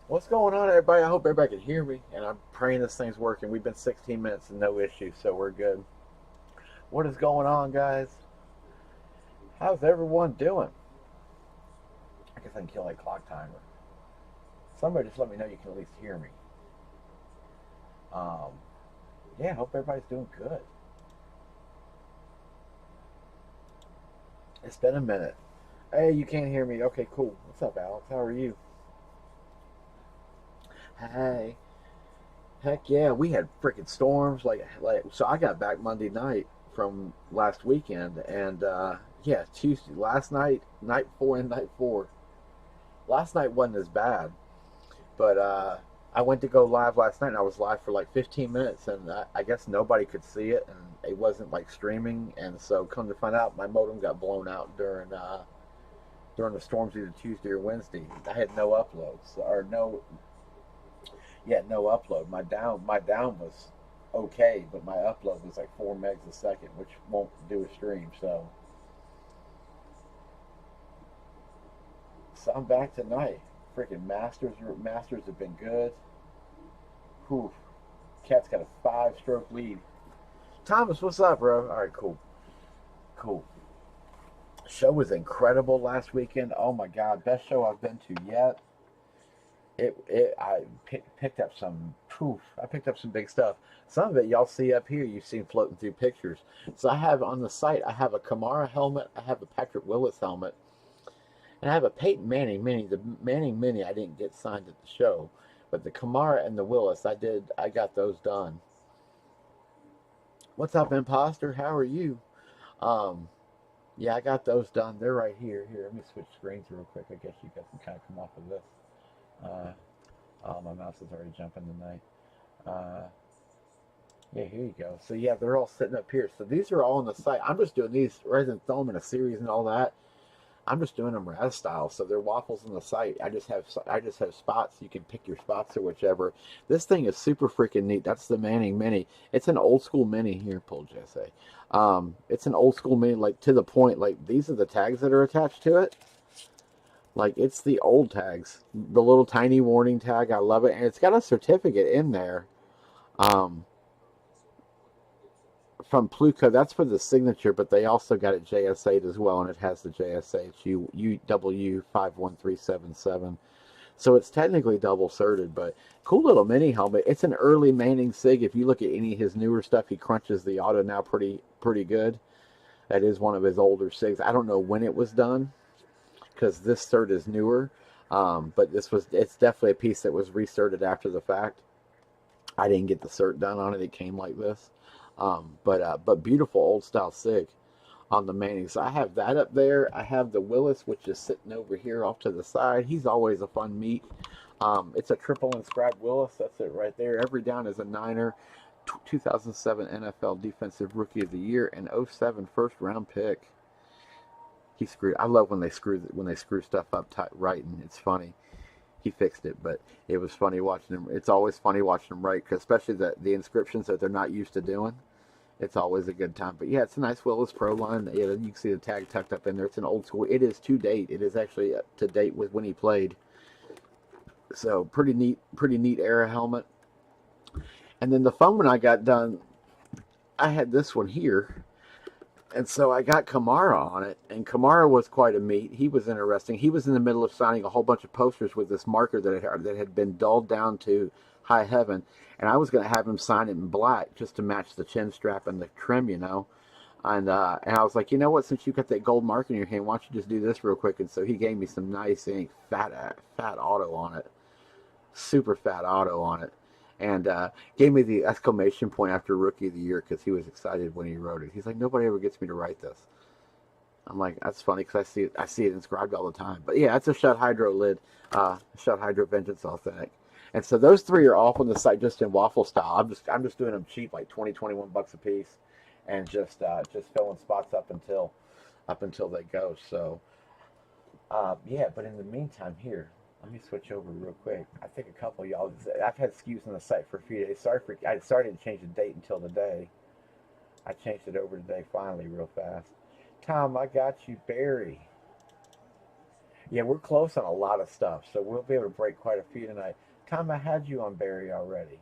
What's going on, everybody? I hope everybody can hear me, and I'm praying this thing's working. We've been 16 minutes and no issues, so we're good. What is going on, guys? How's everyone doing? I guess I can kill that clock timer. Somebody just let me know you can at least hear me. Um, yeah, hope everybody's doing good. It's been a minute. Hey, you can't hear me. Okay, cool. What's up, Alex? How are you? Hey. Heck yeah, we had freaking storms. So I got back Monday night from last weekend, and yeah, Tuesday, last night, night four and night four. Last night wasn't as bad, but I went to go live last night, and I was live for like 15 minutes, and I guess nobody could see it, and it wasn't like streaming, and so come to find out, my modem got blown out during the storms either Tuesday or Wednesday. I had no uploads or no Yeah, no upload. My down was okay, but my upload was like 4 megs a second, which won't do a stream. So I'm back tonight. Freaking Masters have been good. Whew. Cat's got a 5 stroke lead. Thomas, what's up, bro? All right, cool, cool. Show was incredible last weekend. Oh my god, best show I've been to yet. Picked up some poof. I picked up some big stuff. Some of it y'all see up here. You've seen floating through pictures. So I have on the site. I have a Kamara helmet. I have a Patrick Willis helmet, and I have a Peyton Manning mini. The Manning mini I didn't get signed at the show, but the Kamara and the Willis I did. I got those done. What's up, Imposter? How are you? Um, yeah, I got those done. They're right here. Here, let me switch screens real quick. I guess you guys can kind of come off of this. Uh, oh, my mouse is already jumping tonight. Uh, yeah, here you go. So yeah, they're all sitting up here. So these are all on the site. I'm just doing these rather than throw them in a series and all that. I'm just doing them Raz style. So they're waffles on the site. I just have spots. You can pick your spots or whichever. This thing is super freaking neat. That's the Manning Mini. It's an old school Mini here. Pull Jesse. It's an old school Mini, like to the point. Like these are the tags that are attached to it. Like it's the old tags, the little tiny warning tag. I love it, and it's got a certificate in there. Um, from Pluco. That's for the signature, but they also got it JS8 as well, and it has the JSH UW51377. So it's technically double certed, but cool little mini helmet. It's an early Manning Sig. If you look at any of his newer stuff, he crunches the auto now pretty good. That is one of his older Sigs. I don't know when it was done because this cert is newer, but it's definitely a piece that was recerted after the fact. I didn't get the cert done on it. It came like this. But beautiful old style Sig on the Manning. So I have that up there. I have the Willis, which is sitting over here off to the side. He's always a fun meet. It's a triple inscribed Willis. That's it right there. Every down is a Niner. 2007 NFL Defensive Rookie of the Year and '07 first round pick. He screwed. I love when they screw stuff up tight, right, and it's funny. He fixed it, but it was funny watching him. It's always funny watching him write, cause especially the inscriptions that they're not used to doing. It's always a good time. But yeah, it's a nice Willis Pro line. Yeah, you can see the tag tucked up in there. It's an old school. It is to date. It is actually to date with when he played. So pretty neat era helmet. And then the fun one I got done, I had this one here. And so I got Kamara on it, and Kamara was quite a meet. He was interesting. He was in the middle of signing a whole bunch of posters with this marker that had been dulled down to high heaven, and I was going to have him sign it in black just to match the chin strap and the trim, you know. And I was like, you know what? Since you got that gold mark in your hand, why don't you just do this real quick? And so he gave me some nice ink, fat auto on it, super fat auto on it, and gave me the exclamation point after Rookie of the Year because he was excited when he wrote it. He's like, nobody ever gets me to write this. I'm like, that's funny because I see it inscribed all the time. But yeah, it's a Shut Hydro lid, Shut Hydro Vengeance Authentic. And so those three are off on the site just in waffle style. I'm just doing them cheap, like 20, 21 bucks a piece, and just filling spots up until they go. So yeah, but in the meantime, here, let me switch over real quick. I think a couple of y'all. I've had SKUs on the site for a few days. I started to change the date until today. I changed it over today finally, real fast. Tom, I got you, Barry. Yeah, we're close on a lot of stuff, so we'll be able to break quite a few tonight. time I had you on Barry already?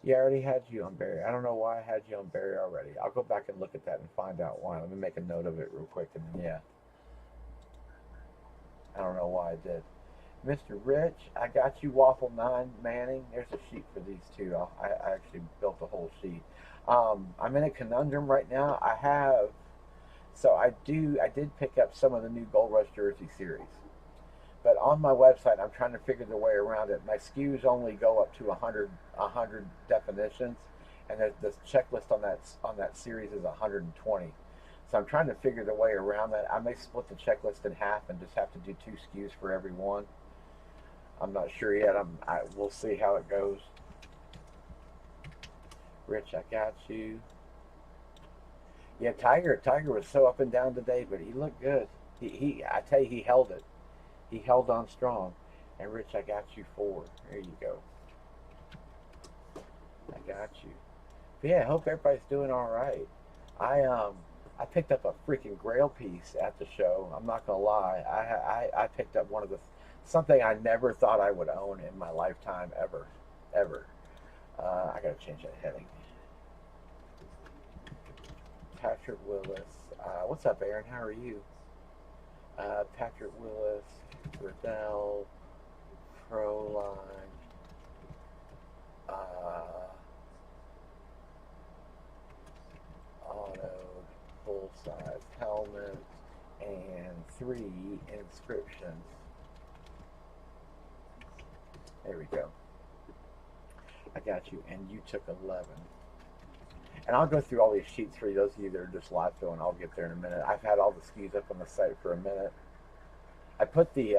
Yeah, I already had you on Barry. I don't know why I had you on Barry already. I'll go back and look at that and find out why. Let me make a note of it real quick. And yeah, I don't know why I did. Mr. Rich, I got you Waffle 9 Manning. There's a sheet for these two. I actually built a whole sheet. I'm in a conundrum right now. I did pick up some of the new Gold Rush Jersey series. But on my website, I'm trying to figure the way around it. My SKUs only go up to 100 definitions, and the checklist on that series is 120. So I'm trying to figure the way around that. I may split the checklist in half and just have to do 2 SKUs for every one. I'm not sure yet. We'll see how it goes. Rich, I got you. Yeah, Tiger was so up and down today, but he looked good. I tell you, he held it. He held on strong. And Rich, I got you 4. There you go. I got you. But yeah, I hope everybody's doing all right. I picked up a freaking Grail piece at the show. I'm not gonna lie. I picked up one of the something I never thought I would own in my lifetime ever. I gotta change that heading. Patrick Willis. What's up, Aaron? How are you? Patrick Willis, Riddell, Proline, Auto, full size helmet, and 3 inscriptions. There we go. I got you, and you took 11. And I'll go through all these sheets for you, those of you that are just live filling. I'll get there in a minute. I've had all the SKUs up on the site for a minute. I put the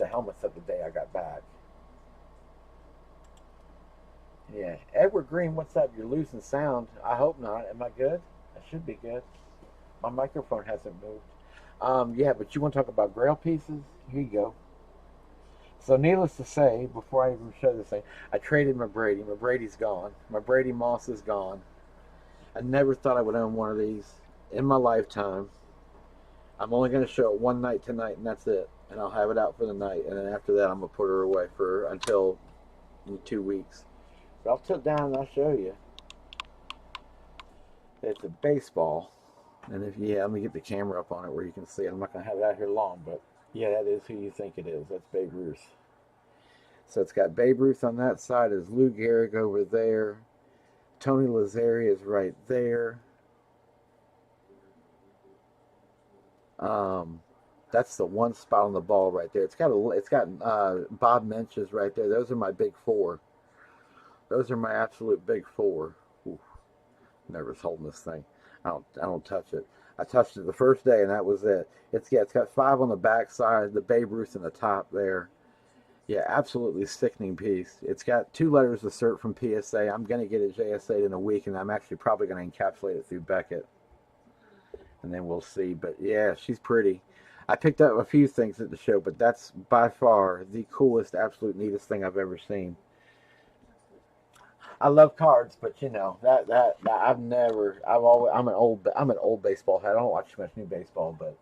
helmets up the day I got back. Yeah, Edward Green, what's up? You're losing sound. I hope not. Am I good? I should be good. My microphone hasn't moved. Yeah, but you want to talk about Grail pieces? Here you go. So needless to say, before I even show this thing, I traded my Brady. My Brady's gone. My Brady Moss is gone. I never thought I would own one of these in my lifetime. I'm only going to show it one night tonight, and that's it. And I'll have it out for the night. And then after that, I'm going to put her away until in 2 weeks. But I'll tilt down and I'll show you. It's a baseball. And let me get the camera up on it where you can see it. I'm not going to have it out here long, but yeah, that is who you think it is. That's Babe Ruth. So it's got Babe Ruth on that side. Is Lou Gehrig over there. Tony Lazzeri is right there. That's the one spot on the ball right there. It's got Bob Menches right there. Those are my big 4. Those are my absolute big 4. Ooh, nervous holding this thing. I don't touch it. I touched it the first day, and that was it. It's got 5 on the back side, the Babe Ruth in the top there. Yeah, absolutely sickening piece. It's got 2 letters of cert from PSA. I'm going to get it JSA'd in a week, and I'm actually probably going to encapsulate it through Beckett. And then we'll see. But yeah, she's pretty. I picked up a few things at the show, but that's by far the coolest, absolute neatest thing I've ever seen. I love cards, but you know I'm an old baseball head. I don't watch too much new baseball, but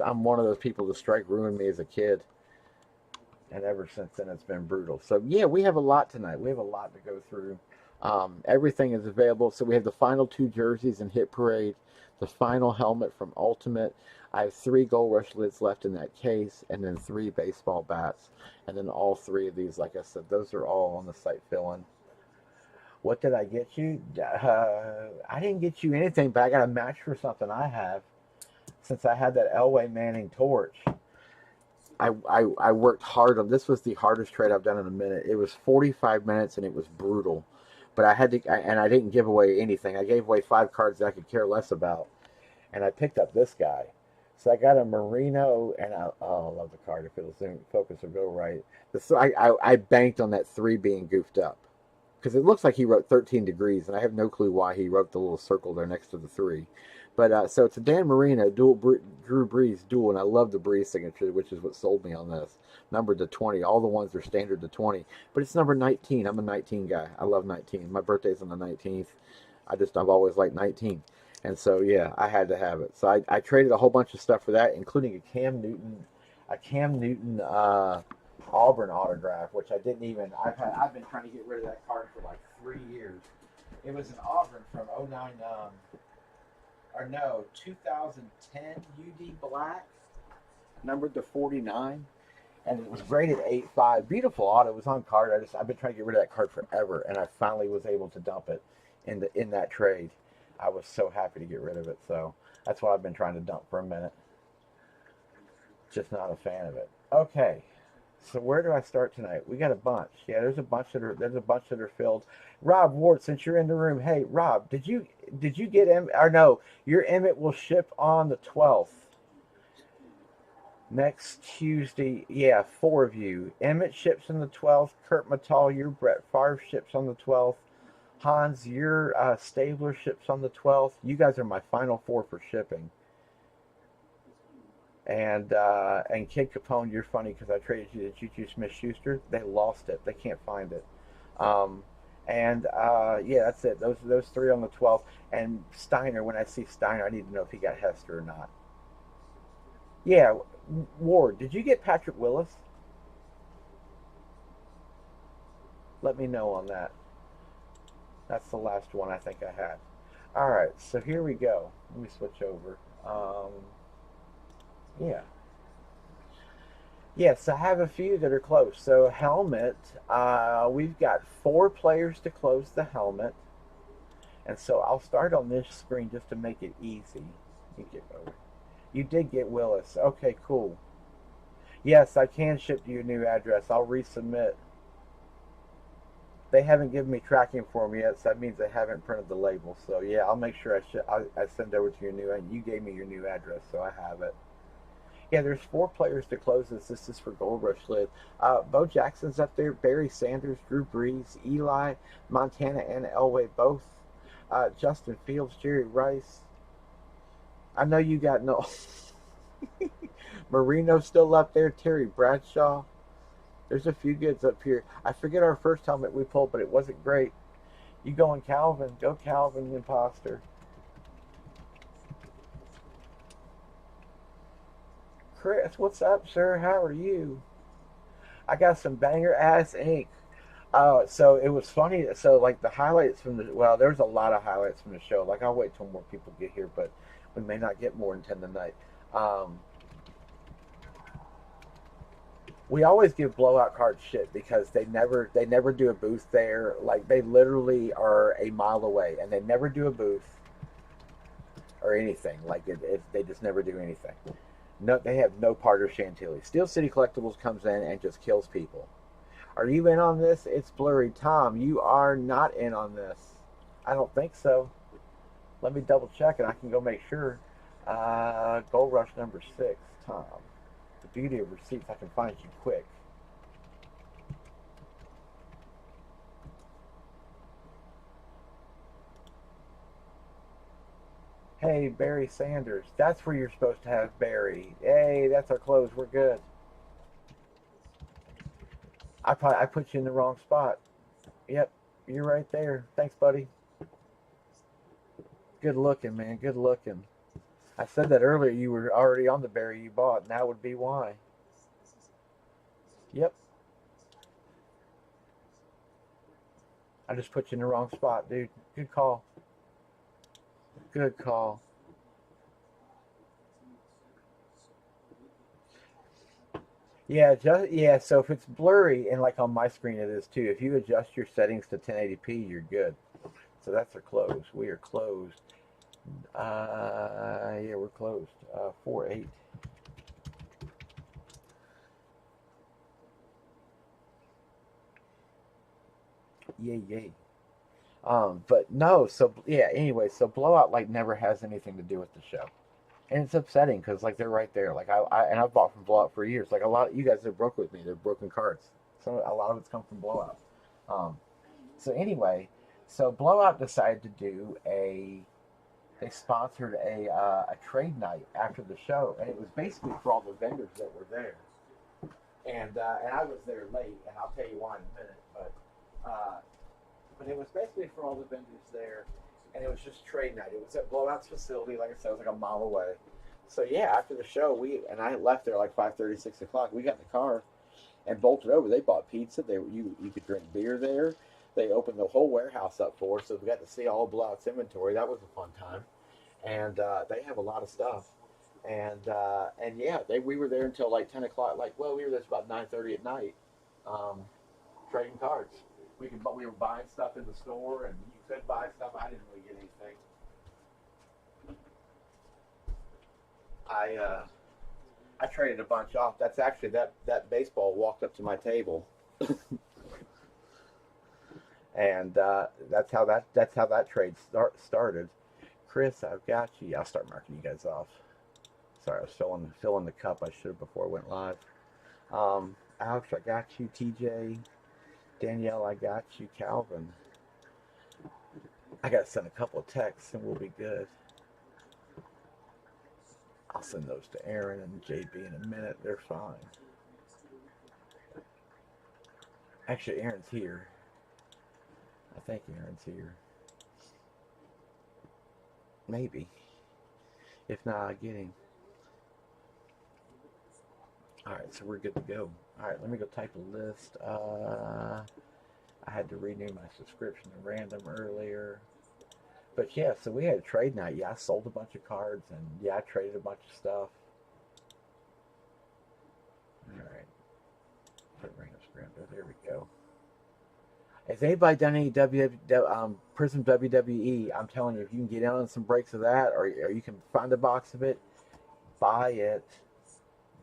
I'm one of those people. The strike ruined me as a kid, and ever since then it's been brutal. So yeah, we have a lot tonight. We have a lot to go through. Everything is available. So we have the final 2 jerseys in Hit Parade, the final helmet from Ultimate. I have 3 Gold Rush lids left in that case, and then 3 baseball bats, and then all 3 of these, like I said, those are all on the site filling. What did I get you? I didn't get you anything, but I got a match for something I have. Since I had that Elway Manning torch, I worked hard on this. Was the hardest trade I've done in a minute. It was 45 minutes and it was brutal, but I didn't give away anything. I gave away 5 cards that I could care less about, and I picked up this guy. So I got a Marino, and I love the card. If it'll zoom focus will go right. I banked on that 3 being goofed up. Because it looks like he wrote 13 degrees, and I have no clue why he wrote the little circle there next to the 3. But so it's a Dan Marino Drew Brees duel, and I love the Brees signature, which is what sold me on this. Numbered to 20. All the ones are standard to 20, but it's number 19. I'm a 19 guy. I love 19. My birthday's on the 19th. I've always liked 19. And so yeah, I had to have it. So I traded a whole bunch of stuff for that, including a Cam Newton Auburn autograph, which I didn't even. I've been trying to get rid of that card for like 3 years. It was an Auburn from '09, or no, 2010 UD Black, numbered to 49, and it was graded 8.5. Beautiful auto. It was on card. I've been trying to get rid of that card forever, and I finally was able to dump it in that trade. I was so happy to get rid of it. So that's what I've been trying to dump for a minute. Just not a fan of it. Okay. So where do I start tonight? We got a bunch. Yeah, there's a bunch that are filled. Rob Ward, since you're in the room, hey Rob, did you get or no? Your Emmett will ship on the 12th. Next Tuesday, yeah, 4 of you. Emmett ships on the 12th. Kurt Mattal, your Brett Favre ships on the 12th. Hans, your Stabler ships on the 12th. You guys are my final 4 for shipping. And Kid Capone, you're funny because I traded you to Juju Smith-Schuster. They lost it. They can't find it. Yeah, that's it. Those 3 on the 12th. And Steiner, when I see Steiner, I need to know if he got Hester or not. Yeah, Ward, did you get Patrick Willis? Let me know on that. That's the last one I think I had. All right, so here we go. Let me switch over. Yeah. Yes, I have a few that are close. So helmet, we've got 4 players to close the helmet. And so I'll start on this screen just to make it easy. You did get Willis. Okay, cool. Yes, I can ship to your new address. I'll resubmit. They haven't given me tracking for me yet, so that means they haven't printed the label. So yeah, I'll make sure I send over to your new, and you gave me your new address, so I have it. Yeah, there's 4 players to close this. This is for Gold Rush Live. Bo Jackson's up there. Barry Sanders, Drew Brees, Eli, Montana, and Elway both. Justin Fields, Jerry Rice. I know you got no. Marino still up there. Terry Bradshaw. There's a few goods up here. I forget our first helmet we pulled, but it wasn't great. You going Calvin? Go Calvin, imposter. Chris, what's up, sir? How are you? I got some banger ass ink. So it was funny. So like the highlights from there's a lot of highlights from the show. Like I'll wait till more people get here, but we may not get more than 10 tonight. We always give blowout cards shit because they never do a booth there. Like they literally are a mile away, and they never do a booth or anything. Like they just never do anything. No, they have no part of Chantilly. Steel City Collectibles comes in and just kills people. Are you in on this? It's blurry. Tom, you are not in on this. I don't think so. Let me double check and I can go make sure. Gold Rush number 6, Tom. The beauty of receipts, I can find you quick. Hey, Barry Sanders. That's where you're supposed to have Barry. Hey, that's our close. We're good. I put you in the wrong spot. Yep, you're right there. Thanks, buddy. Good looking, man. Good looking. I said that earlier. You were already on the Barry you bought, and that would be why. Yep. I just put you in the wrong spot, dude. Good call. Good call. Yeah. So if it's blurry, and like on my screen it is too. If you adjust your settings to 1080p, you're good. So that's our close. We are closed. Yeah, we're closed. 4-8. Yay. But no. So yeah. Anyway, so blowout like never has anything to do with the show. And it's upsetting because like they're right there. Like I've bought from Blowout for years. Like a lot of you guys are broke with me. They're broken cards. So a lot of it's come from Blowout. So anyway, so Blowout decided to do they sponsored a trade night after the show, and it was basically for all the vendors that were there. And I was there late, and I'll tell you why in a minute. But it was basically for all the vendors there. and it was just trade night. It was at Blowout's facility, like I said, it was like a mile away. So yeah, after the show, I left there like 5:30, 6 o'clock. We got in the car and bolted over. They bought pizza. You could drink beer there. They opened the whole warehouse up for us, so we got to see all Blowout's inventory. That was a fun time, and they have a lot of stuff. And yeah, we were there until like 10 o'clock. Like, well, we were there about 9:30 at night, um, trading cards. We were buying stuff in the store, and you could buy stuff. I didn't really get anything. I traded a bunch off. That's actually that baseball walked up to my table, and that's how that trade started. Chris, I've got you. Yeah, I'll start marking you guys off. Sorry, I was filling the cup. I should have before I went live. Alex, I got you. TJ, Danielle, I got you. Calvin, I got to send a couple of texts and we'll be good. I'll send those to Aaron and JB in a minute. They're fine. Actually, Aaron's here. I think Aaron's here. Maybe. If not, I get him. Alright, so we're good to go. Alright, let me go type a list. I had to renew my subscription to Random earlier. But yeah, so we had a trade night. Yeah, I sold a bunch of cards, and yeah, I traded a bunch of stuff. Alright. Put Random Scrambler. There we go. Has anybody done any Prism WWE? I'm telling you, if you can get in on some breaks of that, or you can find a box of it, buy it.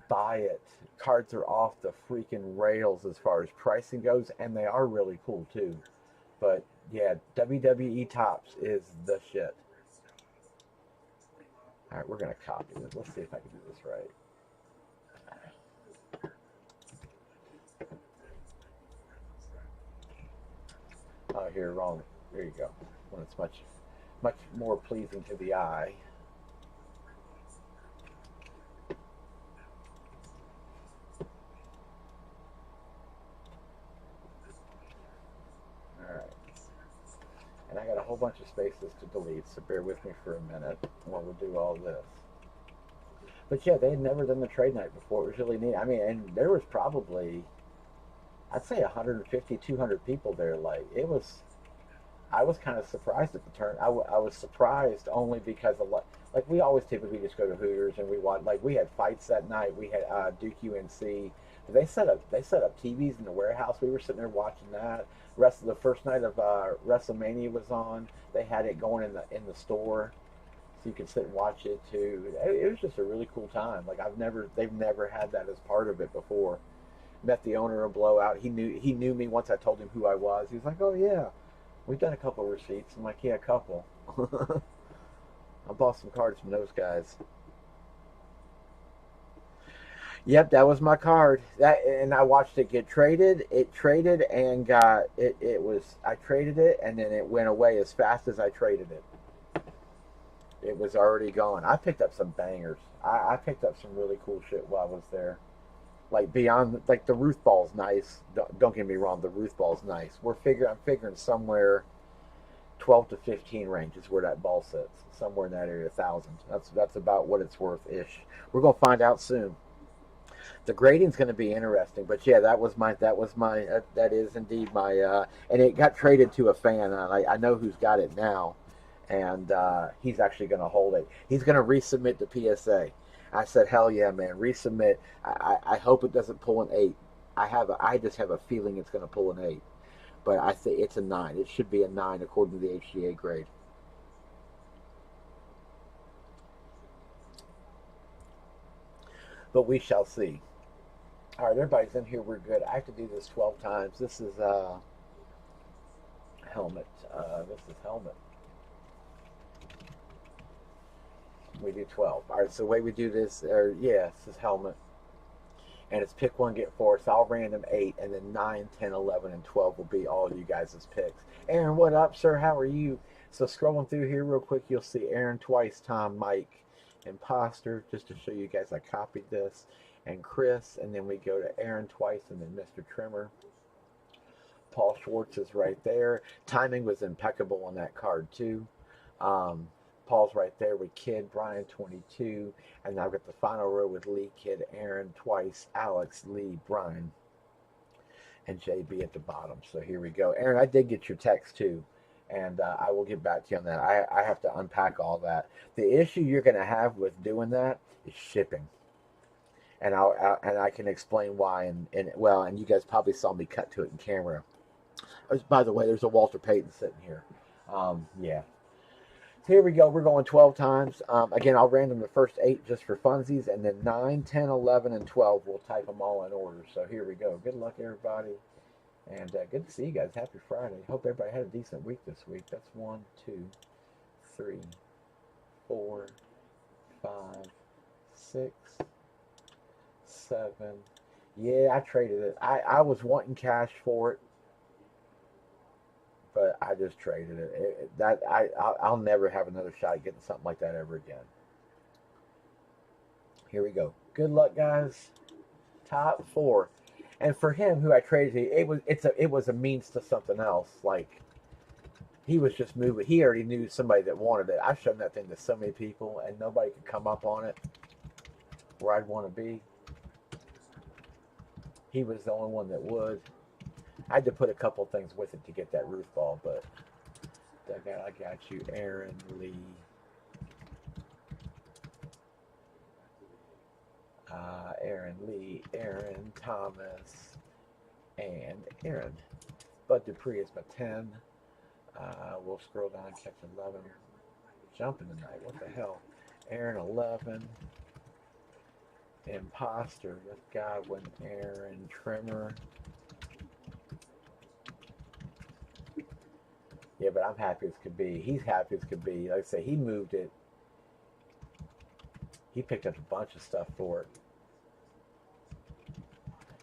Buy it. Cards are off the freaking rails as far as pricing goes, and they are really cool too. But yeah, WWE Tops is the shit. All right, we're gonna copy this. Let's see if I can do this right. Oh, here, wrong. There you go. When it's much more pleasing to the eye. And I got a whole bunch of spaces to delete, so bear with me for a minute while we do all this. But yeah, they had never done the trade night before. It was really neat. I mean, and there was probably, I'd say 150, 200 people there. Like, it was, I was kind of surprised at the turn. I was surprised only because a lot, like we always typically just go to Hooters and we watch, like we had fights that night. We had Duke UNC. They set up TVs in the warehouse. We were sitting there watching that. Rest of the first night of WrestleMania was on. They had it going in the store, so you could sit and watch it too. It was just a really cool time. Like they've never had that as part of it before. Met the owner of Blowout. He knew me once I told him who I was. He was like, "Oh yeah, we've done a couple of receipts." I'm like, "Yeah, a couple." I bought some cards from those guys. Yep, that was my card. And I watched it get traded. It traded and got it. I traded it and then it went away as fast as I traded it. It was already gone. I picked up some bangers. I picked up some really cool shit while I was there. Like beyond, like the Ruth Ball's nice. Don't get me wrong, the Ruth Ball's nice. I'm figuring somewhere 12 to 15 range is where that ball sits. Somewhere in that area, 1,000. That's about what it's worth ish. We're gonna find out soon. The grading's going to be interesting, but yeah, that is indeed my, and it got traded to a fan, and I know who's got it now, and he's actually going to hold it. He's going to resubmit to PSA. I said, hell yeah, man, resubmit. I hope it doesn't pull an 8. I just have a feeling it's going to pull an 8, but I say it's a 9. It should be a 9 according to the HGA grade. But we shall see. All right, everybody's in here. We're good. I have to do this 12 times. This is helmet. This is helmet. We do 12. All right, so the way we do this, this is helmet. And it's pick 1, get 4. So I'll random 8, and then 9, 10, 11, and 12 will be all you guys' picks. Aaron, what up, sir? How are you? So scrolling through here real quick, you'll see Aaron twice, Tom, Mike, Imposter, just to show you guys I copied this, and Chris, and then we go to Aaron twice, and then Mr. Trimmer. Paul Schwartz is right there. Timing was impeccable on that card too. Paul's right there with Kid, Brian 22, and I've got the final row with Lee, Kid, Aaron twice, Alex, Lee, Brian, and JB at the bottom. So here we go. Aaron, I did get your text too, and I will get back to you on that. I have to unpack all that. The issue you're going to have with doing that is shipping, and I can explain why. And you guys probably saw me cut to it in camera. By the way, there's a Walter Payton sitting here. Yeah. So here we go. We're going 12 times. Again, I'll random the first 8 just for funsies, and then 9, 10, 11, and 12. We'll type them all in order. So here we go. Good luck, everybody. And good to see you guys. Happy Friday. Hope everybody had a decent week this week. That's 1, 2, 3, 4, 5, 6, 7. Yeah, I traded it. I was wanting cash for it, but I just traded it. I'll never have another shot at getting something like that ever again. Here we go. Good luck, guys. Top 4. And for him, who I traded to, it was a means to something else. Like, he was just moving. He already knew somebody that wanted it. I've shown that thing to so many people, and nobody could come up on it where I'd want to be. He was the only one that would. I had to put a couple things with it to get that roof ball, but I got you, Aaron, Lee. Aaron, Lee, Aaron, Thomas, and Aaron. Bud Dupree is my 10. We'll scroll down, catch 11. Jumping tonight, what the hell? Aaron, 11. Imposter with Godwin, Aaron, Trimmer. Yeah, but I'm happy as could be. He's happy as could be. Like I say, he moved it. He picked up a bunch of stuff for it.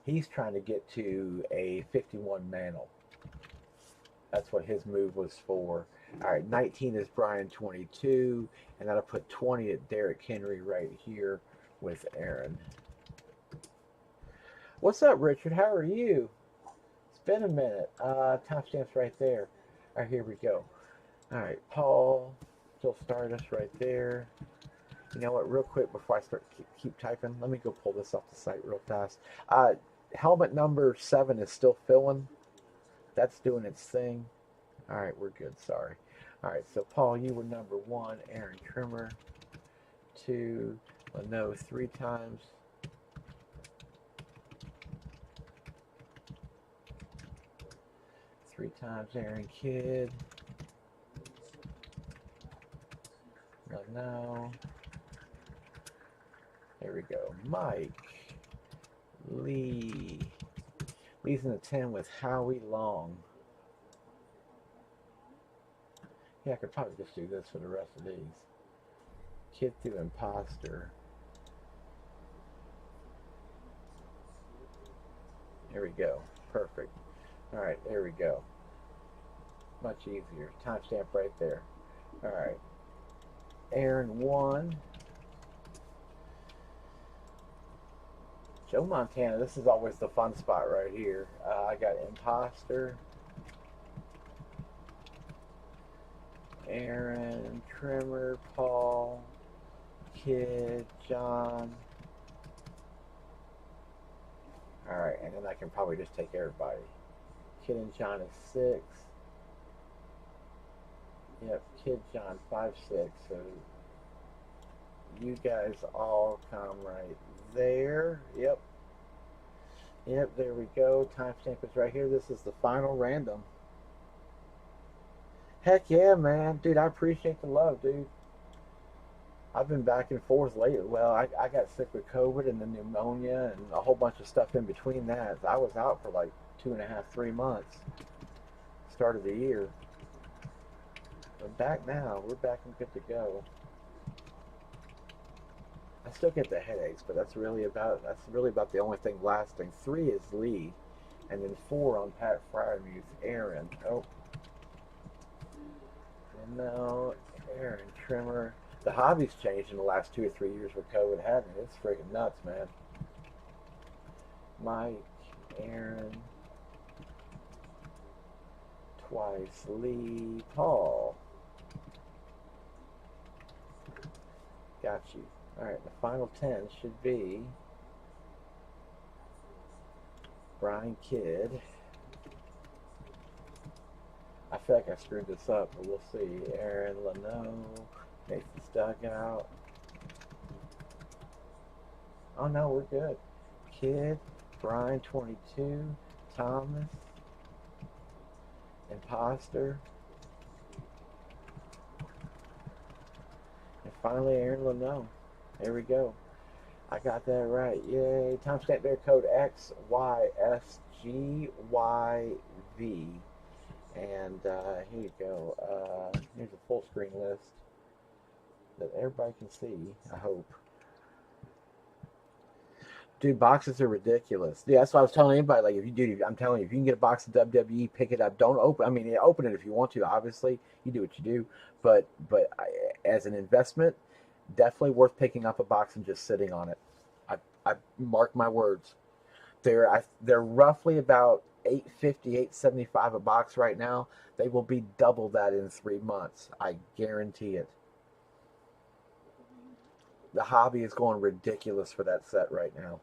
He's trying to get to a 51 mantle. That's what his move was for. All right, 19 is Brian 22, and that'll put 20 at Derrick Henry right here with Aaron. What's up, Richard? How are you? It's been a minute. Timestamp's right there. All right, here we go. All right, Paul, still Stardust right there. You know what, real quick before I start keep typing, let me go pull this off the site real fast. Helmet number 7 is still filling. That's doing its thing. All right, we're good, sorry. All right, so Paul, you were number 1, Aaron Trimmer, 2, Leno 3 times. Three times Aaron Kidd. No. There we go. Mike. Lee. Lee's in the 10 with Howie Long. Yeah, I could probably just do this for the rest of these. Kid through Imposter. There we go. Perfect. All right, there we go. Much easier. Timestamp right there. All right. Aaron 1. Joe Montana. This is always the fun spot right here. I got Imposter. Aaron, Trimmer, Paul, Kid, John. All right, and then I can probably just take everybody. Kid and John is 6. Yep, Kid John 5, 6. So you guys all come right there. Yep. Yep, there we go. Timestamp is right here. This is the final random. Heck yeah, man. Dude, I appreciate the love, dude. I've been back and forth lately. Well, I got sick with COVID and then pneumonia and a whole bunch of stuff in between that. I was out for like 2.5, 3 months. Start of the year. We're back now. We're back and good to go. I still get the headaches, but that's really about the only thing lasting. 3 is Lee, and then 4 on Pat Fryermuth, Aaron. Oh. And now Aaron Trimmer. The hobby's changed in the last 2 or 3 years with COVID, hasn't it? It's freaking nuts, man. Mike, Aaron, twice, Lee, Paul. Got you. All right, the final 10 should be Brian Kidd. I feel like I screwed this up, but we'll see. Aaron Leno, Nathan Stuggout. Oh no, we're good. Kidd, Brian 22, Thomas, Imposter, and finally Aaron Leno. There we go. I got that right. Yay. Timestamp bear code XYSGYV. And here you go. Here's a full screen list that everybody can see, I hope. Dude, boxes are ridiculous. Yeah, that's what I was telling anybody. Like, I'm telling you, if you can get a box of WWE, pick it up. Don't open. I mean, open it if you want to. Obviously, you do what you do. But as an investment, definitely worth picking up a box and just sitting on it. I mark my words. They're roughly about $850, $875 a box right now. They will be double that in 3 months. I guarantee it. The hobby is going ridiculous for that set right now.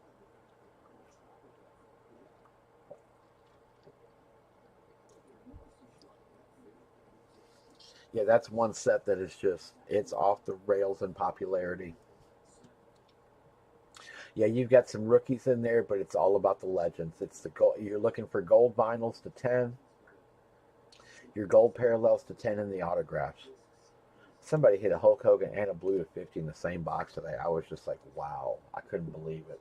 Yeah, that's one set that is just, it's off the rails in popularity. Yeah, you've got some rookies in there, but it's all about the legends. It's the gold, you're looking for gold vinyls to 10, your gold parallels to 10, and the autographs. Somebody hit a Hulk Hogan and a blue to 50 in the same box today. I was just like, wow, I couldn't believe it.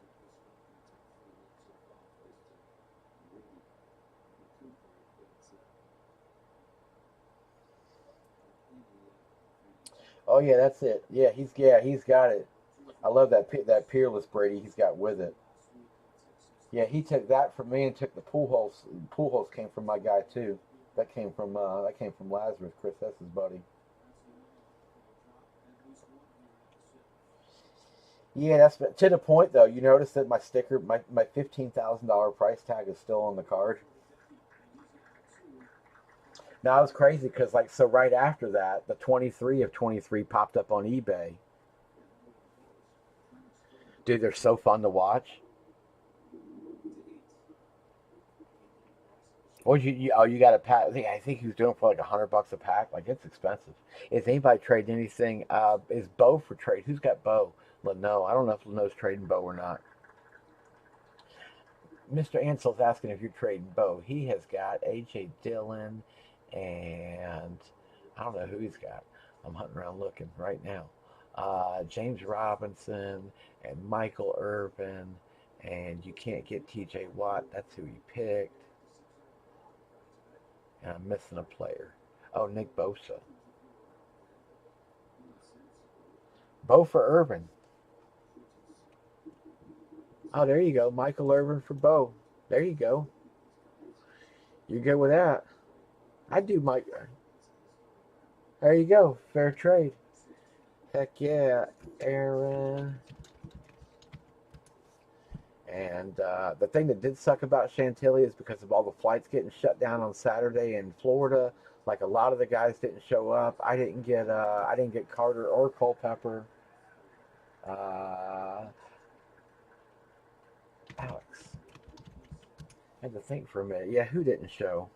Oh yeah, that's it. He's got it. I love that Peerless Brady he's got with it. Yeah, he took that from me and took the pool holes. Pool holes came from my guy too. That came from Lazarus, Chris. That's his buddy. Yeah, that's to the point though. You notice that my sticker, my $15,000 price tag is still on the card. Now it was crazy because like so right after that, the 23 of 23 popped up on eBay. Dude, they're so fun to watch. You got a pack? I think he was doing for like $100 a pack. Like it's expensive. Is anybody trading anything? Is Bo for trade? Who's got Bo? Leno. I don't know if Leno's trading Bo or not. Mr. Ansel's asking if you're trading Bo. He has got AJ Dillon, and I don't know who he's got. I'm hunting around looking right now. James Robinson and Michael Irvin, and you can't get TJ Watt. That's who he picked. And I'm missing a player. Oh, Nick Bosa. Bo for Irvin. Oh, there you go. Michael Irvin for Bo. There you go. You're good with that. I do Mike. There you go. Fair trade. Heck yeah. Aaron. And the thing that did suck about Chantilly is because of all the flights getting shut down on Saturday in Florida. Like a lot of the guys didn't show up. I didn't get Carter or Culpepper. Uh, Alex. I had to think for a minute. Yeah, who didn't show?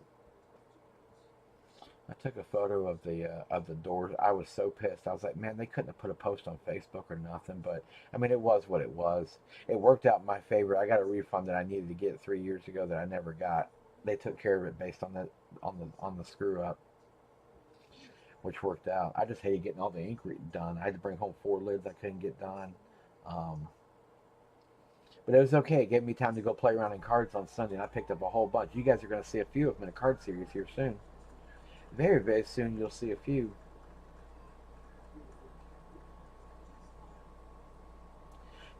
I took a photo of the doors. I was so pissed. I was like, man, they couldn't have put a post on Facebook or nothing. But I mean, it was what it was. It worked out in my favor. I got a refund that I needed to get 3 years ago that I never got. They took care of it based on the screw up, which worked out. I just hated getting all the ink done. I had to bring home 4 lids I couldn't get done. Um, but it was okay. It gave me time to go play around in cards on Sunday, and I picked up a whole bunch. You guys are going to see a few of them in a card series here soon. Very, very soon you'll see a few.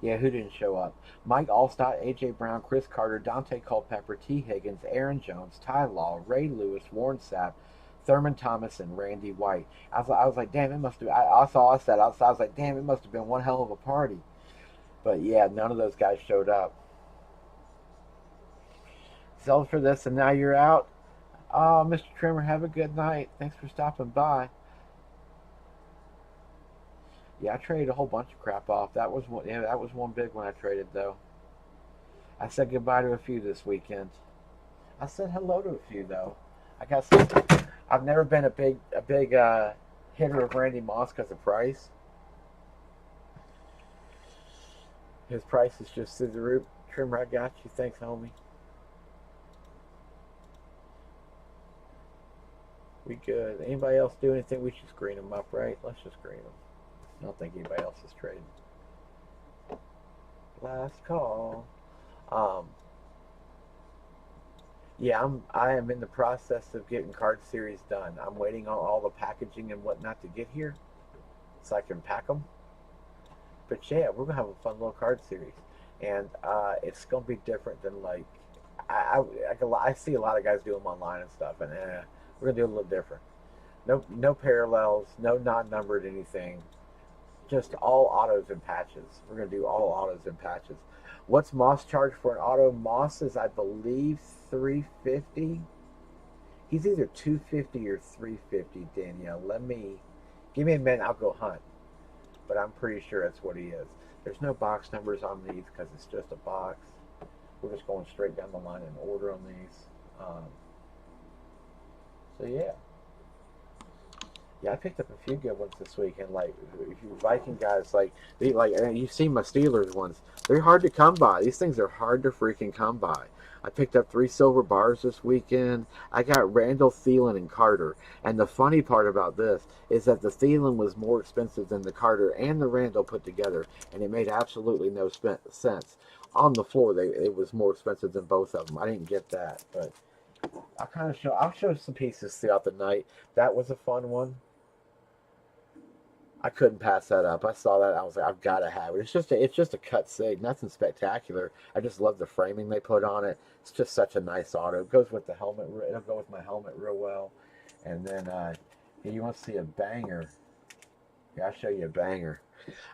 Yeah, who didn't show up? Mike Allstott, A.J. Brown, Chris Carter, Dante Culpepper, T. Higgins, Aaron Jones, Ty Law, Ray Lewis, Warren Sapp, Thurman Thomas, and Randy White. I was like, damn, it must have. I saw all that. I was like, damn, it must have been one hell of a party. But yeah, none of those guys showed up. Sell for this, and now you're out. Oh, Mr. Trimmer, have a good night. Thanks for stopping by. Yeah, I traded a whole bunch of crap off. That was one. Yeah, that was one big one I traded though. I said goodbye to a few this weekend. I said hello to a few though. I got some. I've never been a big hitter of Randy Moss because of price. His price is just through the roof. Trimmer, I got you. Thanks, homie. We good. Anybody else do anything? We should screen them up, right? Let's just screen them. I don't think anybody else is trading. Last call. Um, yeah, I am in the process of getting card series done. I'm waiting on all the packaging and whatnot to get here, so I can pack them. But yeah, we're gonna have a fun little card series, and it's gonna be different than like I see a lot of guys do them online and stuff, and we're gonna do it a little different. No parallels, no non-numbered anything. Just all autos and patches. We're gonna do all autos and patches. What's Moss charge for an auto? Moss is, I believe, 350. He's either 250 or 350. Danielle, give me a minute. I'll go hunt, but I'm pretty sure that's what he is. There's no box numbers on these because it's just a box. We're just going straight down the line in order on these. So yeah. Yeah, I picked up a few good ones this week, and like if you Viking guys, like you've seen my Steelers ones. They're hard to come by. These things are hard to freaking come by. I picked up 3 silver bars this weekend. I got Randall, Thielen, and Carter. And the funny part about this is that the Thielen was more expensive than the Carter and the Randall put together, and it made absolutely no sense. On the floor, it was more expensive than both of them. I didn't get that, but I'll show some pieces throughout the night. That was a fun one. I couldn't pass that up. I saw that. I was like, I've got to have it. It's just a cut sig. Nothing spectacular. I just love the framing they put on it. It's just such a nice auto. It goes with the helmet. It'll go with my helmet real well. And then you want to see a banger? Yeah, I'll show you a banger.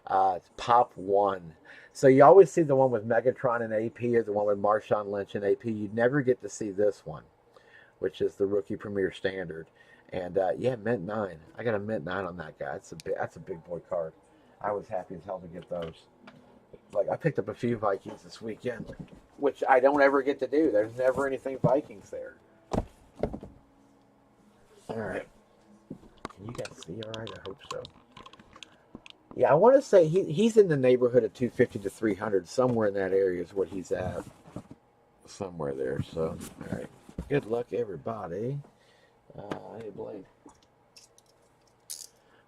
It's Pop 1. So you always see the one with Megatron and AP or the one with Marshawn Lynch and AP. You never get to see this one, which is the Rookie Premier Standard. And yeah, mint 9. I got a mint 9 on that guy. That's a big boy card. I was happy as hell to get those. Like I picked up a few Vikings this weekend, which I don't ever get to do. There's never anything Vikings there. All right. Can you guys see all right? I hope so. Yeah, I want to say he's in the neighborhood of 250 to 300. Somewhere in that area is what he's at. Somewhere there. So, all right. Good luck, everybody. Hey, Blake.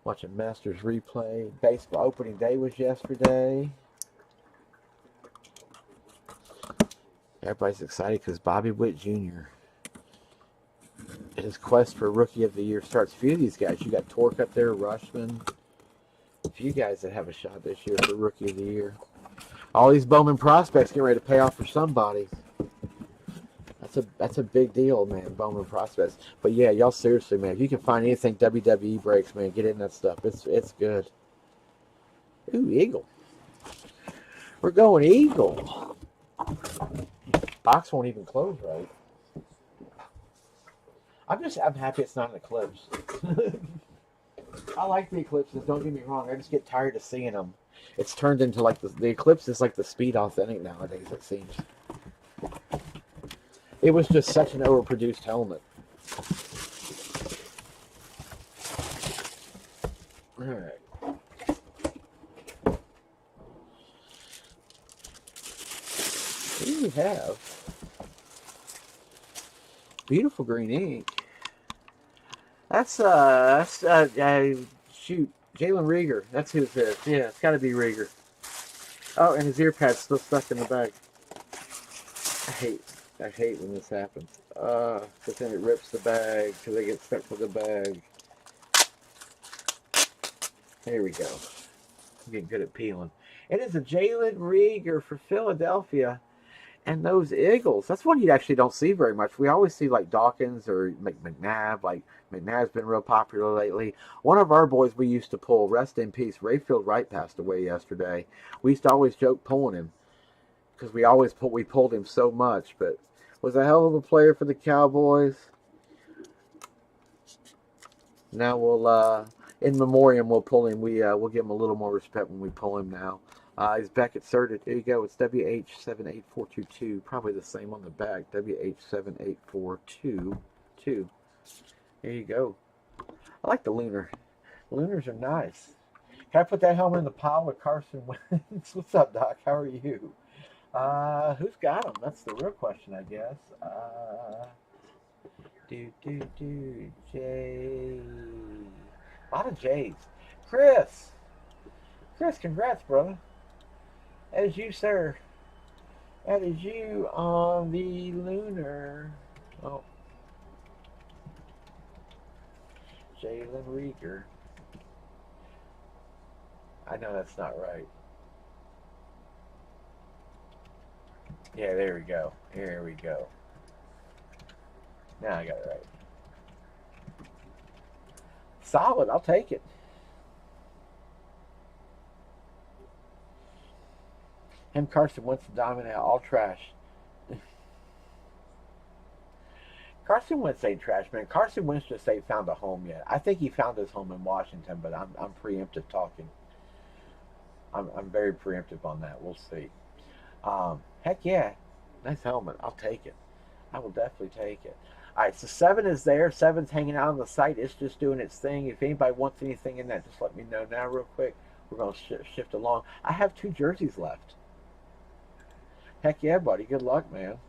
Watching Masters replay. Baseball opening day was yesterday. Everybody's excited because Bobby Witt Jr. His quest for Rookie of the Year starts. A few of these guys. You got Torque up there, Rushman. A few guys that have a shot this year for Rookie of the Year. All these Bowman prospects getting ready to pay off for somebody. That's a big deal, man, Bowman prospects. But yeah, y'all seriously, man, if you can find anything WWE breaks, man, get in that stuff. It's good. Ooh, Eagle. We're going Eagle. Box won't even close right. I'm happy it's not an eclipse. I like the eclipses, don't get me wrong. I just get tired of seeing them. It's turned into like the eclipse is like the Speed Authentic nowadays, it seems. It was just such an overproduced helmet. All right. What do we have? Beautiful green ink. That's shoot, Jalen Rieger. That's who it is. Yeah, it's got to be Rieger. Oh, and his ear pad's still stuck in the bag. I hate when this happens. Because then it rips the bag, because they get stuck with the bag. There we go. I'm getting good at peeling. It is a Jalen Rieger for Philadelphia. And those Eagles, that's one you actually don't see very much. We always see like Dawkins or McNabb. Like McNabb's been real popular lately. One of our boys we used to pull, rest in peace, Rayfield Wright passed away yesterday. We used to always joke pulling him because we pulled him so much. But was a hell of a player for the Cowboys. Now in memoriam, we'll pull him. We'll give him a little more respect when we pull him now. He's back inserted. There you go. It's WH78422. Probably the same on the back. WH78422. There you go. I like the lunar. Lunars are nice. Can I put that helmet in the pile with Carson Wentz? What's up, Doc? How are you? Who's got them? That's the real question, I guess. J. A lot of J's. Chris, congrats, brother. That is you, sir. That is you on the lunar. Oh, Jalen Rieger. I know that's not right. Yeah, there we go. Here we go. Now I got it right. Solid. I'll take it. Him, Carson Wentz to dominate. All trash. Carson Wentz ain't trash, man. Carson Wentz just ain't found a home yet. I think he found his home in Washington, but I'm preemptive talking. I'm very preemptive on that. We'll see. Heck yeah. Nice helmet. I'll take it. I will definitely take it. All right, so 7 is there. 7's hanging out on the site. It's just doing its thing. If anybody wants anything in that, just let me know now real quick. We're going to shift along. I have 2 jerseys left. Heck yeah, buddy. Good luck, man.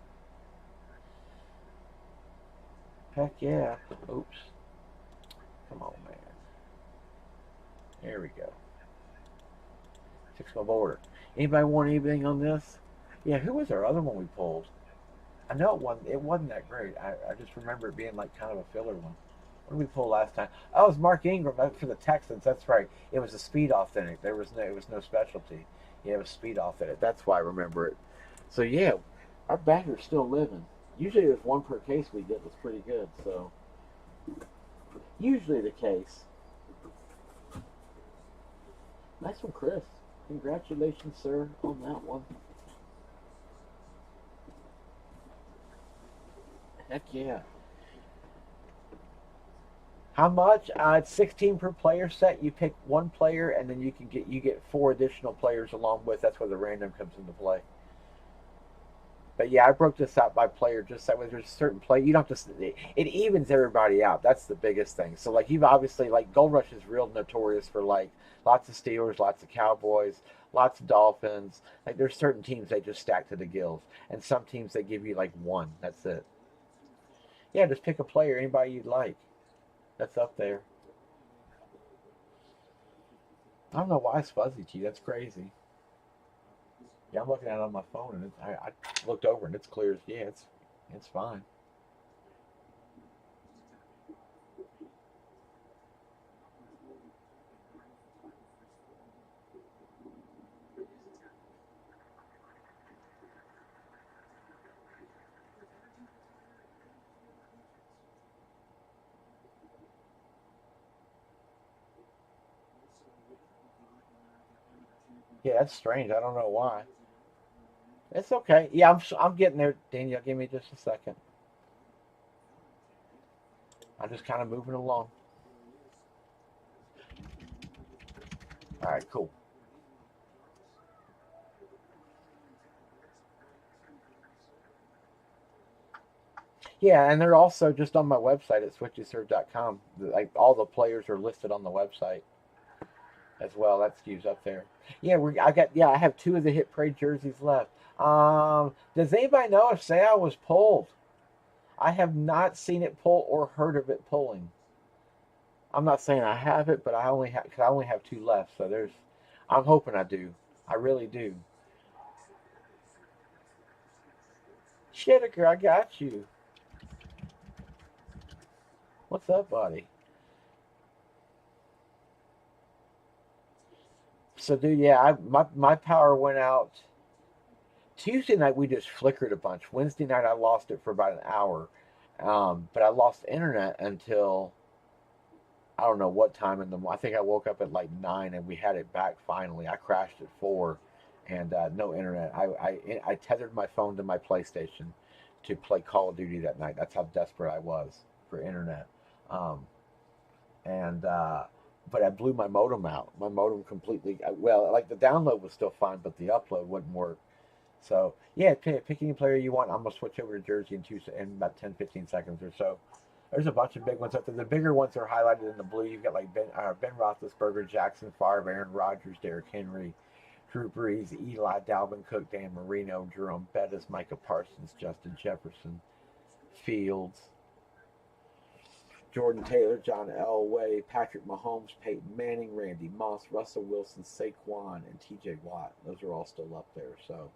Heck yeah. Oops. Come on, man. There we go. Fix my border. Anybody want anything on this? Yeah, who was our other one we pulled? I know it wasn't that great. I just remember it being like kind of a filler one. What did we pull last time? Oh, it was Mark Ingram for the Texans. That's right. It was a speed authentic. It was no specialty. Yeah, it was speed authentic. That's why I remember it. So yeah, our bagger's still living. Usually there's one per case we get that's pretty good. So usually the case. Nice one, Chris. Congratulations, sir, on that one. Heck yeah. How much? It's 16 per player set. You pick one player, and then you get 4 additional players along with. That's where the random comes into play. But yeah, I broke this out by player just that way. There's a certain play you don't have to. It evens everybody out. That's the biggest thing. So like you've obviously like Gold Rush is real notorious for like lots of Steelers, lots of Cowboys, lots of Dolphins. Like there's certain teams they just stack to the gills, and some teams they give you like 1. That's it. Yeah, just pick a player, anybody you'd like. That's up there. I don't know why it's fuzzy to you. That's crazy. Yeah, I'm looking at it on my phone, and I looked over, and it's clear as yeah, it's fine. Yeah, that's strange. I don't know why. It's okay. Yeah, I'm getting there, Daniel. Give me just a second. I'm just kind of moving along. All right, cool. Yeah, and they're also just on my website at switcheserve.com. Like all the players are listed on the website as well. That's used up there. Yeah, I have 2 of the Hit Parade jerseys left. Does anybody know if Sale was pulled? I have not seen it pull or heard of it pulling. I'm not saying I have it, but I only have 2 left. So I'm hoping I do. I really do. Shitaker, I got you. What's up, buddy? So, dude, yeah, my power went out Tuesday night. We just flickered a bunch. Wednesday night, I lost it for about an hour, but I lost internet until I don't know what time in the. I think I woke up at like 9, and we had it back finally. I crashed at 4, and no internet. I tethered my phone to my PlayStation to play Call of Duty that night. That's how desperate I was for internet. Um, and but I blew my modem out. My modem completely, well, like the download was still fine, but the upload wouldn't work. So, yeah, pick any player you want. I'm going to switch over to Jersey in about 10, 15 seconds or so. There's a bunch of big ones up there. The bigger ones are highlighted in the blue. You've got like Ben Roethlisberger, Jackson Favre, Aaron Rodgers, Derrick Henry, Drew Brees, Eli, Dalvin Cook, Dan Marino, Jerome Bettis, Micah Parsons, Justin Jefferson, Fields, Jordan Taylor, John Elway, Patrick Mahomes, Peyton Manning, Randy Moss, Russell Wilson, Saquon, and T.J. Watt. Those are all still up there. So,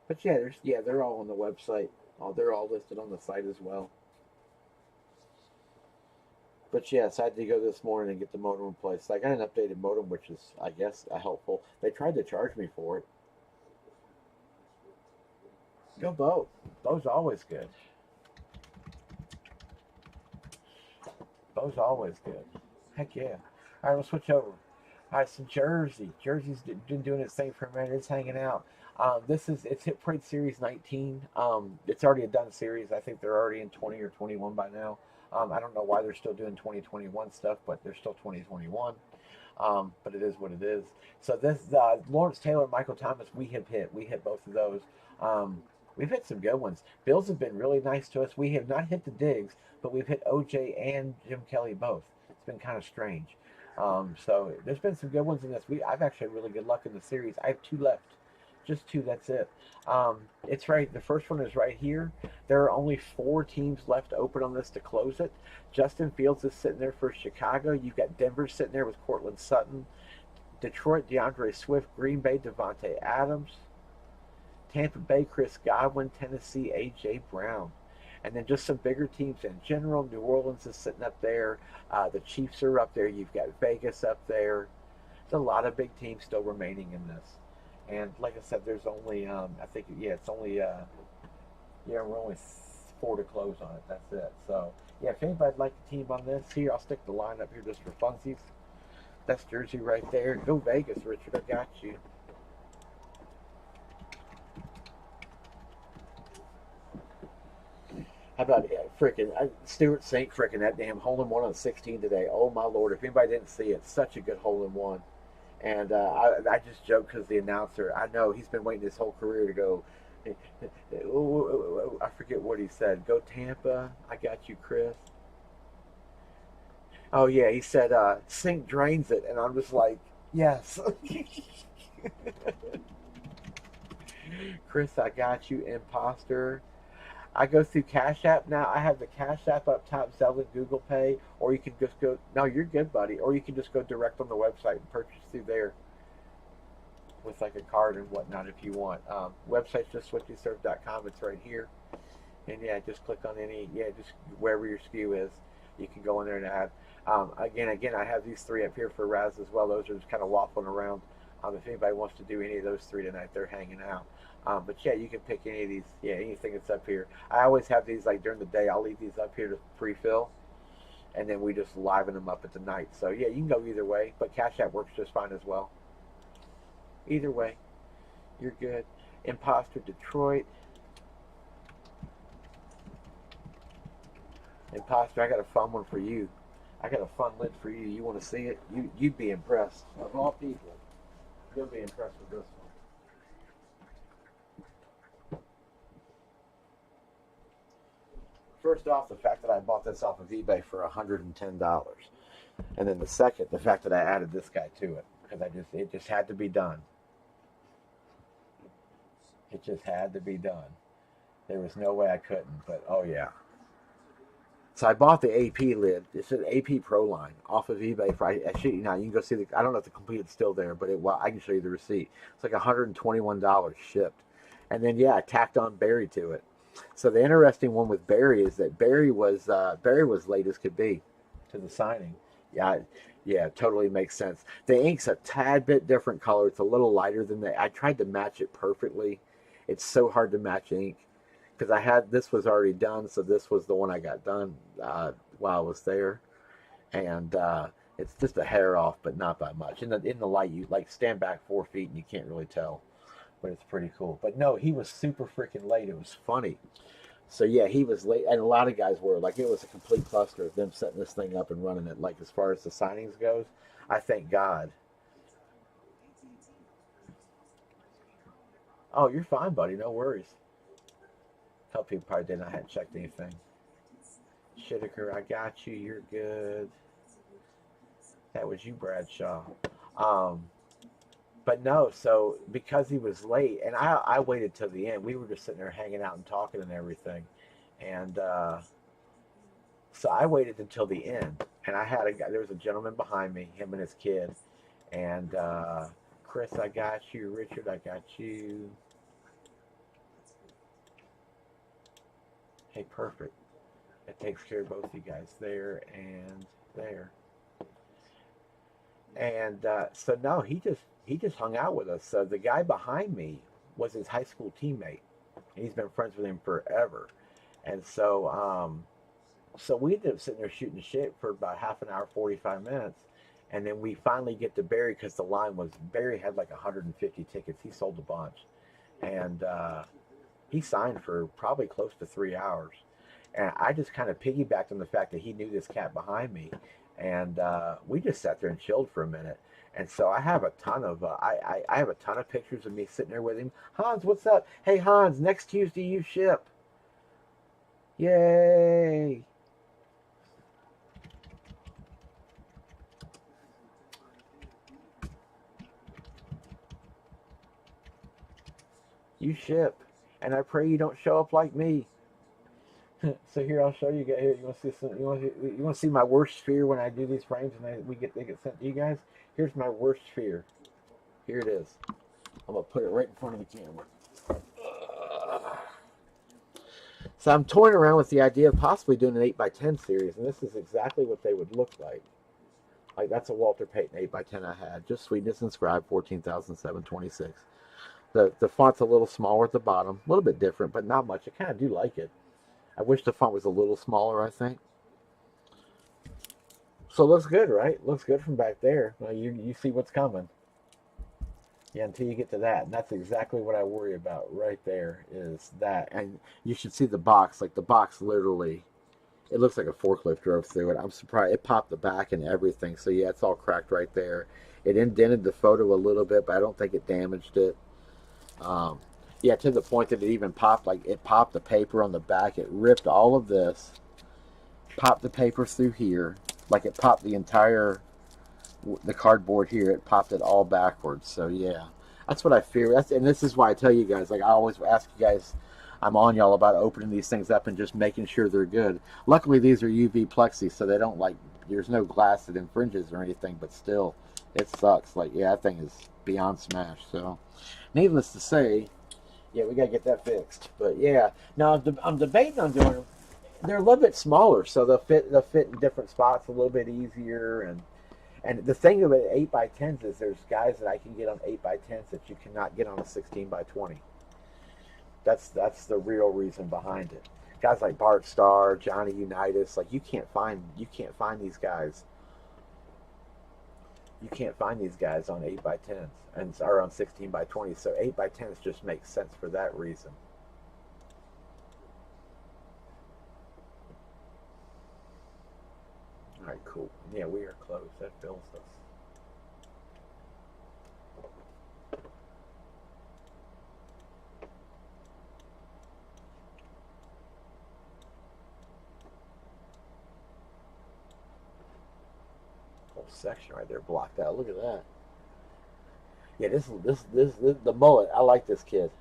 but yeah, they're all on the website. They're all listed on the site as well. But yes, I had to go this morning and get the modem replaced. I got an updated modem, which is, I guess, helpful. They tried to charge me for it. Go Bo. Bo's always good. Bo's always good. Heck yeah. All right, we'll switch over. All right, so Jersey. Jersey's been doing its thing for a minute. It's hanging out. It's Hit Parade Series 19. It's already a done series. I think they're already in 20 or 21 by now. I don't know why they're still doing 2021 stuff, but they're still 2021. But it is what it is. So this Lawrence Taylor, Michael Thomas, we hit both of those. We've hit some good ones. Bills have been really nice to us. We have not hit the Diggs, but we've hit OJ and Jim Kelly both. It's been kind of strange. So there's been some good ones in this. I've actually had really good luck in the series. I have 2 left. Just 2, that's it. It's right. The first one is right here. There are only 4 teams left open on this to close it. Justin Fields is sitting there for Chicago. You've got Denver sitting there with Cortland Sutton. Detroit, DeAndre Swift. Green Bay, Devontae Adams. Tampa Bay, Chris Godwin. Tennessee, A.J. Brown. And then just some bigger teams in general. New Orleans is sitting up there. The Chiefs are up there. You've got Vegas up there. There's a lot of big teams still remaining in this. And like I said, there's only, it's only, we're only 4 to close on it. That's it. So, yeah, if anybody'd like a team on this, here, I'll stick the line up here just for funsies. That's Jersey right there. Go Vegas, Richard. I got you. How about Stuart Sink frickin' that damn hole-in-one on 16 today. Oh, my Lord. If anybody didn't see it, such a good hole-in-one. And I just joke because the announcer, I know he's been waiting his whole career to go, I forget what he said. Go Tampa. I got you, Chris. Oh, yeah. He said, Sink drains it. And I'm just like, yes. Chris, I got you, imposter. I go through Cash App now. I have the Cash App up top, Zelle and Google Pay, or you can just go. No, you're good, buddy. Or you can just go direct on the website and purchase through there with like a card and whatnot if you want. Website's just switchysurf.com. It's right here, and yeah, just click on just wherever your SKU is, you can go in there and add. Again, I have these 3 up here for Raz as well. Those are just kind of waffling around. If anybody wants to do any of those 3 tonight, they're hanging out. But yeah, you can pick any of these, anything that's up here. I always have these like during the day. I'll leave these up here to pre-fill, and then we just liven them up at the night. So yeah, you can go either way, but Cash App works just fine as well. Either way, you're good. Imposter Detroit. Imposter, I got a fun one for you. I got a fun lid for you. You want to see it? You'd be impressed. Of all people, you'll be impressed with this one. First off, the fact that I bought this off of eBay for $110, and then the second, the fact that I added this guy to it because it just had to be done. It just had to be done. There was no way I couldn't, but oh yeah. So I bought the AP lid. It's an AP Pro line off of eBay for. I shoot you now. You can go see the. I don't know if the complete's still there, but I can show you the receipt. It's like $121 shipped, and then I tacked on Barry to it. So the interesting one with Barry is that Barry was late as could be to the signing. Yeah, totally makes sense. The ink's a tad bit different color. It's a little lighter than I tried to match it perfectly. It's so hard to match ink because this was already done, so this was the one I got done while I was there, and it's just a hair off, but not by much. In the light, you like stand back 4 feet and you can't really tell. But it's pretty cool. But no, he was super freaking late. It was funny So yeah, he was late, and a lot of guys were. Like, it was a complete cluster of them setting this thing up and running it. Like, as far as the signings goes, I thank God. Oh, you're fine, buddy. No worries. A couple people probably did not have checked anything. Shitaker, I got you. You're good. That was you, Bradshaw. Um, but no, so because he was late, and I waited till the end. We were just sitting there hanging out and talking and everything, and so I waited until the end. And I had a guy. There was a gentleman behind me, him and his kid, and Chris, I got you. Richard, I got you. Hey, perfect. It takes care of both you guys there and there. And so no, he just hung out with us. So the guy behind me was his high school teammate, and he's been friends with him forever. And so we ended up sitting there shooting shit for about half an hour, 45 minutes, and then we finally get to Barry because the line was Barry had like 150 tickets. He sold a bunch, and he signed for probably close to 3 hours. And I just kind of piggybacked on the fact that he knew this cat behind me, and we just sat there and chilled for a minute. And so I have a ton of I have a ton of pictures of me sitting there with him. Hans, what's up? Hey Hans, next Tuesday you ship. Yay! You ship, and I pray you don't show up like me. So here I'll show you guys. Here, you want to see some? You want to see my worst fear when I do these frames and they get sent to you guys? Here's my worst fear. Here it is. I'm gonna put it right in front of the camera. So I'm toying around with the idea of possibly doing an 8x10 series, and this is exactly what they would look like. Like, that's a Walter Payton 8x10 I had. Just sweetness inscribed 14,726. The font's a little smaller at the bottom, a little bit different, but not much. I kind of do like it. I wish the font was a little smaller, I think. So it looks good, right? Looks good from back there. Well, you see what's coming. Yeah, until you get to that. And that's exactly what I worry about right there is that. And you should see the box. Like, the box literally, it looks like a forklift drove through it. I'm surprised. It popped the back and everything. So yeah, it's all cracked right there. It indented the photo a little bit, but I don't think it damaged it. Um, yeah, to the point that it even popped, like it popped the paper on the back. It ripped all of this, popped the paper through here, like it popped the cardboard here. It popped it all backwards. So yeah, that's what I fear. And this is why I tell you guys, like I always ask you guys, I'm on y'all about opening these things up and just making sure they're good. Luckily, these are UV plexi, so they don't there's no glass that infringes or anything, but still, it sucks. Like, yeah, that thing is beyond smashed. So, needless to say, yeah, we gotta get that fixed. But yeah, now I'm debating on doing them. They're a little bit smaller, so they'll fit in different spots a little bit easier. And the thing about 8x10s is there's guys that I can get on 8x10s that you cannot get on a 16x20. That's the real reason behind it. Guys like Bart Starr, Johnny Unitas, like you can't find these guys. You can't find these guys on 8x10s and or on 16x20s. So 8x10s just makes sense for that reason. All right, cool. Yeah, we are close. That fills us. Whole section right there blocked out. Look at that. Yeah, this the mullet. I like this kid.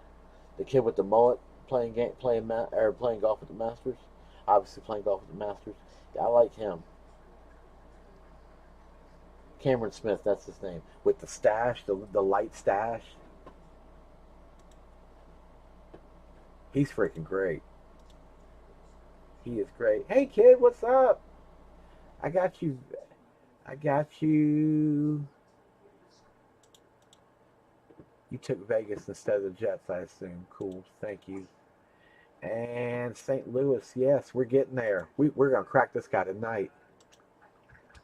The kid with the mullet playing golf with the Masters. Obviously playing golf with the Masters. Yeah, I like him. Cameron Smith, that's his name. With the stash, the light stash. He's freaking great. He is great. Hey kid, what's up? I got you. I got you. You took Vegas instead of the Jets, I assume. Cool. Thank you. And St. Louis, yes, we're getting there. We're going to crack this guy tonight.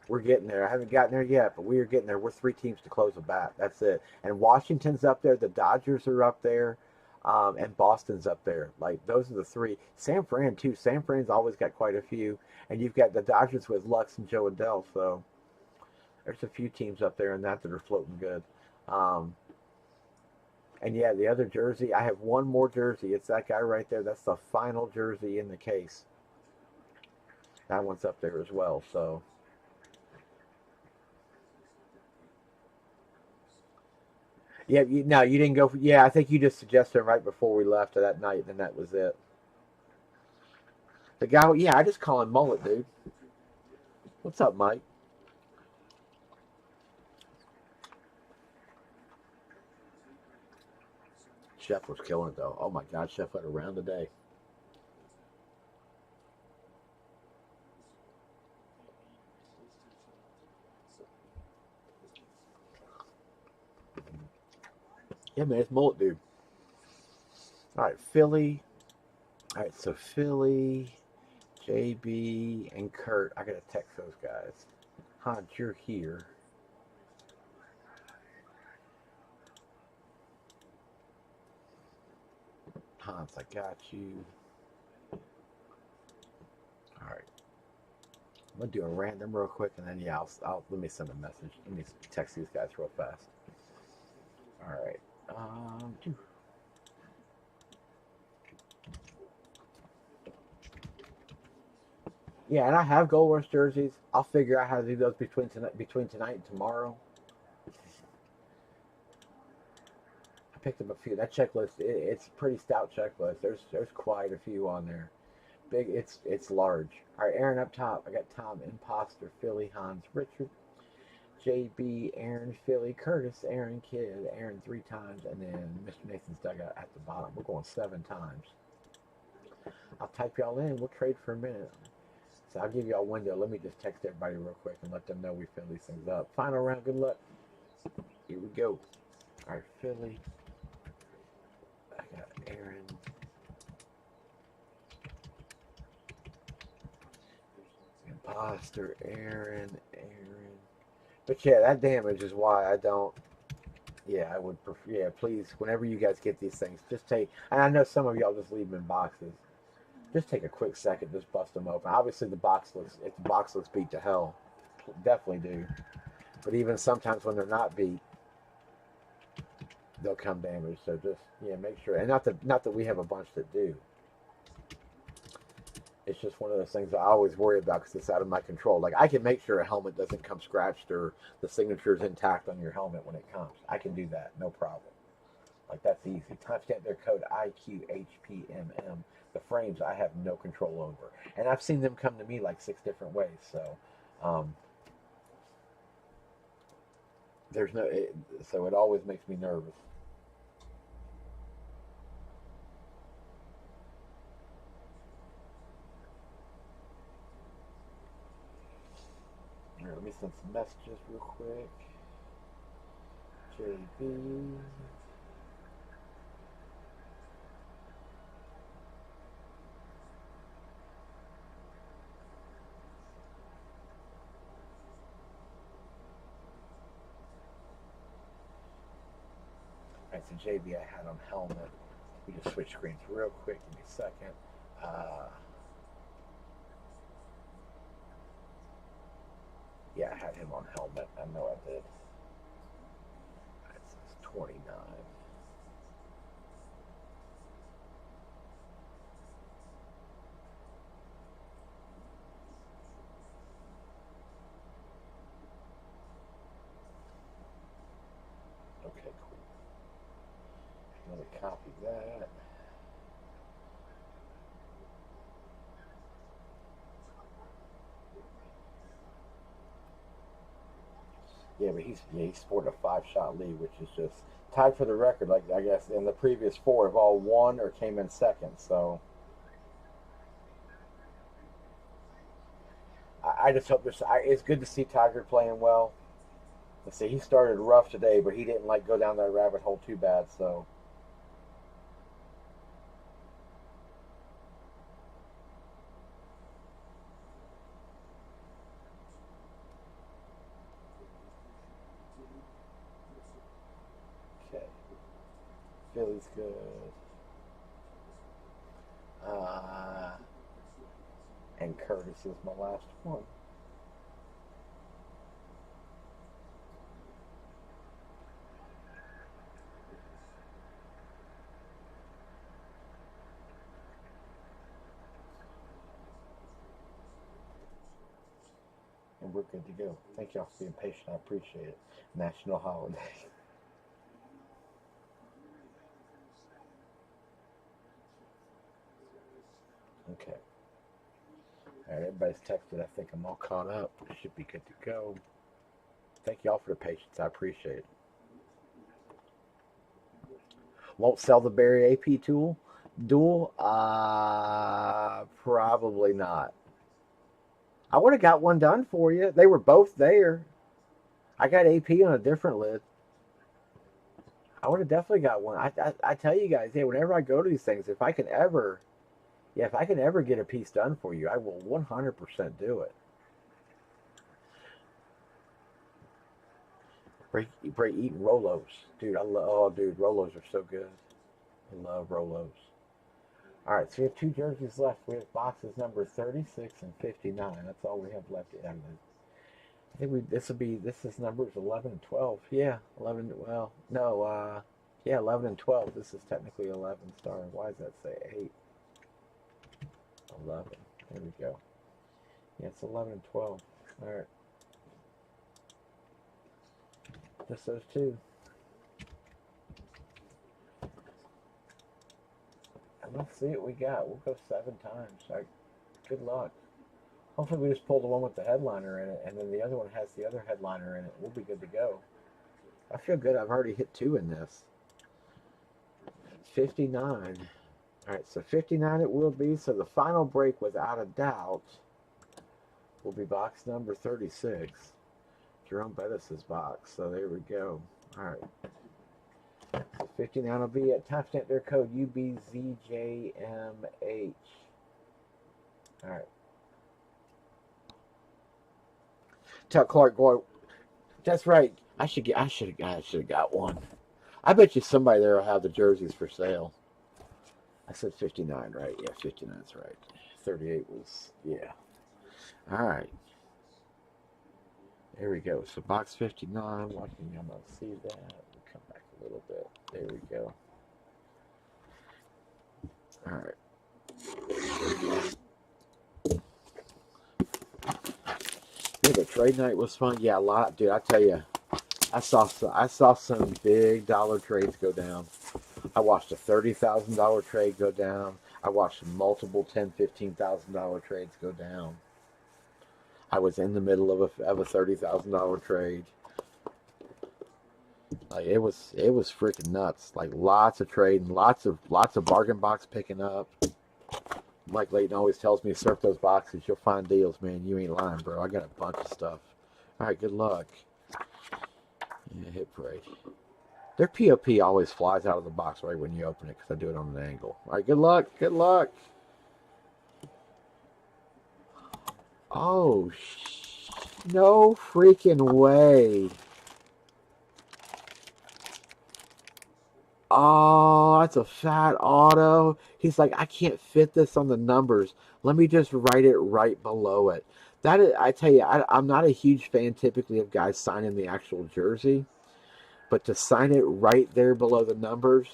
We're getting there. I haven't gotten there yet, but we are getting there. We're 3 teams to close a bat. That's it. And Washington's up there. The Dodgers are up there. And Boston's up there. Like those are the three. San Fran too. San Fran's always got quite a few, and you've got the Dodgers with Lux and Joe Adell. So there's a few teams up there in that are floating good. Um, and yeah, the other jersey, I have one more jersey. It's that guy right there. That's the final jersey in the case. That one's up there as well. So yeah, no, you didn't go. Yeah, I think you just suggested right before we left that night, and that was it. The guy, yeah, I just call him Mullet, dude. What's up, Mike? Chef was killing it though. Oh my God, Chef had a round today. Yeah, man, it's Mullet, dude. All right, Philly. All right, so Philly, JB, and Kurt. I gotta text those guys. Hans, you're here. Hans, I got you. All right, I'm gonna do a random real quick, and then yeah, I'll let me send a message. Let me text these guys real fast. All right. Um, yeah, and I have Gold Rush jerseys. I'll figure out how to do those between tonight and tomorrow. I picked up a few. That checklist, it's a pretty stout checklist. There's quite a few on there. Big, it's large. All right, Aaron up top. I got Tom, Imposter, Philly, Hans, Richard, JB, Aaron, Philly, Curtis, Aaron, Kid, Aaron three times, and then Mr. Nathan's dugout at the bottom. We're going seven times. I'll type y'all in. We'll trade for a minute. So I'll give y'all a window. Let me just text everybody real quick and let them know we fill these things up. Final round. Good luck. Here we go. All right, Philly. I got Aaron. Imposter, Aaron. But yeah, that damage is why I don't. Yeah, I would prefer. Yeah, please, whenever you guys get these things, just take. And I know some of y'all just leave them in boxes. Just take a quick second, just bust them open. Obviously, the box looks. If the box looks beat to hell, definitely do. But even sometimes when they're not beat, they'll come damaged. So just yeah, make sure. And not that we have a bunch that do. It's just one of those things I always worry about because it's out of my control. Like I can make sure a helmet doesn't come scratched or the signature is intact on your helmet when it comes. I can do that, no problem. Like that's easy. Timestamp their code IQHPMM. The frames I have no control over, and I've seen them come to me like six different ways. So um, there's no. So it always makes me nervous. All right, let me send some messages real quick. JB. All right, so JB, I had on helmet. We just switch screens real quick. Give me a second. Uh, yeah, I had him on helmet. I know I did. That's 29. Okay, cool. Let me copy that. Yeah, but he's scored a five-shot lead, which is just tied for the record. Like I guess in the previous four have all won or came in second. So I just hope this. It's good to see Tiger playing well. Let's see, he started rough today, but he didn't like go down that rabbit hole too bad. So okay, Philly's good. Curtis is my last one. And we're good to go. Thank y'all for being patient. I appreciate it. National holiday. Okay. All right, everybody's texted. I think I'm all caught up. Should be good to go. Thank y'all for the patience. I appreciate it. Won't sell the Barry AP tool duel? Probably not. I would have got one done for you. They were both there. I got AP on a different lid. I would have definitely got one. I tell you guys, yeah, whenever I go to these things, if I can ever, yeah, if I can ever get a piece done for you, I will 100% do it. Break eating Rolos, dude. Oh, dude, Rolos are so good. I love Rolos. All right, so we have two jerseys left. We have boxes number 36 and 59. That's all we have left. I think this is numbers 11 and 12. Yeah, 11. Well, no, yeah, 11 and 12. This is technically 11. Sorry, why does that say 8? 11. There we go. Yeah, it's 11 and 12. All right. Just those two. And let's see what we got. We'll go 7 times. All right. Good luck. Hopefully we just pull the one with the headliner in it, and then the other one has the other headliner in it. We'll be good to go. I feel good. I've already hit 2 in this. 59. All right, so 59 it will be. So the final break, without a doubt, will be box number 36. Jerome Bettis' box. So there we go. All right. So 59 will be at timestamp their code UBZJMH. All right. Tell Clark, boy, that's right. I should have got one. I bet you somebody there will have the jerseys for sale. I said 59, right? Yeah, 59's right. 38 was, yeah. All right. There we go. So box 59. Watching, I'm gonna see that. We'll come back a little bit. There we go. All right. Yeah, the trade night was fun. Yeah, a lot, dude. I tell you, I saw some big dollar trades go down. I watched a $30,000 trade go down. I watched multiple $10,000, $15,000 trades go down. I was in the middle of a $30,000 trade. Like it was freaking nuts. Like lots of trading, lots of bargain box picking up. Mike Layton always tells me, surf those boxes, you'll find deals, man. You ain't lying, bro. I got a bunch of stuff. All right, good luck. Yeah, hit parade. Their POP always flies out of the box right when you open it because I do it on an angle. All right, good luck. Good luck. Oh, no freaking way. Oh, that's a fat auto. He's like, I can't fit this on the numbers. Let me just write it right below it. That is, I tell you, I'm not a huge fan typically of guys signing the actual jersey, but to sign it right there below the numbers,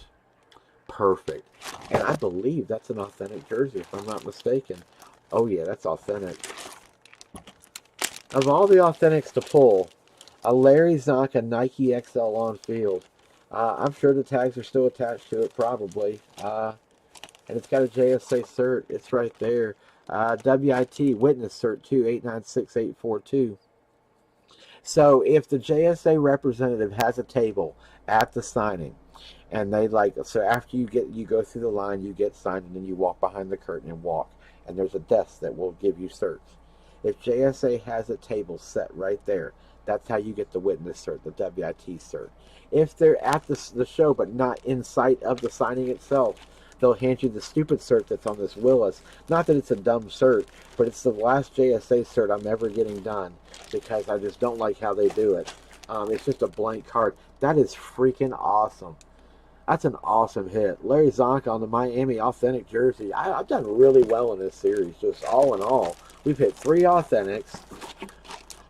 perfect. And I believe that's an authentic jersey, if I'm not mistaken. Oh yeah, that's authentic. Of all the authentics to pull, a Larry Zonka Nike XL on field. I'm sure the tags are still attached to it, probably. And it's got a JSA cert. It's right there. WIT witness cert 2896842. So if the JSA representative has a table at the signing, and they so after you go through the line, you get signed, and then you walk behind the curtain and walk, and there's a desk that will give you certs. If JSA has a table set right there, that's how you get the witness cert, the WIT cert. If they're at the show but not in sight of the signing itself, they'll hand you the stupid cert that's on this Willis. Not that it's a dumb cert, but it's the last JSA cert I'm ever getting done because I just don't like how they do it. It's just a blank card. That is freaking awesome. That's an awesome hit. Larry Zonka on the Miami Authentic jersey. I've done really well in this series, just all in all. We've hit 3 Authentics.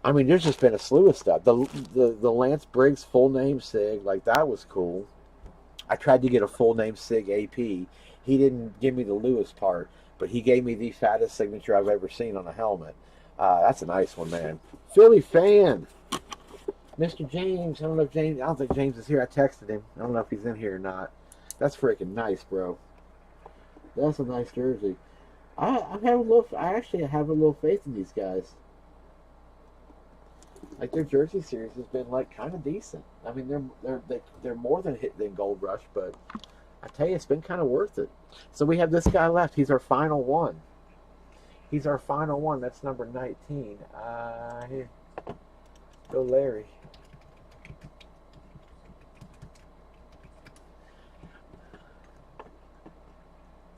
I mean, there's just been a slew of stuff. The Lance Briggs full name SIG, like that was cool. I tried to get a full name SIG AP. He didn't give me the Lewis part, but he gave me the fattest signature I've ever seen on a helmet. That's a nice one, man. Philly fan. Mr. James. I don't know if James. I don't think James is here. I texted him. I don't know if he's in here or not. That's freaking nice, bro. That's a nice jersey. I actually have a little faith in these guys. Like their jersey series has been like kind of decent. I mean, they're more than Gold Rush, but I tell you, it's been kind of worth it. So we have this guy left. He's our final one. He's our final one. That's number 19. Here, go Larry.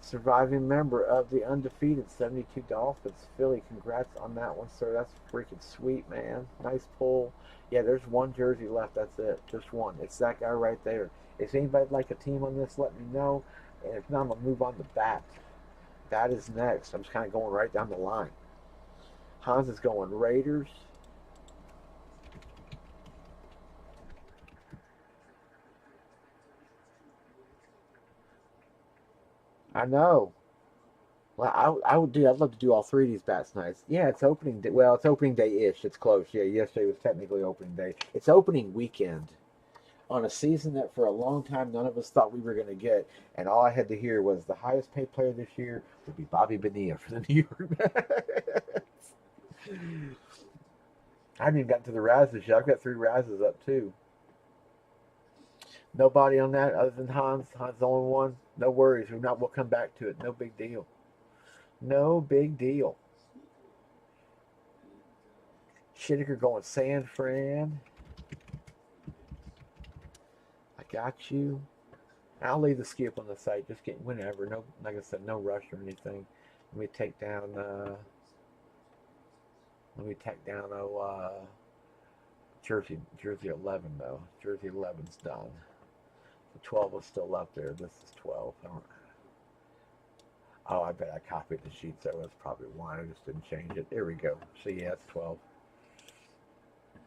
Surviving member of the undefeated 72 Dolphins. Philly, congrats on that one, sir. That's freaking sweet, man. Nice pull. Yeah, there's one jersey left. That's it. Just one. It's that guy right there. If anybody'd like a team on this, let me know. And if not, I'm going to move on to Bat. Bat is next. I'm just kind of going right down the line. Hans is going Raiders. I know. Well, I would do. I'd love to do all 3 of these Bats nights. Yeah, it's opening day. Well, it's opening day-ish. It's close. Yeah, yesterday was technically opening day. It's opening weekend on a season that for a long time none of us thought we were going to get. And all I had to hear was the highest paid player this year would be Bobby Bonilla for the New York Mets. I haven't even gotten to the Razzes yet. I've got 3 Razzes up too. Nobody on that other than Hans. Hans the only one. No worries. We'll come back to it. No big deal. No big deal. Shittiker going San Fran. I got you. I'll leave the skip on the site. Just get whenever. No, like I said, no rush or anything. Let me take down. Jersey 11 though. Jersey 11's done. The 12 was still up there. This is 12. Oh, I bet I copied the sheets. That was probably why I just didn't change it. There we go. So yeah, it's 12.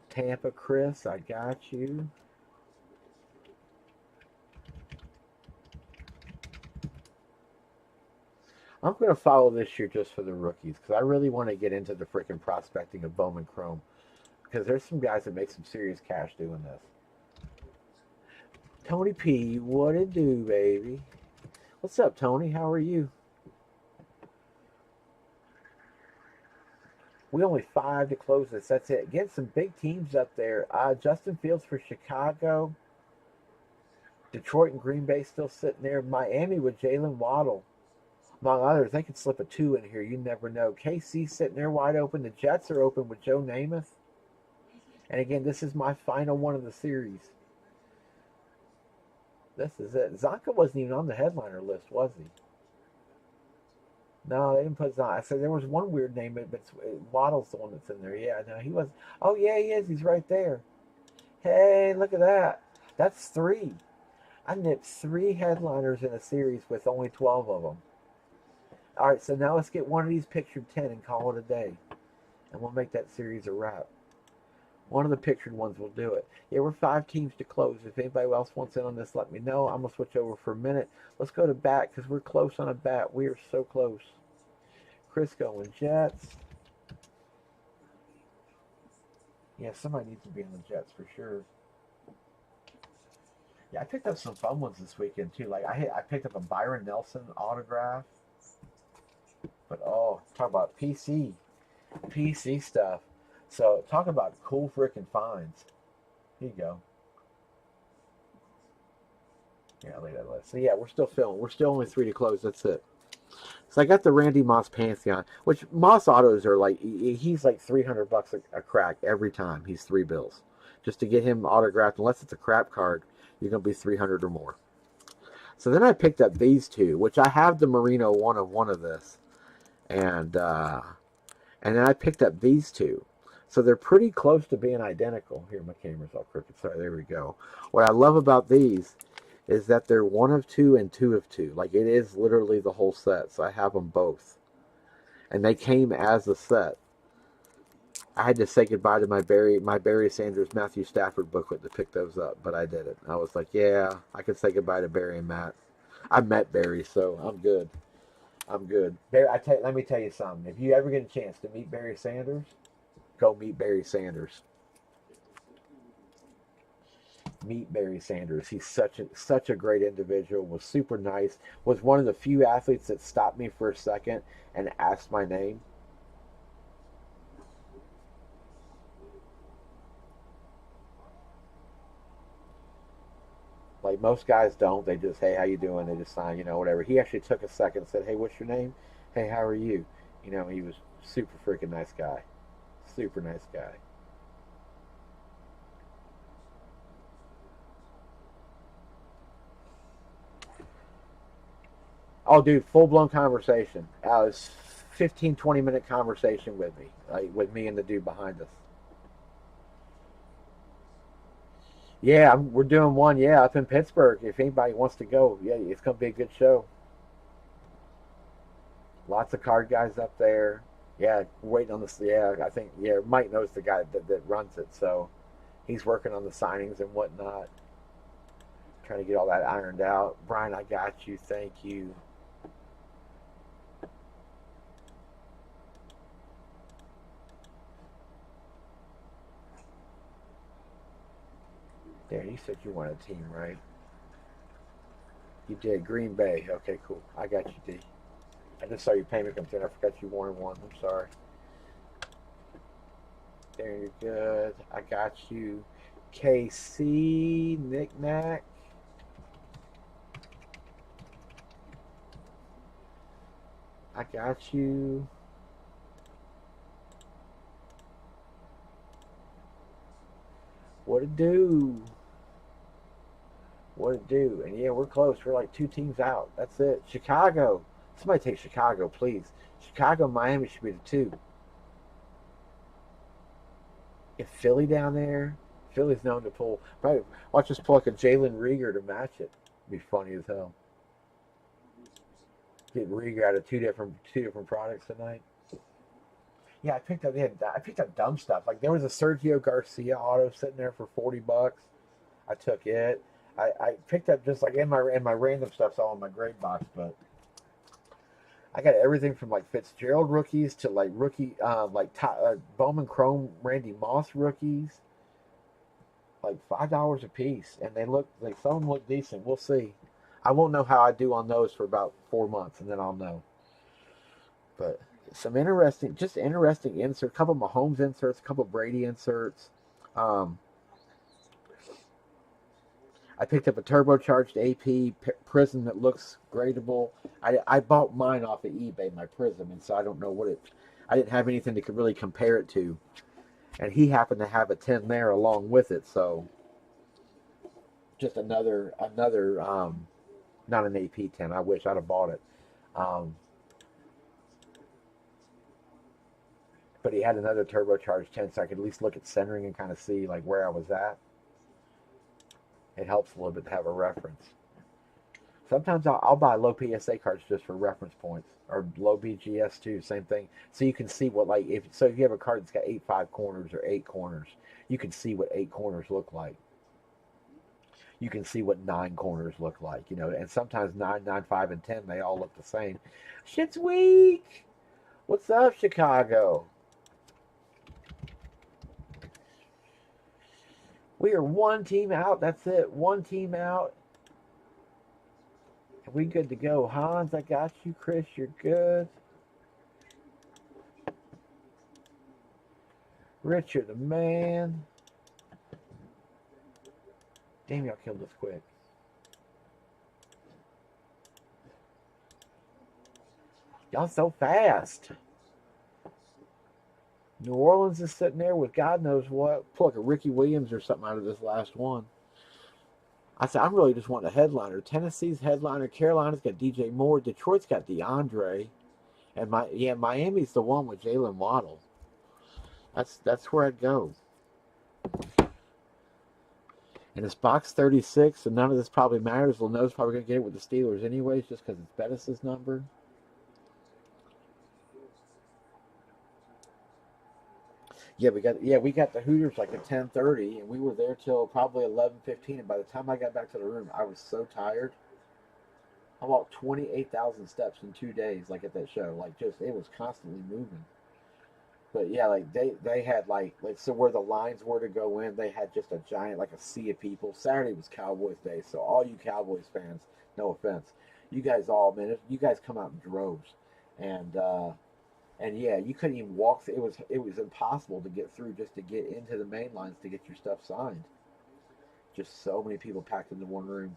Tampa, Chris, I got you. I'm going to follow this year just for the rookies because I really want to get into the freaking prospecting of Bowman Chrome because there's some guys that make some serious cash doing this. Tony P, what it do, baby? What's up, Tony? How are you? We only 5 to close this. That's it. Get some big teams up there. Justin Fields for Chicago. Detroit and Green Bay still sitting there. Miami with Jalen Waddle. Among others, they could slip a 2 in here. You never know. KC sitting there wide open. The Jets are open with Joe Namath. And again, this is my final one of the series. This is it. Zonka wasn't even on the headliner list, was he? No, they didn't put Zonka. I said there was one weird name, but Waddle's the one that's in there. Yeah, no, he was. Oh, yeah, he is. He's right there. Hey, look at that. That's 3. I nipped 3 headliners in a series with only 12 of them. All right, so now let's get one of these pictured 10 and call it a day. And we'll make that series a wrap. One of the pictured ones will do it. Yeah, we're 5 teams to close. If anybody else wants in on this, let me know. I'm going to switch over for a minute. Let's go to Bat because we're close on a Bat. We are so close. Chris going Jets. Yeah, somebody needs to be in the Jets for sure. Yeah, I picked up some fun ones this weekend too. Like I picked up a Byron Nelson autograph. But talk about PC stuff. So talk about cool freaking finds. Here you go. Yeah, look at that list. So yeah, we're still filming. We're still only 3 to close. That's it. So I got the Randy Moss Pantheon, which Moss autos are like, he's like $300 a crack every time. He's $3 just to get him autographed. Unless it's a crap card, you're gonna be 300 or more. So then I picked up these 2, which I have the Merino one of this, and then I picked up these 2. So they're pretty close to being identical. Here, my camera's all crooked. Sorry, there we go. What I love about these is that they're one of two and two of two. Like it is literally the whole set. So I have them both, and they came as a set. I had to say goodbye to my Barry Sanders Matthew Stafford booklet to pick those up, but I did it. I was like, yeah, I could say goodbye to Barry and Matt. I met Barry, so I'm good. I'm good. Barry, let me tell you something. If you ever get a chance to meet Barry Sanders, go meet Barry Sanders. Meet Barry Sanders. He's such a great individual. Was super nice. Was one of the few athletes that stopped me for a second and asked my name. Like most guys don't. They just, hey, how you doing? They just sign, whatever. He actually took a second and said, hey, what's your name? Hey, how are you? He was super freaking nice guy. Super nice guy. Oh, dude, full blown conversation. It was 15, 20-minute conversation with me, like with me and the dude behind us. Yeah, we're doing one. Yeah, up in Pittsburgh. If anybody wants to go, yeah, it's gonna be a good show. Lots of card guys up there. Yeah, waiting on this. Yeah, I think Mike knows the guy that runs it, so he's working on the signings and whatnot, trying to get all that ironed out. Brian, I got you. Thank you. There, you said you want a team, right? You did. Green Bay. Okay, cool. I got you, D. I just saw your payment come in. I forgot you wanted one. I'm sorry. There, you're good. I got you. KC, Knick-Knack. I got you. What it do? What it do? And yeah, we're close. We're like two teams out. That's it. Chicago. Somebody take Chicago, please. Chicago, Miami should be the two. If Philly down there, Philly's known to pull. Probably watch us pull like a Jalen Rieger to match it. Be funny as hell. Get Rieger out of two different products tonight. Yeah, I picked up dumb stuff. Like there was a Sergio Garcia auto sitting there for $40. I took it. I picked up just like in my random stuff's all in my grade box, but I got everything from like Fitzgerald rookies to like rookie Bowman Chrome Randy Moss rookies, like $5 a piece, and they look like some of them look decent. We'll see. I won't know how I do on those for about 4 months, and then I'll know. But some just interesting inserts. A couple Mahomes inserts, a couple Brady inserts. Um, I picked up a turbocharged AP Prism that looks gradable. I bought mine off of eBay, my Prism, and so I don't know what it. I didn't have anything to really compare it to, and he happened to have a 10 there along with it. So just another not an AP 10. I wish I'd have bought it. Um, but he had another turbocharged 10, so I could at least look at centering and kind of see like where I was at. It helps a little bit to have a reference. Sometimes I'll buy low PSA cards just for reference points, or low BGS too. Same thing, so you can see what like if you have a card that's got 8 5 corners or 8 corners, you can see what 8 corners look like. You can see what 9 corners look like. And sometimes 9, 9, 5, and 10 they all look the same. Shit's weak. What's up, Chicago? We are one team out. That's it. One team out. We good to go. Hans, I got you. Chris, you're good. Richard, the man. Damn, y'all killed us quick. Y'all so fast. New Orleans is sitting there with God knows what. Pull like a Ricky Williams or something out of this last one. I said, I'm really just wanting a headliner. Tennessee's headliner. Carolina's got DJ Moore. Detroit's got DeAndre. And Miami's the one with Jalen Waddle. That's where I'd go. And it's box 36, so none of this probably matters. Leno's probably going to get it with the Steelers anyways, just because it's Bettis' number. We got the Hooters like at 10:30, and we were there till probably 11:15. And by the time I got back to the room, I was so tired. I walked 28,000 steps in 2 days, like at that show. Like just it was constantly moving. But yeah, like they had like so where the lines were to go in, they had just a giant like a sea of people. Saturday was Cowboys Day, so all you Cowboys fans, no offense, you guys all man, you guys come out in droves, and yeah, you couldn't even walk. It was impossible to get through just to get into the main lines to get your stuff signed. Just so many people packed into one room.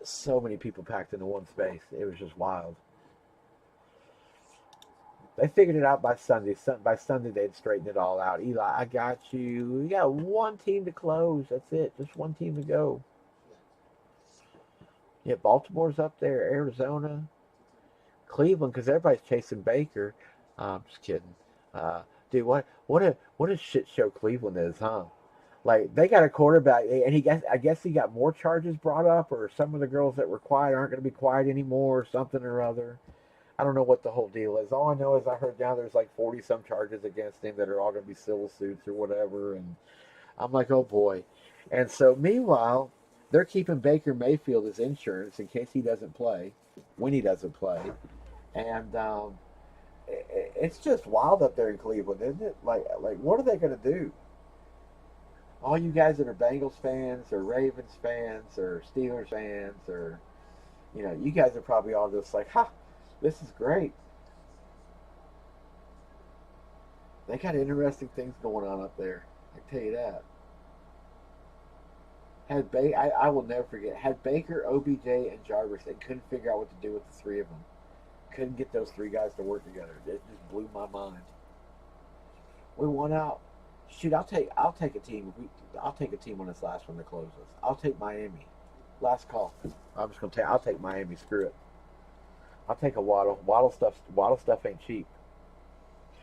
So many people packed into one space. It was just wild. They figured it out by Sunday. By Sunday, they'd straighten it all out. Eli, I got you. We got one team to close. That's it. Just one team to go. Yeah, Baltimore's up there. Arizona, Cleveland, because everybody's chasing Baker. I'm just kidding. Dude, what a shit show Cleveland is, huh? Like they got a quarterback, and I guess he got more charges brought up, or some of the girls that were quiet aren't going to be quiet anymore, or something or other. I don't know what the whole deal is. All I know is I heard now there's like 40 some charges against him that are all going to be civil suits or whatever. And I'm like, oh boy. And so meanwhile, they're keeping Baker Mayfield as insurance in case he doesn't play, when he doesn't play. And it's just wild up there in Cleveland, isn't it? Like what are they going to do? All you guys that are Bengals fans or Ravens fans or Steelers fans or you guys are probably all just like, ha, this is great. They got interesting things going on up there. I tell you that. I will never forget. Had Baker, OBJ, and Jarvis, and couldn't figure out what to do with the three of them. Couldn't get those three guys to work together. It just blew my mind. We won out. Shoot, I'll take a team. I'll take a team on this last one to close us. I'll take Miami. Last call. I'll take Miami. Screw it. I'll take a Waddle. Waddle stuff ain't cheap.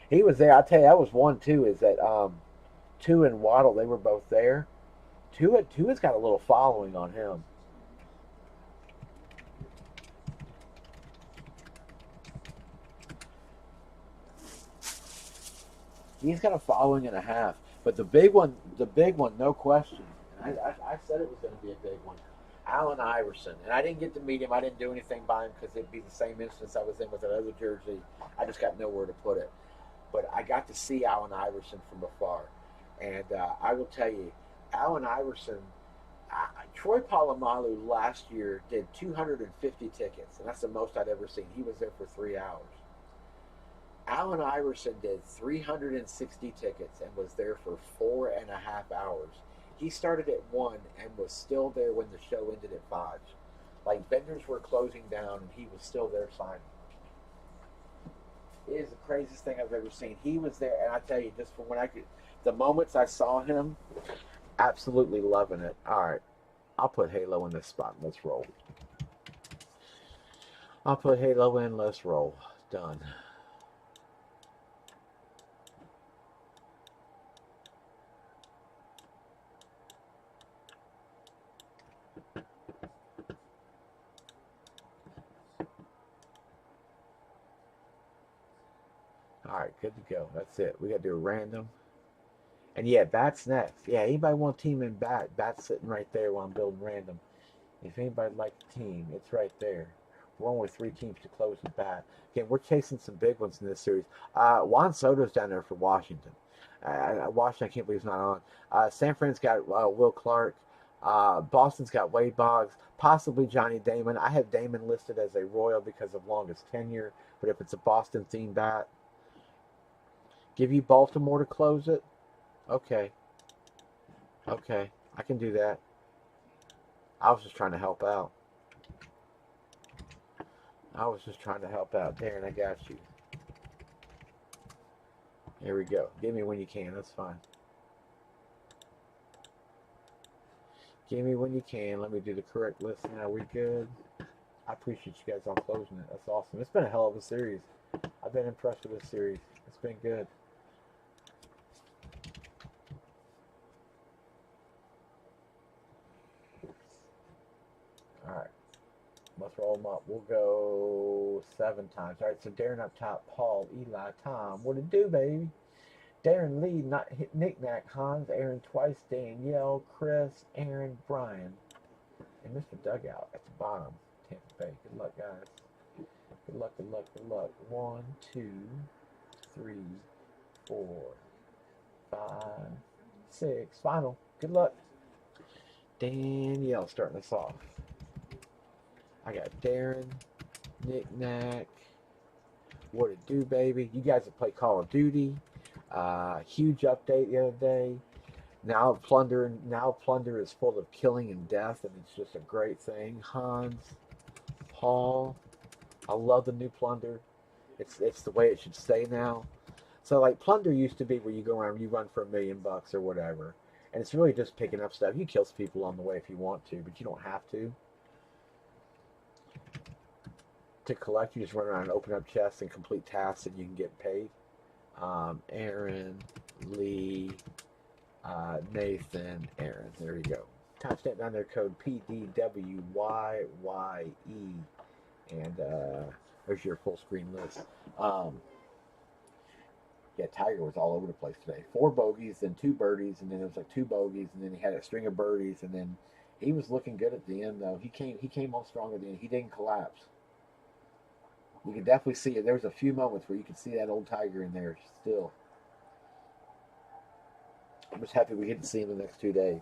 He was there. I tell you, that was one too. Is that Two and Waddle? They were both there. Two has got a little following on him. He's got a following and a half. But the big one, no question. I said it was going to be a big one. Allen Iverson, and I didn't get to meet him. I didn't do anything by him because it'd be the same instance I was in with that other jersey. I just got nowhere to put it. But I got to see Allen Iverson from afar, and I will tell you, Allen Iverson. Troy Polamalu last year did 250 tickets, and that's the most I'd ever seen. He was there for 3 hours. Allen Iverson did 360 tickets and was there for 4.5 hours. He started at 1 and was still there when the show ended at 5. Like vendors were closing down and he was still there signing. It is the craziest thing I've ever seen. He was there, and I tell you, just from the moments I saw him, absolutely loving it. All right, I'll put Halo in this spot. Let's roll. I'll put Halo in. Let's roll. Done. All right, good to go. That's it. We got to do a random. And yeah, Bat's next. Yeah, anybody want a team in Bat? Bat's sitting right there while I'm building random. If anybody like a team, it's right there. We're only 3 teams to close the Bat. Again, we're chasing some big ones in this series. Juan Soto's down there for Washington. Washington, I can't believe he's not on. San Fran's got Will Clark. Boston's got Wade Boggs, possibly Johnny Damon. I have Damon listed as a Royal because of longest tenure, but if it's a Boston themed bat, give you Baltimore to close it. Okay, okay, I can do that. I was just trying to help out. Darren, I got you. Here we go. Give me when you can. That's fine. Give me when you can. Let me do the correct list now. We good? I appreciate you guys on closing it. That's awesome. It's been a hell of a series. I've been impressed with this series. It's been good. them up. We'll go 7 times. All right, so Darren up top, Paul, Eli, Tom. What it do, baby? Darren Lee, not Knick-Knack, Hans, Aaron twice, Danielle, Chris, Aaron, Brian, and Mr. Dugout at the bottom. Tampa Bay. Good luck, guys. Good luck, good luck, good luck. 1, 2, 3, 4, 5, 6. Final. Good luck. Danielle starting us off. I got Darren, Knick-Knack, What It Do, baby. You guys have played Call of Duty. Huge update the other day. Now Plunder is full of killing and death, and it's just a great thing. Hans, Paul, I love the new Plunder. It's the way it should stay now. So like Plunder used to be where you go around, you run for $1 million or whatever, and it's really just picking up stuff. You kill people on the way if you want to, but you don't have to. To collect, you just run around and open up chests and complete tasks, and you can get paid. Aaron, Lee, Nathan, Aaron. There you go. Timestamp down there, code PDWYYE. And there's your full screen list. Yeah, Tiger was all over the place today. 4 bogeys, then 2 birdies, and then there was like 2 bogeys, and then he had a string of birdies, and then he was looking good at the end though. He came on strong at the end. He didn't collapse. You can definitely see it. There was a few moments where you could see that old Tiger in there still. I'm just happy we get to see him the next 2 days.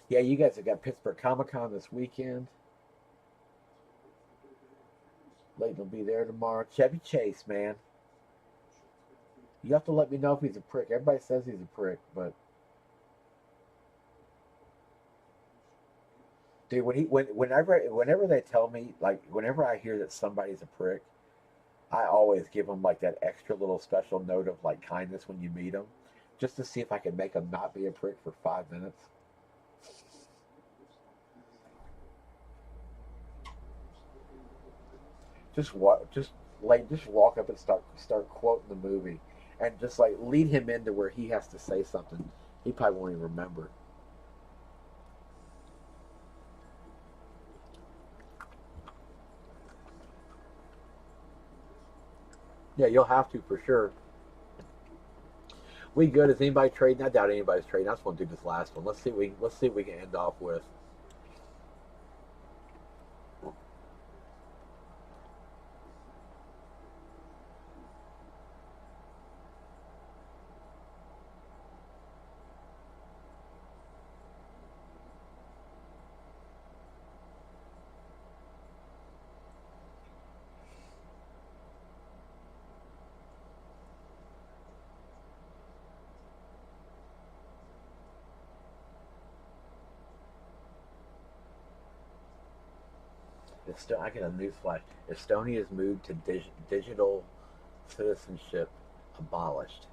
Yeah, you guys have got Pittsburgh Comic-Con this weekend. Leighton will be there tomorrow. Chevy Chase, man. You have to let me know if he's a prick. Everybody says he's a prick, but dude, whenever they tell me, like, whenever I hear that somebody's a prick, I always give them like that extra little special note of like kindness when you meet them, just to see if I can make them not be a prick for 5 minutes. Just walk up and start quoting the movie, and just like lead him into where he has to say something he probably won't even remember. Yeah, you'll have to for sure. We good? Is anybody trading? I doubt anybody's trading. I just want to do this last one. Let's see what we can end off with. I get a newsflash. Estonia's moved to digital citizenship abolished.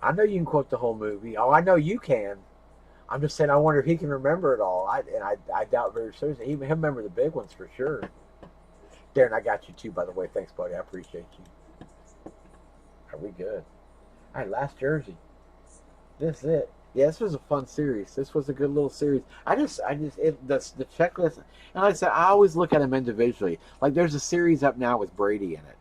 I know you can quote the whole movie. Oh, I know you can. I'm just saying. I wonder if he can remember it all. I doubt very seriously. He'll remember the big ones for sure. Darren, I got you too, by the way. Thanks, buddy. I appreciate you. Are we good? All right, last jersey. This is it. Yeah, this was a fun series. This was a good little series. The checklist, and like I said, I always look at them individually. Like there's a series up now with Brady in it.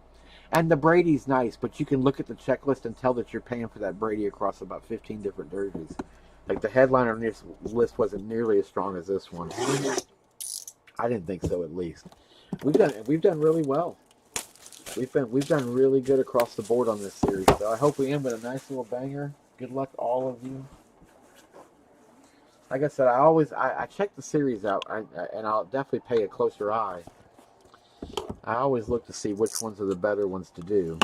And the Brady's nice, but you can look at the checklist and tell that you're paying for that Brady across about 15 different jerseys. Like the headliner on this list wasn't nearly as strong as this one. I didn't think so, at least. We've done really well. We've done really good across the board on this series. So I hope we end with a nice little banger. Good luck to all of you. Like I said, I check the series out, and I'll definitely pay a closer eye. I always look to see which ones are the better ones to do.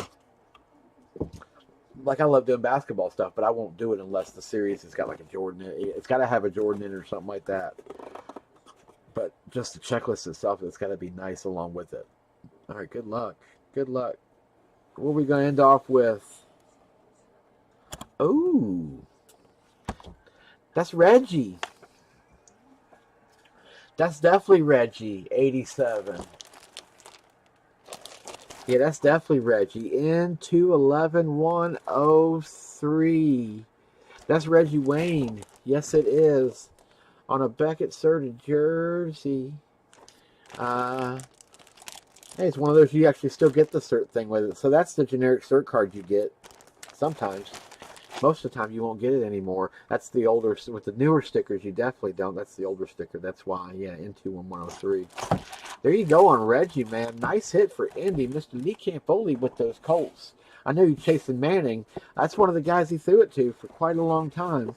Like I love doing basketball stuff, but I won't do it unless the series has got like a Jordan in it. It's got to have a Jordan in it or something like that. But just the checklist itself, it's got to be nice along with it. All right, good luck. Good luck. What are we going to end off with? Oh, that's Reggie. That's definitely Reggie, 87. Yeah, that's definitely Reggie. N211-103. That's Reggie Wayne. Yes, it is. On a Beckett Serta jersey. Uh, hey, it's one of those you actually still get the cert thing with it. So that's the generic cert card you get sometimes. Most of the time you won't get it anymore. That's the older, with the newer stickers you definitely don't. That's the older sticker. That's why, yeah, N21103. There you go on Reggie, man. Nice hit for Indy. Mr. Lee Campoli with those Colts. I know you're chasing Manning. That's one of the guys he threw it to for quite a long time.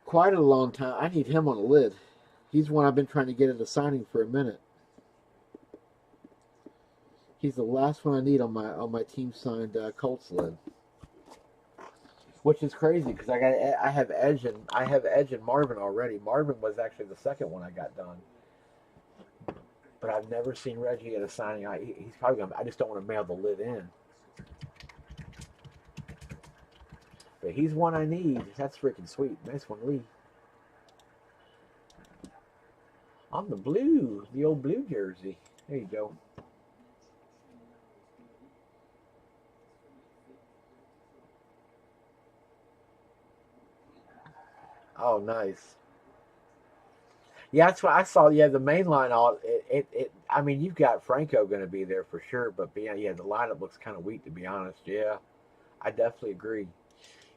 Quite a long time. I need him on a lid. He's one I've been trying to get at a signing for a minute. He's the last one I need on my team signed Colts lid, which is crazy because I have Edge and Marvin already. Marvin was actually the second one I got done, but I've never seen Reggie at a signing. He's probably gonna. I just don't want to mail the lid in, but he's one I need. That's freaking sweet. Nice one, Lee. On the blue, the old blue jersey. There you go. Oh, nice. Yeah, that's what I saw. Yeah, the main line. All I mean, you've got Franco going to be there for sure, but yeah, the lineup looks kind of weak to be honest. Yeah, I definitely agree.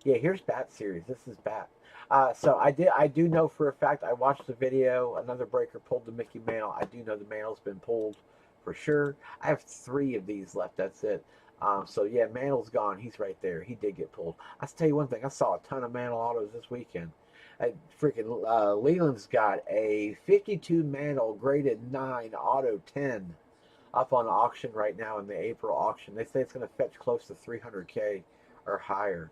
Yeah, here's Bat series. This is Bat. So I do know for a fact. I watched the video. Another breaker pulled the Mickey Mantle. I do know the Mantle's been pulled for sure. I have 3 of these left. That's it. So yeah, Mantle's gone. He's right there. He did get pulled. I'll tell you one thing. I saw a ton of Mantle autos this weekend. Freaking Leland's got a 52 Mantle graded 9 auto 10 up on auction right now in the April auction. They say it's going to fetch close to 300K or higher.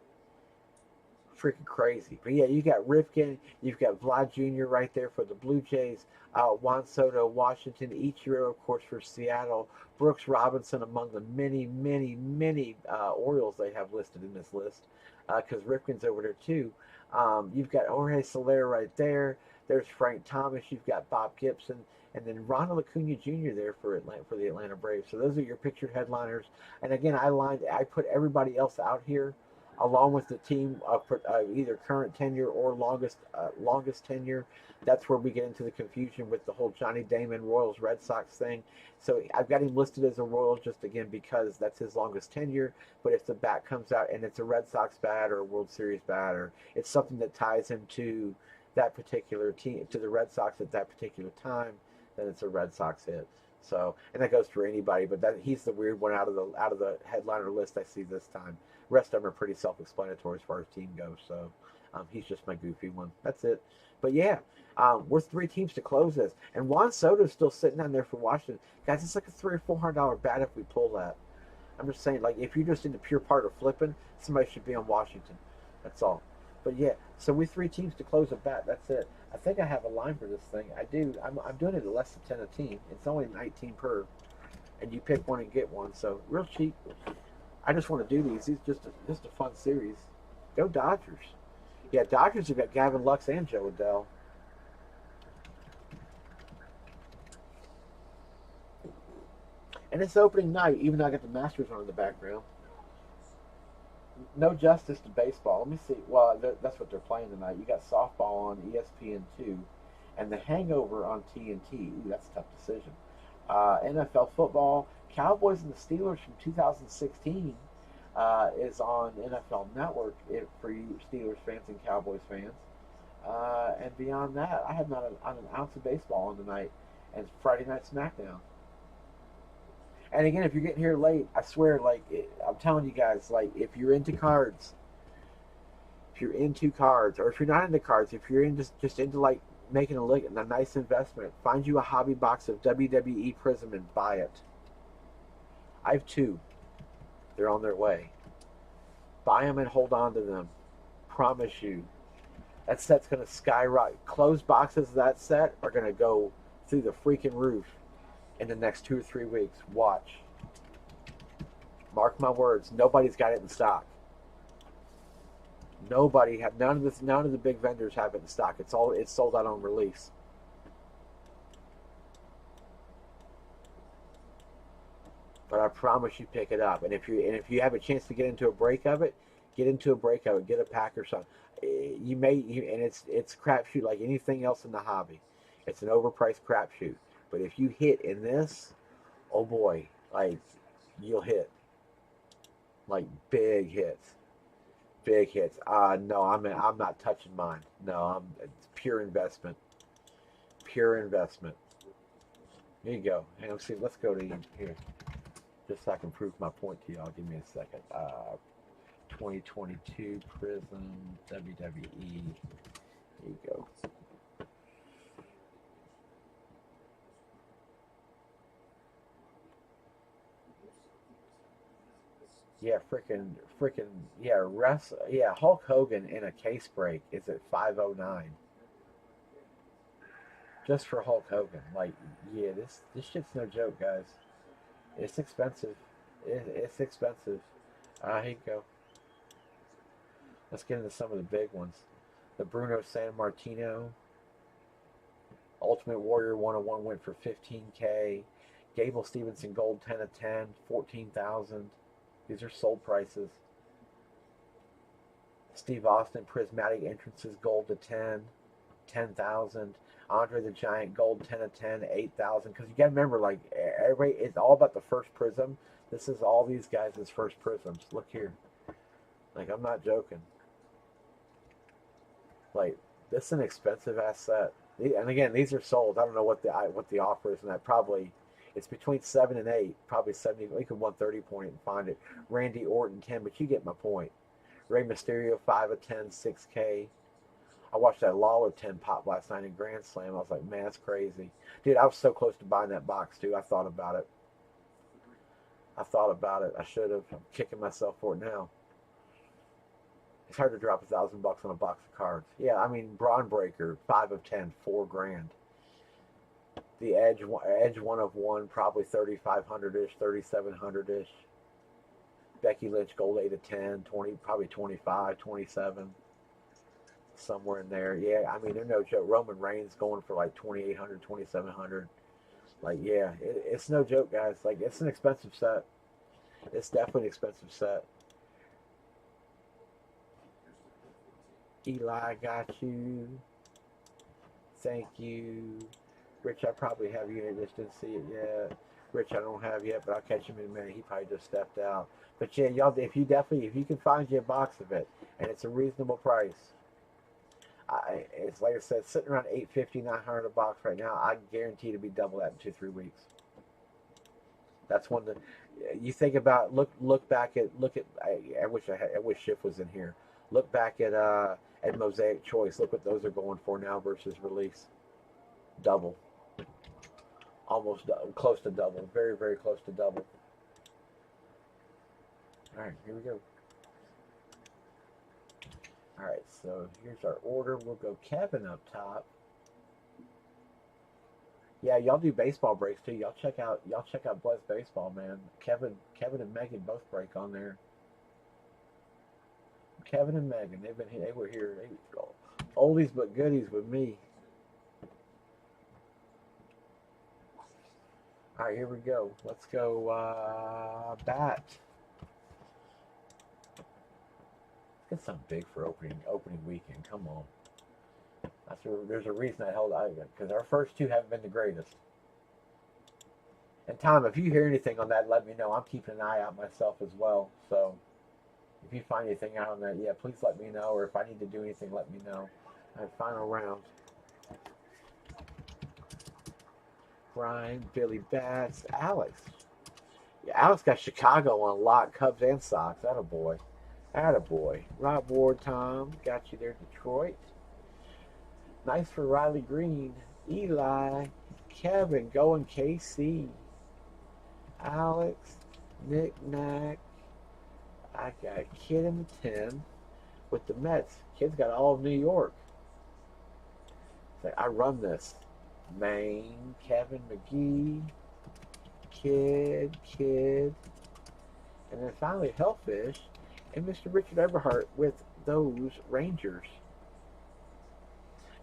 Freaking crazy. But yeah, you got Rifkin, you've got Vlad Jr. right there for the Blue Jays, Juan Soto, Washington, Ichiro, of course, for Seattle, Brooks Robinson among the many, many, many Orioles they have listed in this list, because Rifkin's over there too. You've got Jorge Soler right there. There's Frank Thomas. You've got Bob Gibson, and then Ronald Acuna Jr. there for the Atlanta Braves. So those are your pictured headliners. And again, I put everybody else out here along with the team of either current tenure or longest tenure. That's where we get into the confusion with the whole Johnny Damon Royals Red Sox thing. So I've got him listed as a Royal just again because that's his longest tenure. But if the bat comes out and it's a Red Sox bat or a World Series bat or it's something that ties him to that particular team, to the Red Sox at that particular time, then it's a Red Sox hit. So, and that goes for anybody, but he's the weird one out of the headliner list I see this time. Rest of them are pretty self-explanatory as far as team goes. So he's just my goofy one. That's it. But yeah, we're 3 teams to close this, and Juan Soto's still sitting down there for Washington. Guys, it's like a $300 or $400 bat if we pull that. I'm just saying, like, if you're just in the pure part of flipping, somebody should be on Washington. That's all. But yeah, so we 3 teams to close a bat. That's it. I think I have a line for this thing. I do. I'm doing it at less than 10 a team. It's only 19 per, and you pick one and get one. So real cheap. I just want to do these. It's just a fun series. Go Dodgers. Yeah, Dodgers have got Gavin Lux and Joe Adele. And it's opening night, even though I got the Masters on in the background. No justice to baseball. Let me see. Well, that's what they're playing tonight. You got softball on ESPN2 and The Hangover on TNT. Ooh, that's a tough decision. NFL football. Cowboys and the Steelers from 2016 is on NFL Network for you Steelers fans and Cowboys fans. And beyond that, I have not an ounce of baseball on tonight. And Friday Night SmackDown. And again, if you're getting here late, I swear, I'm telling you guys, if you're into cards, or if you're not into cards, if you're just into making a nice investment, find you a hobby box of WWE Prism and buy it. I have 2. They're on their way. Buy them and hold on to them. Promise you. That set's going to skyrocket. Closed boxes of that set are going to go through the freaking roof in the next 2 or 3 weeks. Watch. Mark my words. Nobody's got it in stock. Nobody have none of the big vendors have it in stock. It's sold out on release. But I promise you pick it up. And if you have a chance to get into a break of it, get into a break of it. Get a pack or something. And it's crapshoot like anything else in the hobby. It's an overpriced crapshoot. But if you hit in this, oh boy, like you'll hit like big hits, big hits. No, I'm not touching mine. No, it's pure investment, pure investment. Here you go. And let's see. Let's go to here. Just so I can prove my point to y'all. Give me a second. 2022 Prism WWE. Here you go. Yeah, yeah, Hulk Hogan in a case break is at 509 just for Hulk Hogan. Like, yeah, this shit's no joke, guys. It's expensive. It's expensive. Here you go. Let's get into some of the big ones. The Bruno San Martino Ultimate Warrior 101 went for 15K. Gable Stevenson Gold 10 of 10, 14,000. These are sold prices. Steve Austin Prismatic Entrances Gold to 10, 10,000. Andre the Giant Gold 10 of 10, 8,000. Because you got to remember, like, everybody, it's all about the first prism. This is all these guys' first prisms. Look here. Like, I'm not joking. Like, this is an expensive ass set. And again, these are sold. I don't know what the offer is, and that probably it's between 7 and 8, probably 70. We could 130 point and find it. Randy Orton 10, but you get my point. Rey Mysterio 5 of 10, 6K. I watched that Lawler 10 pop last night in Grand Slam. I was like, man, that's crazy, dude. I was so close to buying that box too. I thought about it. I should have. I'm kicking myself for it now. It's hard to drop $1,000 on a box of cards. Yeah, I mean, Braun Breaker, 5 of 10, 4 grand. The Edge 1 of 1, probably 3,500-ish, 3,700-ish. Becky Lynch Gold 8 of 10, 20, probably 25, 27, somewhere in there. Yeah, I mean, they're no joke. Roman Reigns going for like 2,800, 2,700. Like, yeah, it's no joke, guys. Like, it's an expensive set. It's definitely an expensive set. Eli, got you. Thank you. Rich, I probably have you. I just didn't see it yet. Rich, I don't have yet, but I'll catch him in a minute. He probably just stepped out. But yeah, y'all, if you can find you a box of it, and it's a reasonable price, it's like I said, sitting around $850, $900 a box right now. I guarantee to be double that in 2-3 weeks. That's one that you think about. Look back at. I wish Schiff was in here. Look back at Mosaic Choice. Look what those are going for now versus release. Double. Almost close to double. Very, very close to double. All right, here we go. All right, so here's our order. We'll go Kevin up top. Yeah, y'all do baseball breaks too. Y'all check out Bless Baseball, man. Kevin and Megan both break on there. Kevin and Megan, they were here. Oldies but goodies with me. All right, here we go. Let's go bat. Let's get something big for opening weekend. Come on. There's a reason I held out because our first two haven't been the greatest. And Tom, if you hear anything on that, let me know. I'm keeping an eye out myself as well. So if you find anything out on that, yeah, please let me know. Or if I need to do anything, let me know. All right, final round. Brian, Billy Bats, Alex. Yeah, Alex got Chicago on lock, Cubs and Sox. Attaboy. Attaboy. Rob Ward, Tom, got you there, Detroit. Nice for Riley Green. Eli, Kevin, going KC. Alex, Nick Nack. I got a Kid in the 10 with the Mets. Kid's got all of New York. It's like, I run this. Maine, Kevin McGee, Kid, and then finally Hellfish and Mr. Richard Everhart with those Rangers.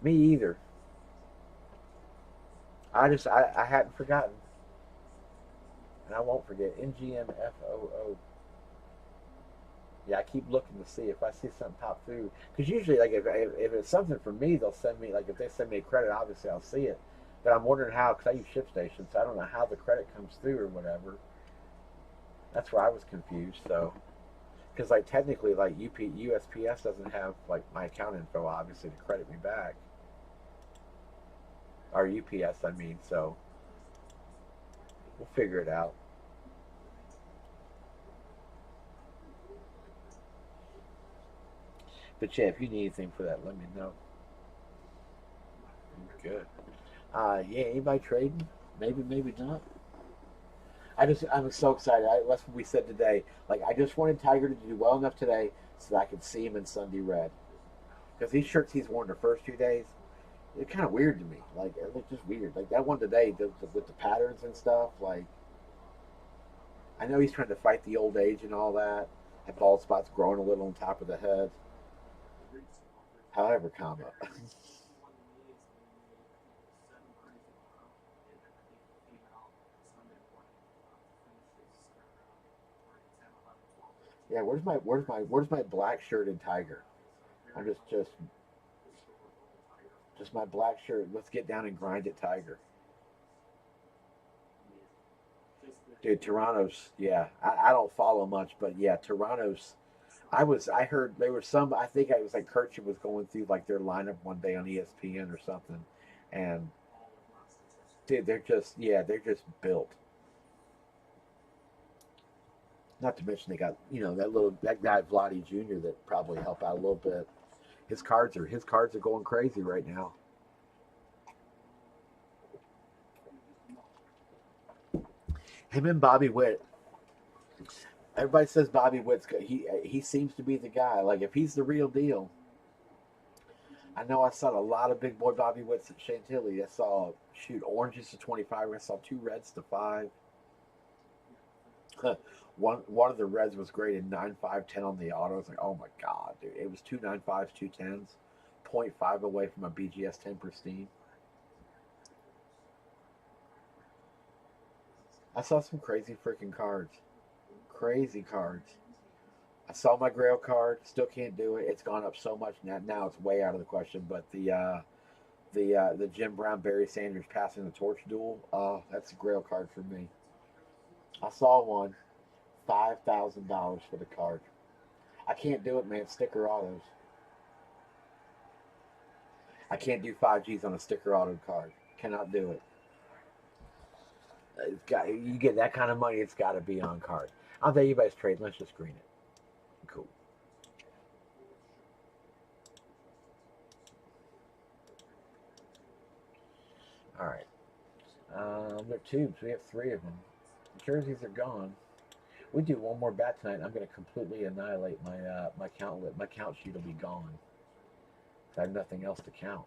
Me either. I hadn't forgotten, and I won't forget. NGMFOO. Yeah, I keep looking to see if I see something pop through. Because usually, like if it's something for me, they'll send me, like if they send me a credit, obviously I'll see it. But I'm wondering how, because I use ShipStation, so I don't know how the credit comes through or whatever. That's where I was confused. So, because like technically, like USPS doesn't have like my account info, obviously, to credit me back, or UPS, I mean. So we'll figure it out. But yeah, if you need anything for that, let me know. Good. Yeah, anybody trading? Maybe, maybe not. I'm so excited. That's what we said today. Like, I just wanted Tiger to do well enough today so that I could see him in Sunday red. Because these shirts he's worn the first 2 days, it's kind of weird to me. Like, it looked just weird. Like that one today, with the patterns and stuff. Like, I know he's trying to fight the old age and all that. Have bald spots growing a little on top of the head. However, comma. Yeah, where's my black shirt and Tiger? I'm just my black shirt. Let's get down and grind it, Tiger. Dude, Toronto's, yeah. I don't follow much, but yeah, Toronto's. I heard there was some. I think it was like Kirchner was going through like their lineup one day on ESPN or something, and dude, they're just built. Not to mention they got that guy Vladdy Jr. that probably help out a little bit. His cards are going crazy right now. Him and Bobby Witt. Everybody says Bobby Witt's good. He seems to be the guy. Like if he's the real deal. I know I saw a lot of big boy Bobby Witts at Chantilly. I saw shoot oranges to 25. I saw two reds to 5. One of the reds was graded 9.510 on the auto. I was like, oh my god, dude! It was 2.95s, 2.10s, point 0.5 away from a BGS 10 pristine. I saw some crazy freaking cards, crazy cards. I saw my Grail card. Still can't do it. It's gone up so much now. Now it's way out of the question. But the Jim Brown Barry Sanders passing the torch duel. That's a Grail card for me. I saw one. $5,000 for the card. I can't do it, man. Sticker autos. I can't do 5Gs on a sticker auto card. Cannot do it. You get that kind of money, it's got to be on card. I'll tell you guys trade. Let's just screen it. Cool. All right. They're tubes. We have 3 of them. Jerseys are gone. We do one more bat tonight. I'm going to completely annihilate my count. My count sheet will be gone. I have nothing else to count.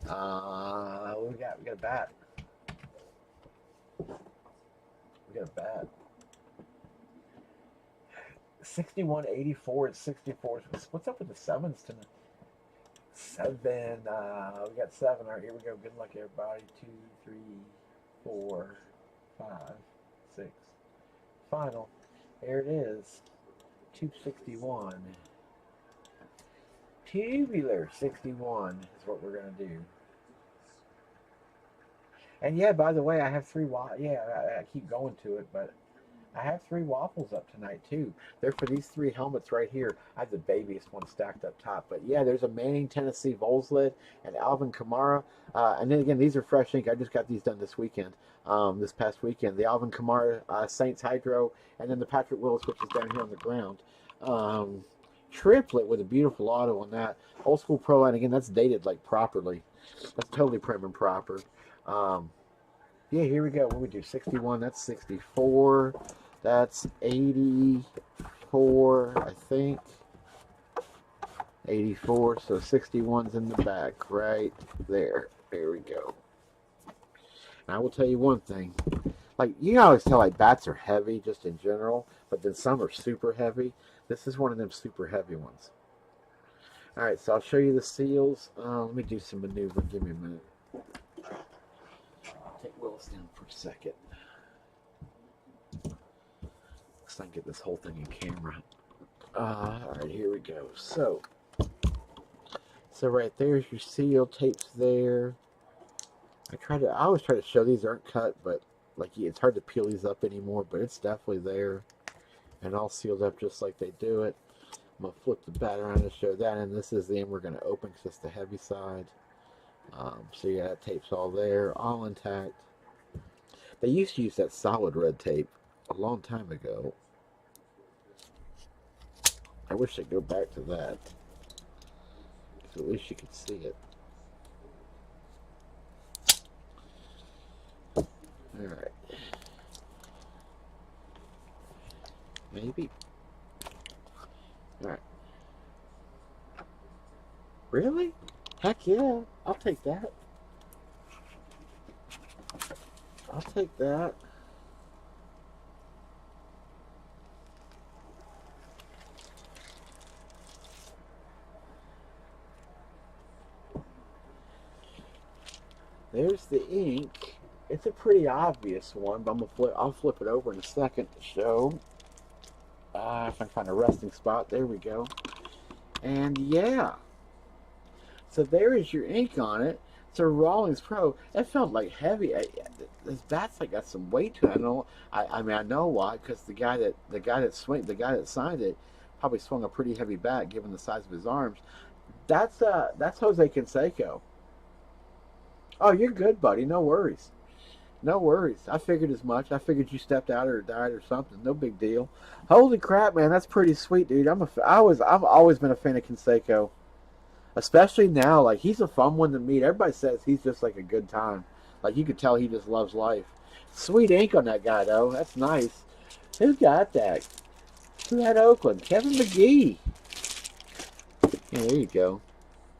What we got? We got a bat. We got a bat. 61, 84, and 64. What's up with the sevens tonight? 7. We got 7. All right, here we go. Good luck, everybody. 2, 3, 4, 5, 6. Final. There it is. 261. Tubular 61 is what we're going to do. And yeah, by the way, I have 3 yeah, I keep going to it, but I have 3 waffles up tonight too. They're for these 3 helmets right here. I have the babiest one stacked up top. But yeah, there's a Manning Tennessee Volsled and Alvin Kamara. And then again, these are fresh ink. I just got these done this weekend, this past weekend. The Alvin Kamara Saints Hydro, and then the Patrick Willis, which is down here on the ground. Triplet with a beautiful auto on that. Old school pro line. Again, that's dated like properly. That's totally prim and proper. Yeah, here we go. What we do? 61. That's 64. That's 84, I think. 84. So 61's in the back right there. There we go. And I will tell you one thing. Like, you can always tell, like, bats are heavy just in general, but then some are super heavy. This is one of them super heavy ones. All right, so I'll show you the seals. Let me do some maneuver. Give me a minute. Take Willis down for a second. Let's not get this whole thing in camera. All right, here we go. So right there's your seal. Tape's there. I always try to show these aren't cut, but like it's hard to peel these up anymore. But it's definitely there, and all sealed up just like they do it. I'm gonna flip the bat around to show that, and this is the end we're gonna open because it's the heavy side. So yeah, that tape's all there, all intact. They used to use that solid red tape a long time ago. I wish I'd go back to that, so at least you could see it. Alright. Maybe. Alright. Really? Heck yeah. I'll take that. I'll take that. There's the ink. It's a pretty obvious one, but I'll flip it over in a second to show. If I can find a resting spot. There we go. And yeah. So there is your ink on it. It's a Rawlings Pro. It felt like heavy. This bat's like got some weight to it. I mean I know why, because the guy that signed it probably swung a pretty heavy bat given the size of his arms. That's Jose Canseco. Oh, you're good, buddy. No worries. No worries. I figured as much. I figured you stepped out or died or something. No big deal. Holy crap, man! That's pretty sweet, dude. I've always been a fan of Canseco, especially now. Like, he's a fun one to meet. Everybody says he's just like a good time. Like, you could tell he just loves life. Sweet ink on that guy, though. That's nice. Who got that? Who had Oakland? Kevin McGee. Yeah, there you go.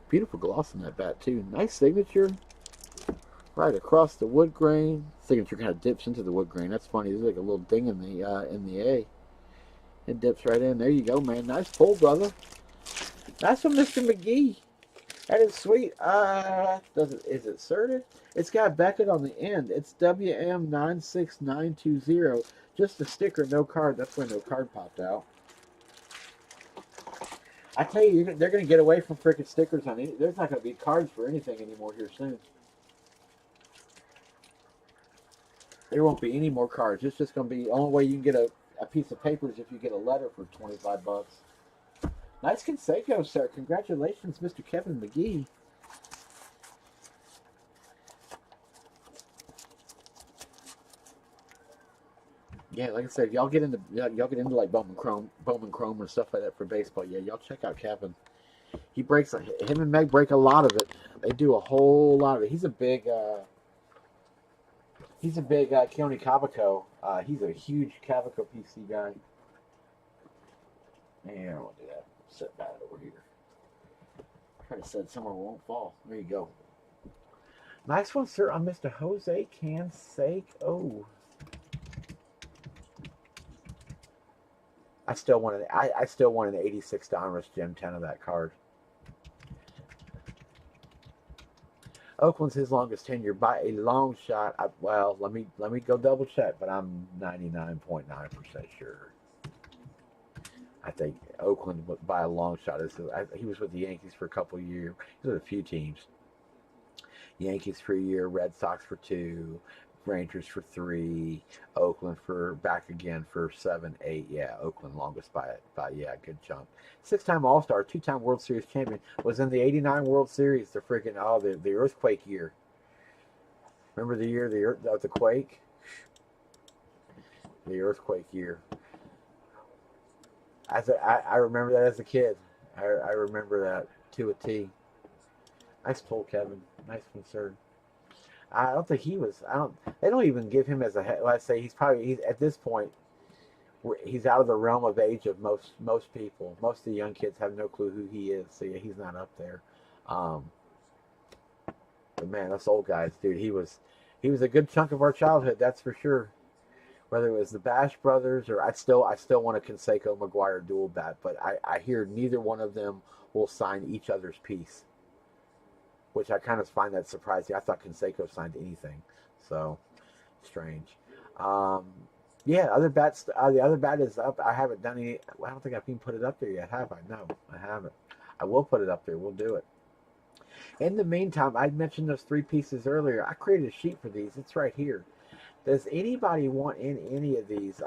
Beautiful gloss on that bat too. Nice signature. Right across the wood grain. Signature kind of dips into the wood grain. That's funny. There's like a little ding in the A. It dips right in. There you go, man. Nice pull, brother. That's from Mr. McGee. That is sweet. Is it sorted? It's got Beckett on the end. It's WM96920. Just a sticker, no card. That's why no card popped out. I tell you, they're going to get away from freaking stickers on it. There's not going to be cards for anything anymore here soon. There won't be any more cards. It's just going to be the only way you can get a piece of paper is if you get a letter for 25 bucks. Nice Canseco, sir. Congratulations, Mr. Kevin McGee. Yeah, like I said, y'all get into like Bowman Chrome and stuff like that for baseball. Yeah, y'all check out Kevin. Him and Meg break a lot of it. They do a whole lot of it. He's a big Keone Cavaco. He's a huge Cavaco PC guy. Yeah, I won't do that. Set that over here. Try to set it somewhere where it won't fall. There you go. Nice one, sir, on Mr. Jose Canseco. I still want an 86 Donruss Gem 10 of that card. Oakland's his longest tenure by a long shot. Let me go double check, but I'm 99.9% sure. I think Oakland by a long shot. He was with the Yankees for a couple of years. He was with a few teams. Yankees for a year, Red Sox for 2, Rangers for 3, Oakland back again for 7, 8. Yeah, Oakland longest by a good chunk. 6-time All-Star, 2-time World Series champion. Was in the '89 World Series. The earthquake year. Remember the year of the quake? The earthquake year. I remember that as a kid. I remember that to a T. Nice pull, Kevin. Nice one, sir. I don't think he was. They don't even give him as a. Let's say he's at this point. He's out of the realm of age of most people. Most of the young kids have no clue who he is. So yeah, he's not up there. But man, us old guys, dude, he was a good chunk of our childhood. That's for sure. Whether it was the Bash Brothers or I still want a Canseco McGuire dual bat, but I hear neither one of them will sign each other's piece, which I kind of find that surprising. I thought Canseco signed anything, so strange. Um, yeah, other bats. The other bat is up. I haven't done any. I don't think I've even put it up there yet, have I? No, I haven't. I will put it up there. We'll do it. In the meantime, I mentioned those three pieces earlier. I created a sheet for these. It's right here. Does anybody want in any of these?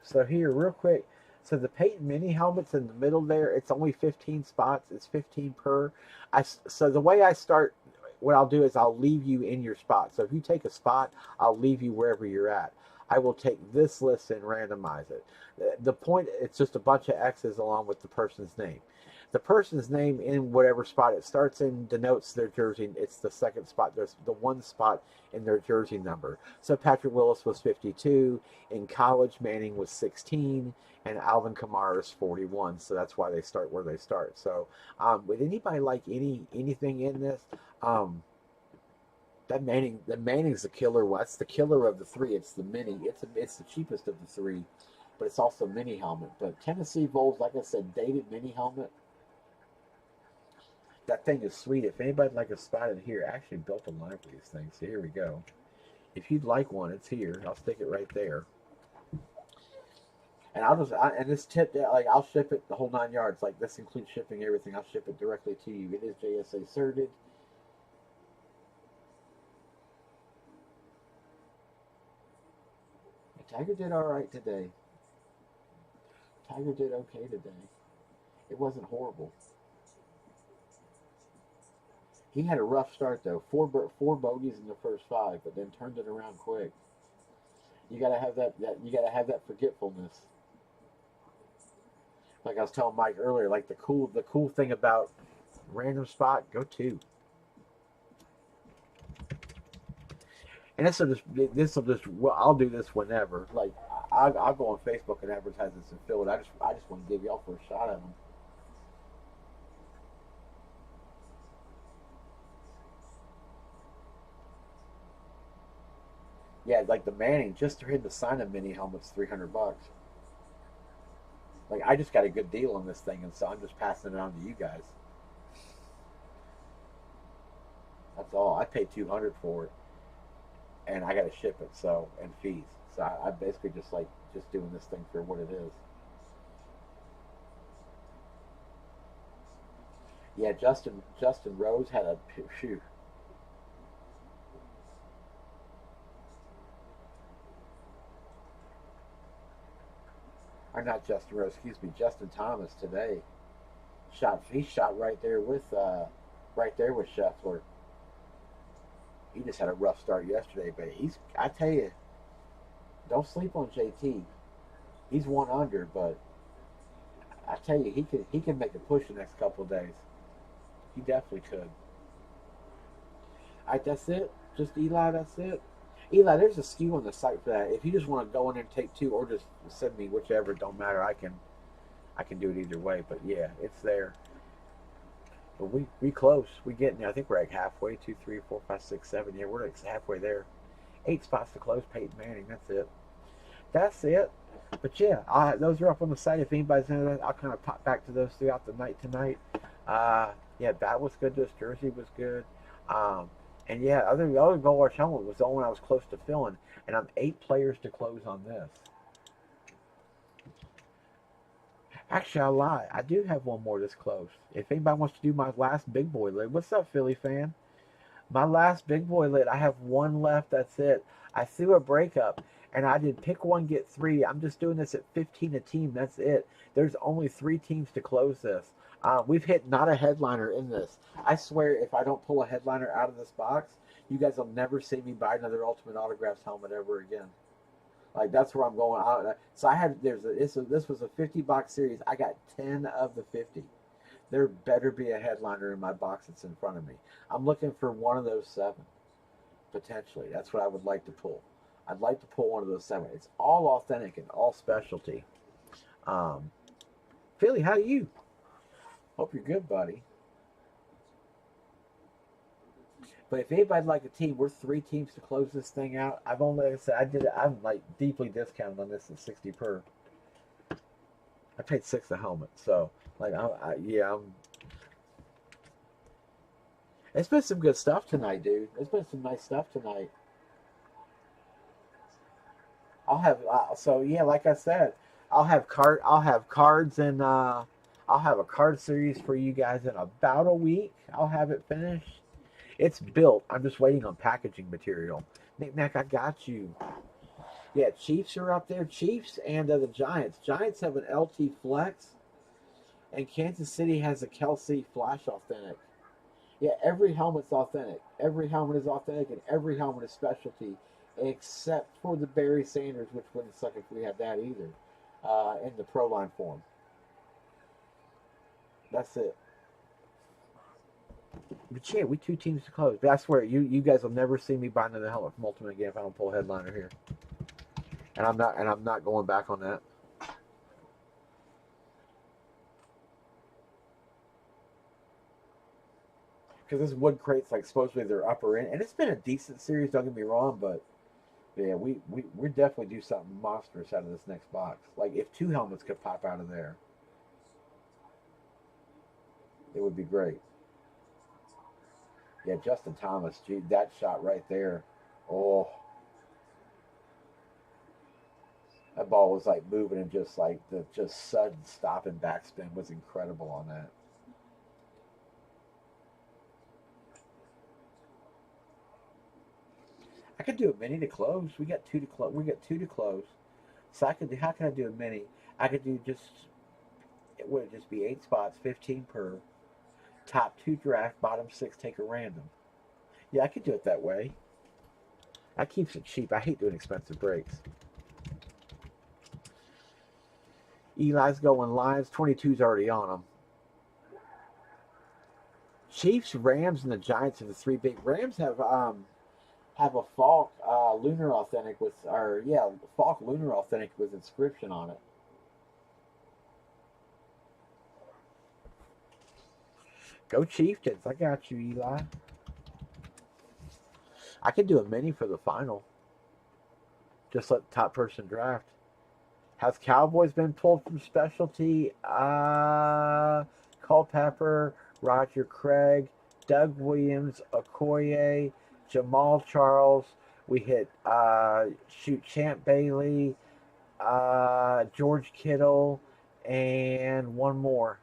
So here, real quick. So the Payton mini helmets in the middle there, it's only 15 spots. It's 15 per. So the way I start, what I'll do is I'll leave you in your spot. So if you take a spot, I'll leave you wherever you're at. I will take this list and randomize it. The point, it's just a bunch of X's along with the person's name. The person's name in whatever spot it starts in denotes their jersey. It's the second spot. There's the one spot in their jersey number. So Patrick Willis was 52. In college, Manning was 16. And Alvin Kamara is 41. So that's why they start where they start. So would anybody like anything in this? The Manning's the killer one. That's the killer of the three. It's the mini. It's the cheapest of the three, but it's also mini helmet. But Tennessee Vols, like I said, dated mini helmet. That thing is sweet. If anybody'd like a spot in here, I actually built a line for these things. So here we go. If you'd like one, it's here. I'll stick it right there. And and this tip, like I'll ship it the whole 9 yards. Like this includes shipping everything. I'll ship it directly to you. It is JSA certed. Tiger did all right today. Tiger did okay today. It wasn't horrible. He had a rough start though. Four bogeys in the first five, but then turned it around quick. You gotta have that. You gotta have that forgetfulness. Like I was telling Mike earlier, like the cool thing about random spot, go two. And this will just. Well, I'll do this whenever. Like I'll go on Facebook and advertise this and fill it. I just want to give y'all first shot at them. Yeah, like the Manning, just for him to sign a mini helmet's $300. Like I just got a good deal on this thing, and so I'm just passing it on to you guys. That's all. I paid 200 for it, and I got to ship it, so and fees. So I basically just doing this thing for what it is. Yeah, Justin Rose had a phew. Or not Justin Rose, excuse me, Justin Thomas today. He shot right there with Scheffler. He just had a rough start yesterday, but I tell you, don't sleep on JT. He's one under, but I tell you, he can make a push the next couple of days. He definitely could. All right, that's it. Just Eli. That's it. Eli, there's a SKU on the site for that. If you just want to go in there and take two, or just send me whichever, it don't matter. I can do it either way. But yeah, it's there. But we close. We getting there. I think we're like halfway. 2, 3, 4, 5, 6, 7. Yeah, we're like halfway there. 8 spots to close. Peyton Manning. That's it. That's it. But yeah, those are up on the site. If anybody's interested, I'll kind of pop back to those throughout the night tonight. Yeah, that was good. This jersey was good. And yeah, the other goal rush helmet was the only one I was close to filling, and I'm 8 players to close on this. Actually, I lie. I do have one more this close. If anybody wants to do my last big boy lid, what's up, Philly fan? My last big boy lid, I have one left. That's it. I threw a breakup, and I did pick one, get 3. I'm just doing this at 15 a team. That's it. There's only 3 teams to close this. We've hit not a headliner in this. I swear, if I don't pull a headliner out of this box, you guys will never see me buy another Ultimate Autographs helmet ever again. Like that's where I'm going. So I had this was a 50 box series. I got 10 of the 50. There better be a headliner in my box that's in front of me. I'm looking for one of those 7 potentially. That's what I would like to pull. I'd like to pull one of those 7. It's all authentic and all specialty. Philly, how are you? Hope you're good, buddy. But if anybody'd like a team, we're 3 teams to close this thing out. I've only, like I said, I did it. I'm like deeply discounted on this at 60 per. I paid 6 a helmet, so like yeah, it's been some good stuff tonight, dude. It's been some nice stuff tonight. I'll have so yeah, like I said, I'll have cards and I'll have a card series for you guys in about a week. I'll have it finished. It's built. I'm just waiting on packaging material. Nick Nack, I got you. Yeah, Chiefs are up there. Chiefs and the Giants. Giants have an LT Flex, and Kansas City has a Kelsey Flash Authentic. Yeah, every helmet's authentic. Every helmet is authentic, and every helmet is specialty, except for the Barry Sanders, which wouldn't suck if we had that either, in the Pro Line form. That's it. But yeah, we 2 teams to close. But I swear, you guys will never see me buy another helmet from Ultimate again if I don't pull a headliner here. And I'm not going back on that. Because this wood crate's like supposedly their upper end, and it's been a decent series. Don't get me wrong, but yeah, we definitely do something monstrous out of this next box. Like if 2 helmets could pop out of there, it would be great. Yeah, Justin Thomas, gee, that shot right there. Oh, that ball was like moving and just like the just sudden stop and backspin was incredible on that. I could do a mini to close. We got 2 to close. We got 2 to close. So I could do. How can I do a mini? I could do just. It would just be 8 spots, 15 per. Top 2 draft, bottom 6 take a random. Yeah, I could do it that way. That keeps it cheap. I hate doing expensive breaks. Eli's going lives. 22's already on them. Chiefs, Rams, and the Giants are the 3 big. Rams have a Falk Lunar Authentic with, or yeah, Falk Lunar Authentic with inscription on it. Go Chieftains! I got you, Eli. I could do a mini for the final. Just let the top person draft. Has Cowboys been pulled from specialty? Culpepper, Roger Craig, Doug Williams, Okoye, Jamal Charles. We hit Champ Bailey, George Kittle, and one more.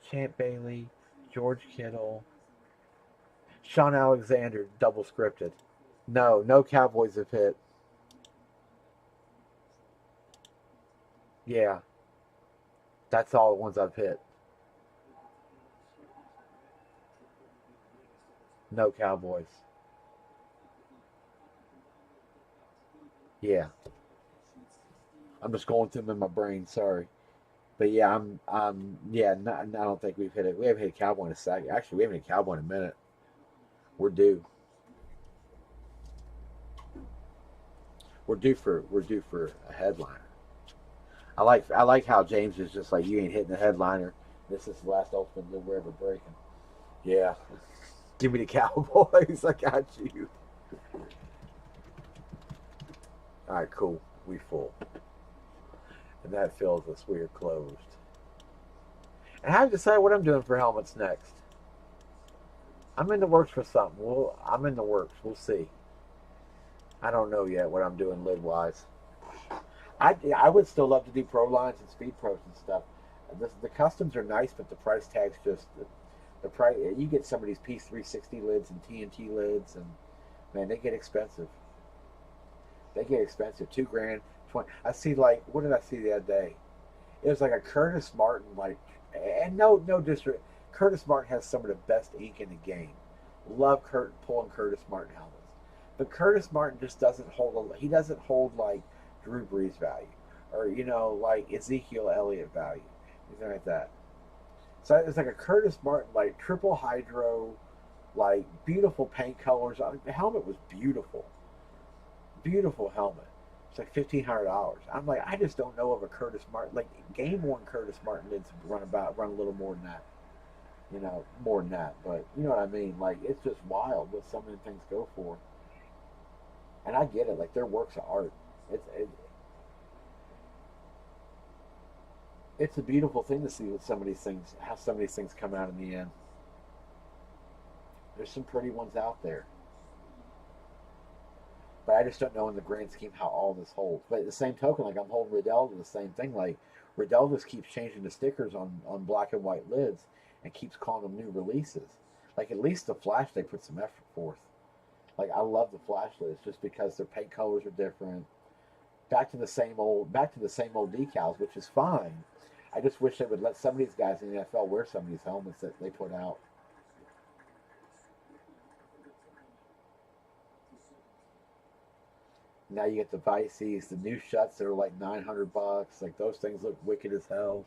Champ Bailey, George Kittle, Sean Alexander, double scripted. No Cowboys have hit. Yeah, that's all the ones I've hit. No Cowboys. Yeah, I'm just going through them in my brain. Sorry, but yeah, yeah. I don't think we've hit it. We haven't hit a Cowboy in a second. Actually, we haven't hit a Cowboy in a minute. We're due. We're due for a headliner. I like how James is just like you ain't hitting the headliner. This is the last Ultimate Live Wherever breaking. Yeah, give me the Cowboys. I got you. All right, cool. We full, and that fills us. We are closed. And I have to decide what I'm doing for helmets next. I'm in the works for something. I'm in the works. We'll see. I don't know yet what I'm doing lid wise. I would still love to do pro lines and speed pros and stuff. The customs are nice, but the price tag's just the price. You get some of these Piece 360 lids and TNT lids, and man, they get expensive. They get expensive. 2 grand, 20. I see like what did I see the other day? It was like a Curtis Martin like, and no district. Curtis Martin has some of the best ink in the game. Love pulling Curtis Martin helmets, but Curtis Martin just doesn't hold. He doesn't hold like Drew Brees value, or like Ezekiel Elliott value, anything like that. So it's like a Curtis Martin like triple hydro, like beautiful paint colors. The helmet was beautiful, beautiful helmet. It's like $1,500. I'm like, I just don't know of a Curtis Martin. Like game one Curtis Martin did run a little more than that. More than that. But you know what I mean? Like it's just wild what some of the things go for. And I get it. Like they're works of art. It's a beautiful thing to see what some of these things, how some of these things come out in the end. There's some pretty ones out there, but I just don't know in the grand scheme how all this holds. But at the same token, like I'm holding Riddell to the same thing. Like Riddell just keeps changing the stickers on black and white lids and keeps calling them new releases. Like at least the Flash, they put some effort forth. Like I love the Flash lids just because their paint colors are different. Back to the same old decals, which is fine. I just wish they would let some of these guys in the NFL wear some of these helmets that they put out. Now you get the Vices, the new shuts that are like $900. Like those things look wicked as hell.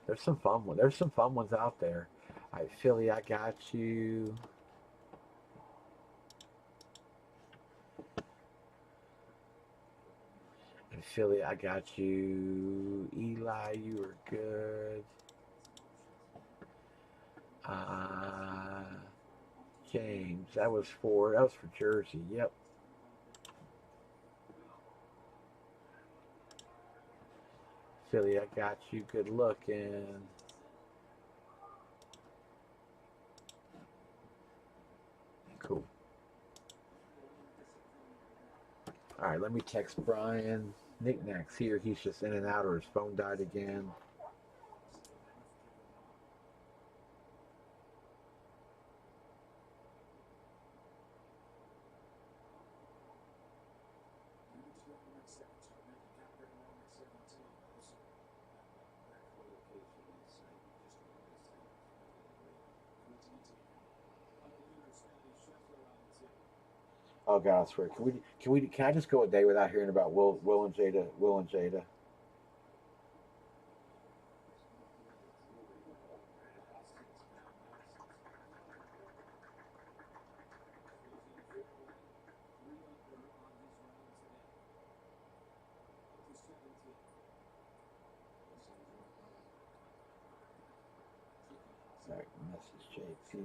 There's some fun ones. There's some fun ones out there. All right, Philly, I got you. And Philly, I got you. Eli, you are good. Uh, James, that was for Jersey. Yep. Philly, I got you. Good looking. Cool. All right, let me text Brian. Knickknack's here. He's just in and out, or his phone died again. Oh God, I swear. Can I just go a day without hearing about Will and Jada? Will and Jada. Sorry, message JP.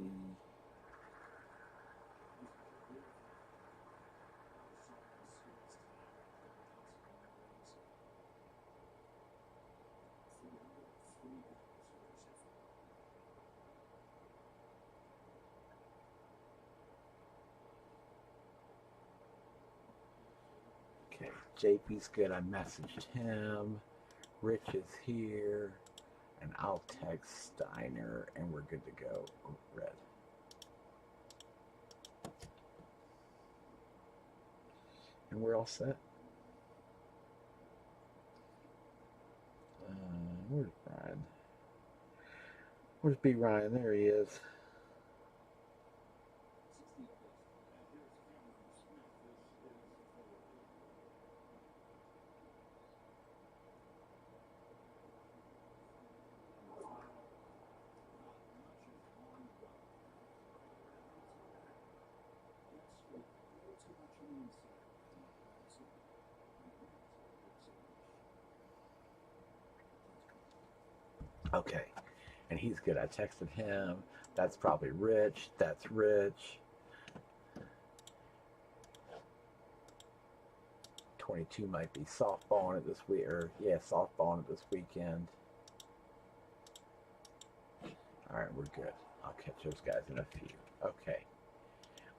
Okay, JP's good. I messaged him. Rich is here, and I'll text Steiner, and we're good to go. Oh, red. And we're all set. Where's Brian? Where's B Ryan? There he is. Okay, and he's good. I texted him. That's probably Rich. That's Rich. 22 might be softballing it this week, or yeah, softballing it this weekend. All right, we're good. I'll catch those guys in a few. Okay,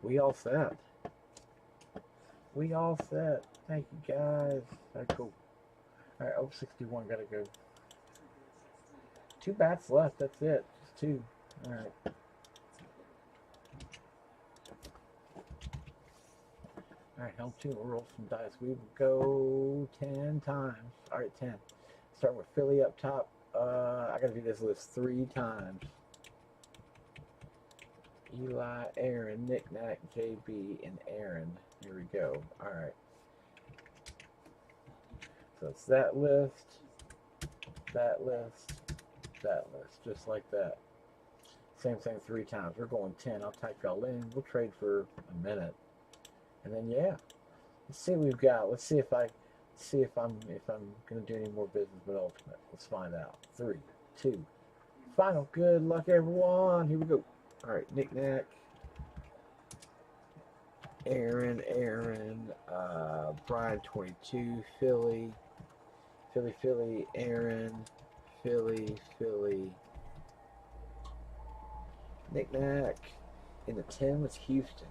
we all set. We all set. Thank you guys. All right, cool. All right, 061 gotta go. Two bats left. That's it. Just two. All right. All right, help two. We'll roll some dice. We will go 10 times. All right, 10. Starting with Philly up top. I got to do this list 3 times. Eli, Aaron, Knickknack, JB, and Aaron. Here we go. All right. So it's that list, that list, that list, just like that. Same thing 3 times. We're going 10. I'll type y'all in. We'll trade for a minute. And then, yeah, Let's see what we've got. Let's see if I'm gonna do any more business with Ultimate. Let's find out. 3, 2, final. Good luck, everyone. Here we go. All right, knick-knack. Aaron, Brian 22, Philly, Aaron, Philly, knick-knack. In the 10 was Houston.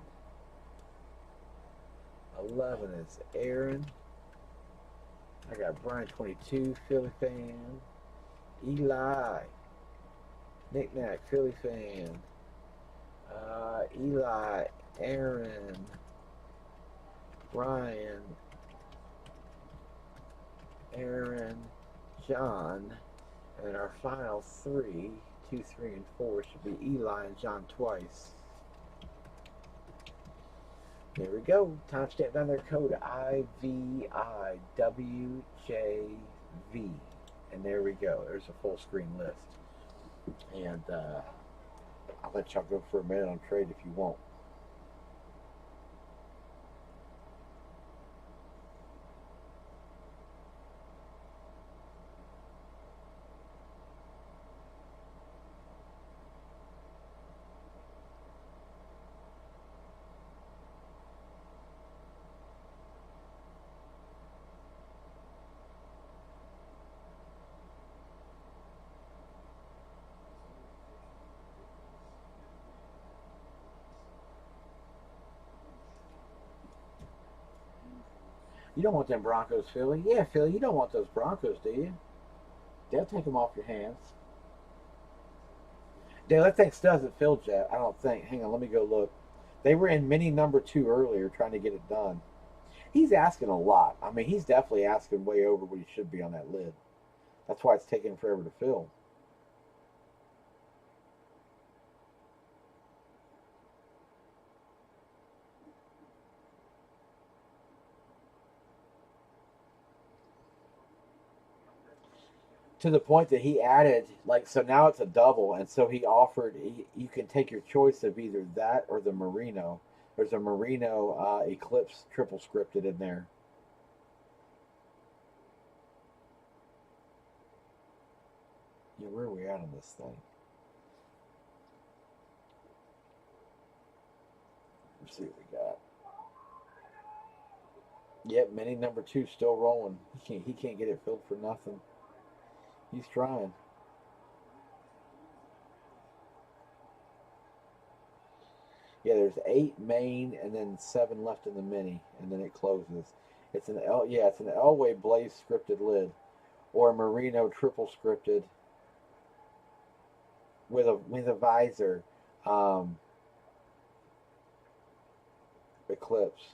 11 is Aaron. I got Brian 22, Philly fan. Eli, knick-knack, Philly fan. Eli, Aaron, Brian, John, and our final 3, 2, 3, and 4 should be Eli and John twice. There we go. Timestamp down there, code IVIWJV. And there we go. There's a full screen list. And I'll let y'all go for a minute on trade if you want. You don't want them Broncos, Philly. Yeah, Philly, you don't want those Broncos, do you? They'll take them off your hands. Dale, that thing still hasn't filled yet, I don't think. Hang on, let me go look. They were in mini number 2 earlier trying to get it done. He's asking a lot. I mean, he's definitely asking way over what he should be on that lid. That's why it's taking forever to fill. To the point that he added, like, so now it's a double, and so he offered, you can take your choice of either that or the Merino. There's a Merino Eclipse triple scripted in there. Yeah, where are we at on this thing? Let's see what we got. Yep, mini number 2 still rolling. He can't get it filled for nothing. He's trying. Yeah, there's 8 main and then 7 left in the mini, and then it closes. It's an it's an Elway Blaze scripted lid, or a Merino triple scripted with a visor, Eclipse.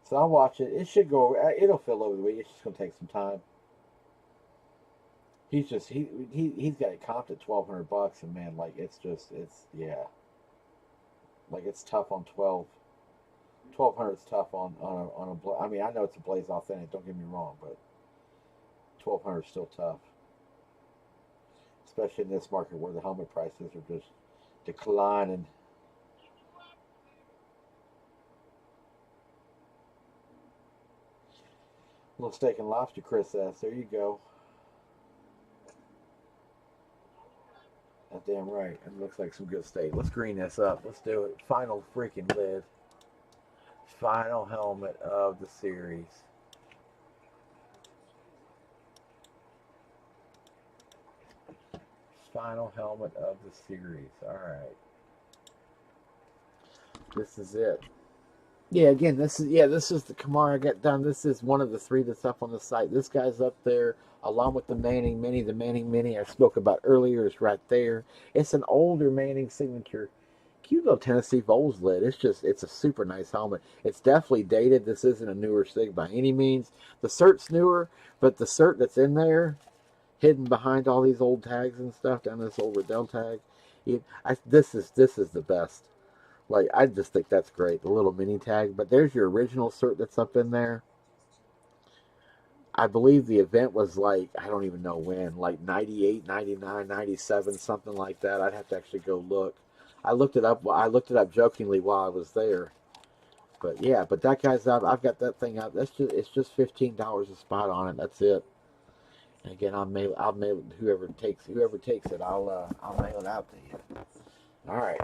So I'll watch it. It should go. It'll fill over the week. It's just gonna take some time. He's got it comped at $1,200, and man, like it's yeah, like it's tough on 1,200 is tough on a. I mean, I know it's a Blaze Authentic. Don't get me wrong, but 1,200 is still tough, especially in this market where the helmet prices are just declining. A little steak and lobster, Chris says. There you go. That's damn right. It looks like some good steak. Let's green this up. Let's do it. Final freaking lid. Final helmet of the series. Final helmet of the series. All right. This is it. Yeah, again, this is the Kamara I got done. This is one of the 3 that's up on the site. This guy's up there along with the Manning Mini. The Manning Mini I spoke about earlier is right there. It's an older Manning signature. Cute little Tennessee Vols lid. It's a super nice helmet. It's definitely dated. This isn't a newer SIG by any means. The cert's newer, but the cert that's in there, hidden behind all these old tags and stuff, down this old Riddell tag, this is the best. Like, I just think that's great, the little mini tag. But there's your original cert that's up in there. I believe the event was like, I don't even know when, like 98, 99, 97, something like that. I'd have to actually go look. I looked it up. I looked it up jokingly while I was there. But yeah, but that guy's out. I've got that thing out. It's just $15 a spot on it. That's it. And again, I'll mail it, whoever takes it. I'll mail it out to you. All right.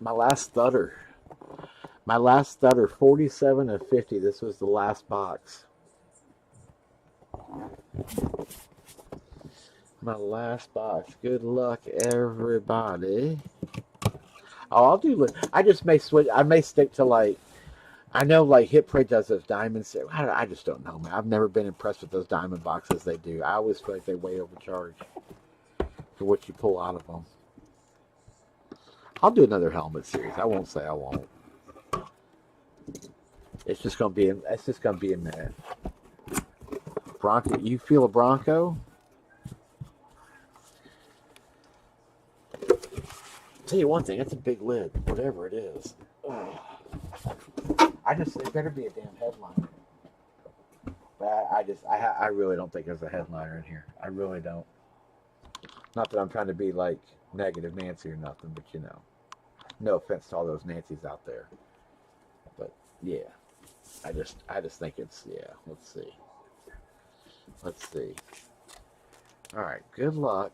My last stutter. 47 of 50. This was the last box. My last box. Good luck, everybody. Oh, I'll do. I just may switch. I may stick to like. I know like Hit Parade does those diamonds. I just don't know, man. I've never been impressed with those diamond boxes they do. I always feel like they way overcharge for what you pull out of them. I'll do another helmet series. I won't say I won't. It's just gonna be. It's just gonna be a minute. Bronco. You feel a Bronco? Tell you one thing. That's a big lid. Whatever it is. Oh. It better be a damn headliner. But I really don't think there's a headliner in here. I really don't. Not that I'm trying to be like negative Nancy or nothing, but you know, no offense to all those Nancys out there. But yeah, I just think it's, yeah. Let's see. All right, good luck.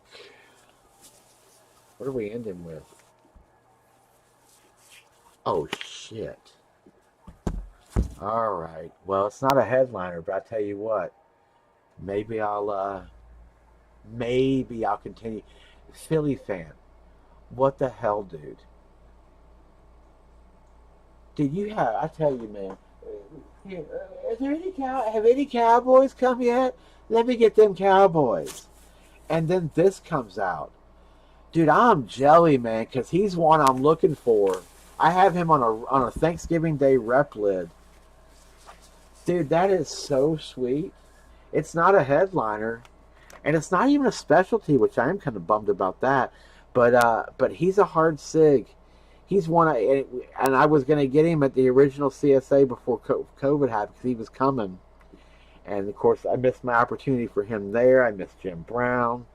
What are we ending with? Oh shit. All right. Well, it's not a headliner, but I tell you what, maybe I'll continue. Philly fan. What the hell, dude? Did you have? I tell you, man. Is there have any Cowboys come yet? Let me get them Cowboys. And then this comes out, dude. I'm jelly, man, because he's one I'm looking for. I have him on a Thanksgiving Day rep lid. Dude, that is so sweet. It's not a headliner, and it's not even a specialty, which I am kind of bummed about that. But he's a hard sig. He's one, and I was going to get him at the original CSA before COVID happened because he was coming, and of course I missed my opportunity for him there. I missed Jim Brown.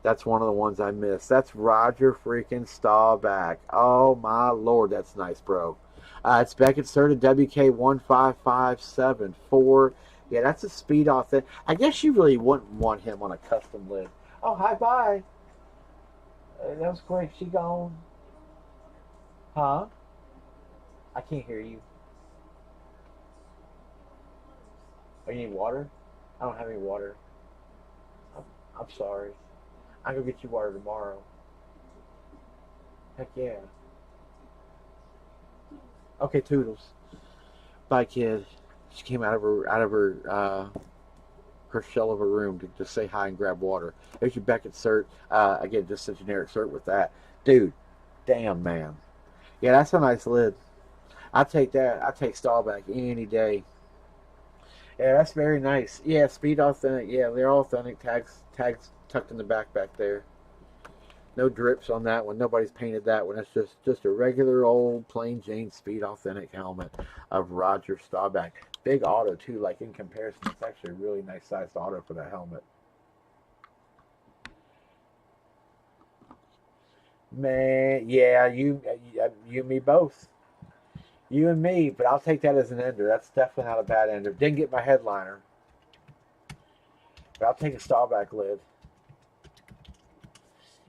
That's one of the ones I missed. That's Roger freaking Staubach. Oh my lord, that's nice, bro. It's Beckett Serta WK15574. Yeah, that's a speed off that. I guess you really wouldn't want him on a custom lid. Oh, hi, bye. That was quick. She gone. Huh? I can't hear you. Oh, you need water? I don't have any water. I'm sorry. I'm going to get you water tomorrow. Heck yeah. Okay, toodles. Bye, kid. She came out of her shell of a room to just say hi and grab water. There's your Beckett cert. Again, just a generic cert with that. Dude, damn, man. Yeah, that's a nice lid. I take that. I take Staubach any day. Yeah, that's very nice. Yeah, speed authentic. Yeah, they're all authentic. Tags tucked in the back there. No drips on that one. Nobody's painted that one. It's just a regular old plain Jane speed authentic helmet of Roger Staubach. Big auto too. Like in comparison, it's actually a really nice sized auto for that helmet. Man, yeah, you and me both. You and me, but I'll take that as an ender. That's definitely not a bad ender. Didn't get my headliner, but I'll take a Staubach lid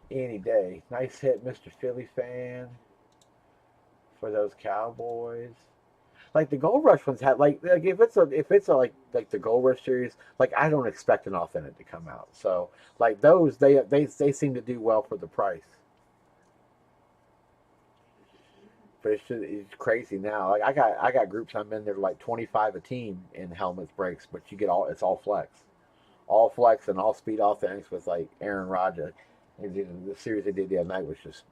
any day. Nice hit, Mr. Philly fan, for those Cowboys. Like the Gold Rush ones had like if it's a like the Gold Rush series, like I don't expect an authentic to come out. So like those they seem to do well for the price. But it's crazy now. Like I got groups I'm in there like 25 a team in helmets breaks, but you get it's all flex and all speed authentics with like Aaron Rodgers. The series they did the other night was just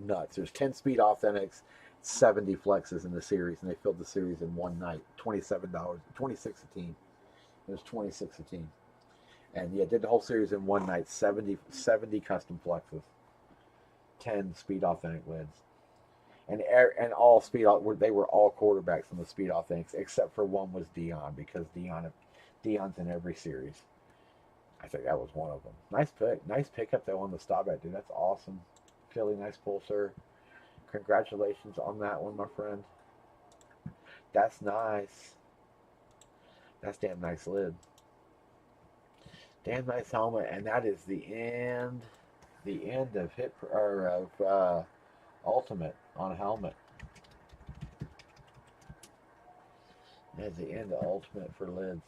nuts. There's 10 speed authentics, 70 flexes in the series, and they filled the series in one night. $27, 26 a team. It was 26 a team, and yeah, did the whole series in one night. 70 custom flexes, 10 speed authentic lids. And all speed they were all quarterbacks on the speed authentics except for one was Dion because Dion's in every series. I think that was one of them. Nice pick. Nice pickup though on the stop at, dude. That's awesome. Philly, nice pull, sir. Congratulations on that one, my friend. That's nice. That's damn nice lid. Damn nice helmet, and that is the end of hit or of ultimate on helmet. That's the end of ultimate for lids.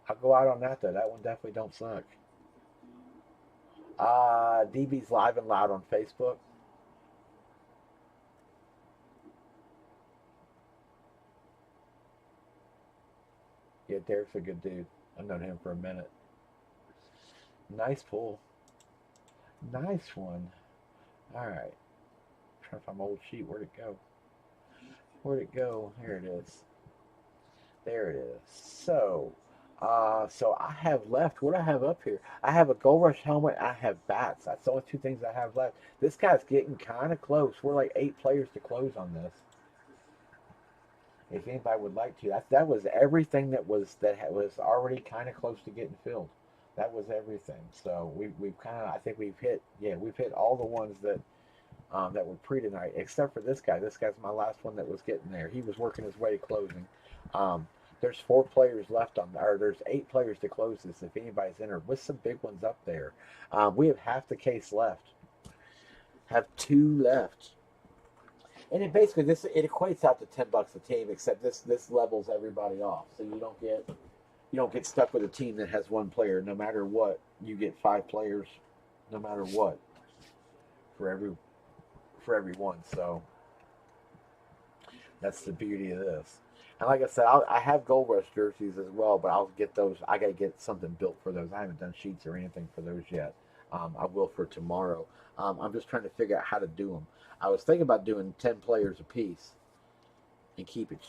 I'll go out on that though. That one definitely don't suck. DB's live and loud on Facebook. Yeah, Derek's a good dude. I've known him for a minute. Nice pull. Nice one. All right. Trying to find my old sheet. Where'd it go? Where'd it go? Here it is. There it is. So I have left. What do I have up here? I have a Gold Rush helmet. I have bats. That's the only two things I have left. This guy's getting kind of close. We're like 8 players to close on this. If anybody would like to, that was everything that was already kind of close to getting filled. That was everything. So we've kind of, I think we've hit all the ones that were pre tonight, except for this guy. This guy's my last one that was getting there. He was working his way to closing. There's 4 players left or there's 8 players to close this. If anybody's entered, with some big ones up there, we have half the case left. Have 2 left. And it basically it equates out to $10 a team, except this levels everybody off, so you don't get stuck with a team that has 1 player. No matter what, you get 5 players, no matter what, for everyone. So that's the beauty of this. And like I said, I have Gold Rush jerseys as well, but I'll get those. I got to get something built for those. I haven't done sheets or anything for those yet. I will for tomorrow. I'm just trying to figure out how to do them. I was thinking about doing 10 players a piece and keep it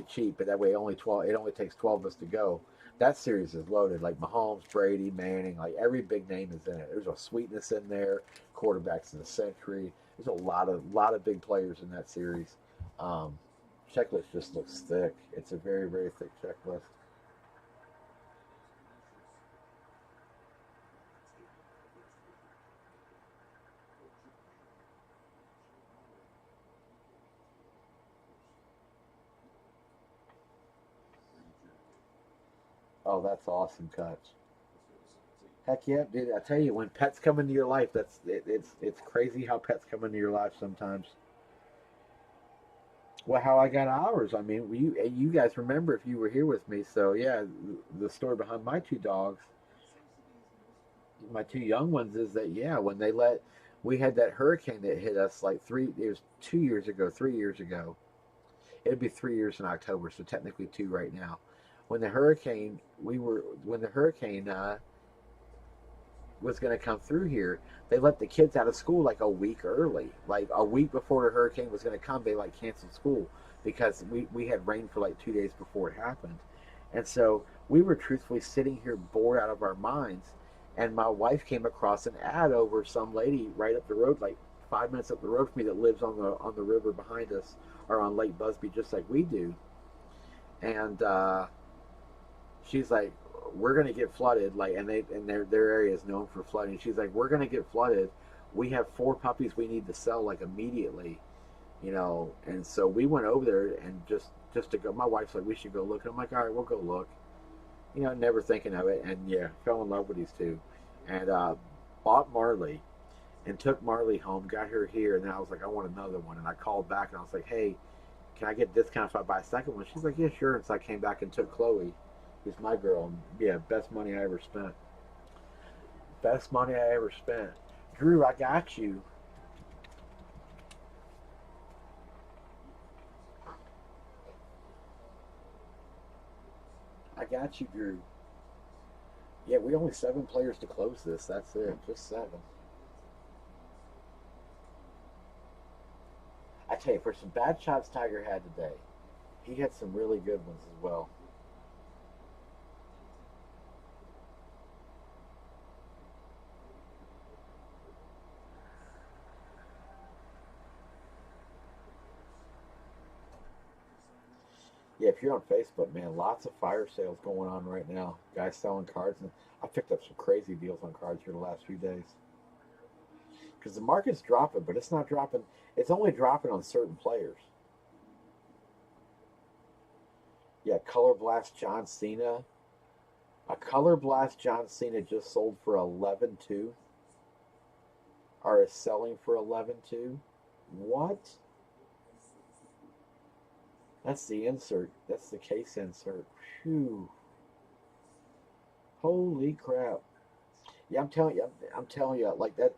cheap, but that way only 12. It only takes 12 of us to go. That series is loaded. Like Mahomes, Brady, Manning, like every big name is in it. There's a sweetness in there. Quarterbacks in the century. There's a lot of big players in that series. Checklist just looks thick. It's a very, very thick checklist. Oh, that's awesome, Cuts. Heck yeah, dude! I tell you, when pets come into your life, it's crazy how pets come into your life sometimes. Well, how I got ours. I mean, you guys remember if you were here with me. So yeah, the story behind my 2 dogs, my 2 young ones, is that yeah, when we had that hurricane that hit us like it was 2 years ago, 3 years ago. It'd be 3 years in October, so technically 2 right now. When the hurricane was going to come through here, they let the kids out of school like a week early. Like a week before the hurricane was going to come, they like canceled school because we had rain for like 2 days before it happened. And so we were truthfully sitting here bored out of our minds. And my wife came across an ad over some lady right up the road, like 5 minutes up the road from me, that lives on the river behind us, or on Lake Busby, just like we do. And she's like, we're gonna get flooded, like, and their area is known for flooding. She's like, we're gonna get flooded. We have 4 puppies we need to sell like immediately, And so we went over there and just to go. My wife's like, we should go look. And I'm like, all right, we'll go look. Never thinking of it, and yeah, fell in love with these 2, and bought Marley and took Marley home. Got her here, and then I was like, I want another one, and I called back and I was like, hey, can I get a discount if I buy a second one? She's like, yeah, sure. And so I came back and took Chloe, who's my girl. Yeah, best money I ever spent. Best money I ever spent. Drew, I got you. I got you, Drew. Yeah, we only 7 players to close this. That's it. Just 7. I tell you, for some bad shots Tiger had today, he had some really good ones as well. Yeah, if you're on Facebook, man, lots of fire sales going on right now. Guys selling cards, and I picked up some crazy deals on cards here the last few days. Because the market's dropping, but it's not dropping. It's only dropping on certain players. Yeah, Color Blast John Cena. A Color Blast John Cena just sold for 11.2, or is selling for 11.2. What? That's the insert. That's the case insert. Phew. Holy crap. Yeah, I'm telling you, like that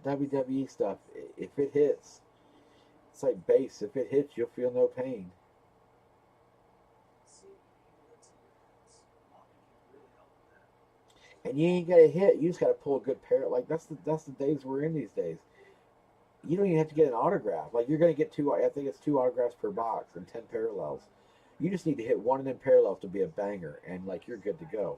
WWE stuff. If it hits, it's like bass. If it hits, you'll feel no pain. And you ain't got to hit. You just got to pull a good pair. Like that's the days we're in these days. You don't even have to get an autograph. Like you're gonna get two. I think it's two autographs per box and 10 parallels. You just need to hit one of them parallels to be a banger, and like you're good to go.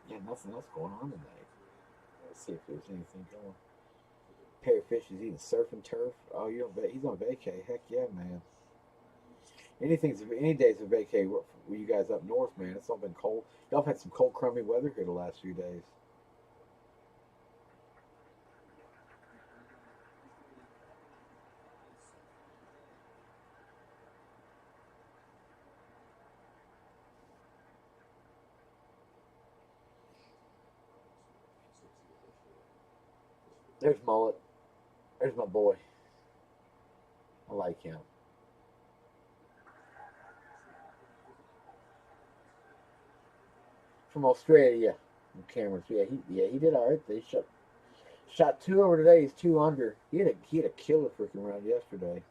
Yeah, nothing else going on tonight. Let's see if there's anything going. Pair of fish is eating surf and turf. Oh, you don't. He's on vacay. Heck yeah, man. Anything's any day's a vacay. Were you guys up north, man? It's all been cold. Y'all have had some cold, crummy weather here the last few days. There's Mullet. There's my boy. I like him. From Australia. Cameras. Yeah, he did all right. They shot two over today. He's two under. He had a killer freaking round yesterday.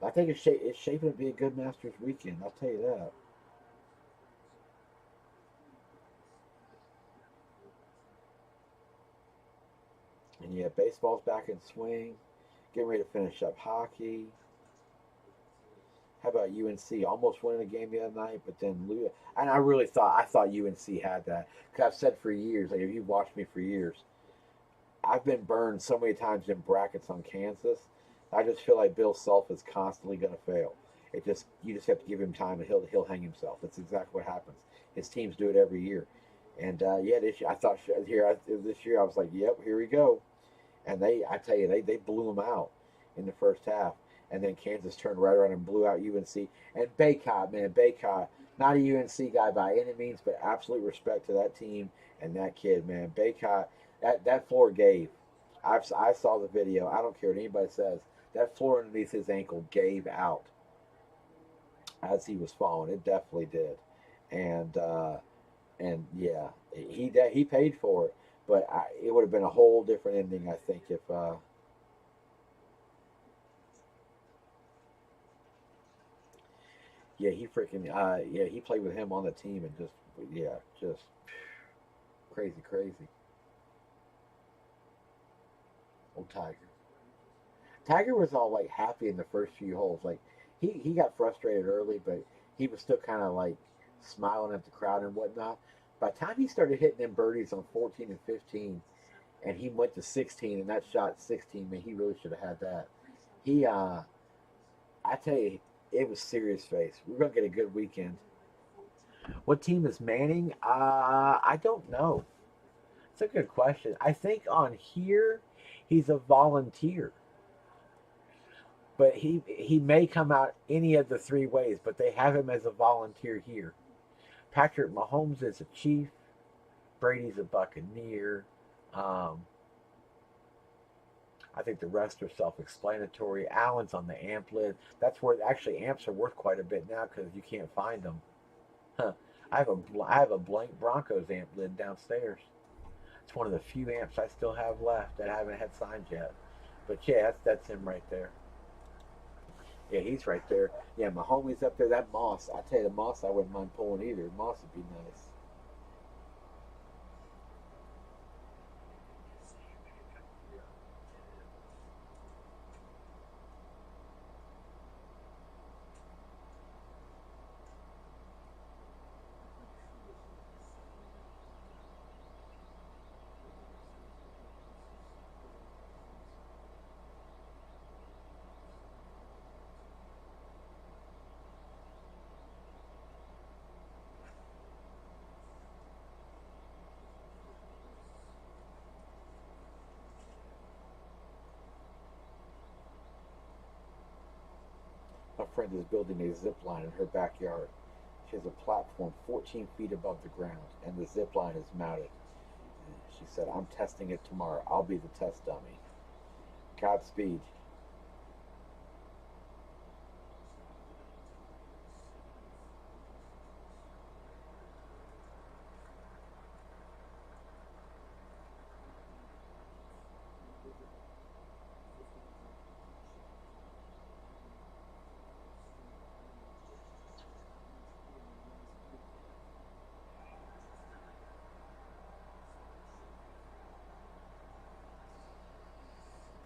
I think it's shaping to be a good Masters weekend. I'll tell you that. And yeah, baseball's back in swing. Getting ready to finish up hockey. How about UNC? Almost winning a game the other night, but then lose. And I thought UNC had that. Because I've said for years, like if you've watched me for years, I've been burned so many times in brackets on Kansas. I just feel like Bill Self is constantly going to fail. You just have to give him time, and he'll hang himself. That's exactly what happens. His teams do it every year, and yeah, this year I thought this year I was like, yep, here we go. And I tell you, they blew them out in the first half, and then Kansas turned right around and blew out UNC. And Baycott, man, Baycott, not a UNC guy by any means, but absolute respect to that team and that kid, man. Baycott, that floor gave. I saw the video. I don't care what anybody says. That floor underneath his ankle gave out as he was falling. It definitely did, and yeah, he paid for it. But it would have been a whole different ending, I think, if yeah, he played with him on the team and just yeah, just crazy, crazy. Old Tiger. Tiger was all like happy in the first few holes. Like he got frustrated early, but he was still kind of like smiling at the crowd and whatnot. By the time he started hitting them birdies on 14 and 15, and he went to 16, and that shot 16, man, he really should have had that. He, I tell you, it was serious face. We're gonna get a good weekend. What team is Manning? I don't know. It's a good question. I think on here, he's a volunteer, but he may come out any of the three ways. But they have him as a volunteer here. Patrick Mahomes is a Chief. Brady's a Buccaneer. Um, I think the rest are self-explanatory. Allen's on the amp lid. That's where actually amps are worth quite a bit now because you can't find them. Huh. I have a blank Broncos amp lid downstairs. It's one of the few amps I still have left that I haven't had signed yet. But yeah, that's him right there. Yeah, he's right there. Yeah, my homie's up there. That moss, I tell you, the moss I wouldn't mind pulling either. Moss would be nice. My friend is building a zip line in her backyard. She has a platform 14 feet above the ground, and the zip line is mounted. She said, I'm testing it tomorrow. I'll be the test dummy. Godspeed.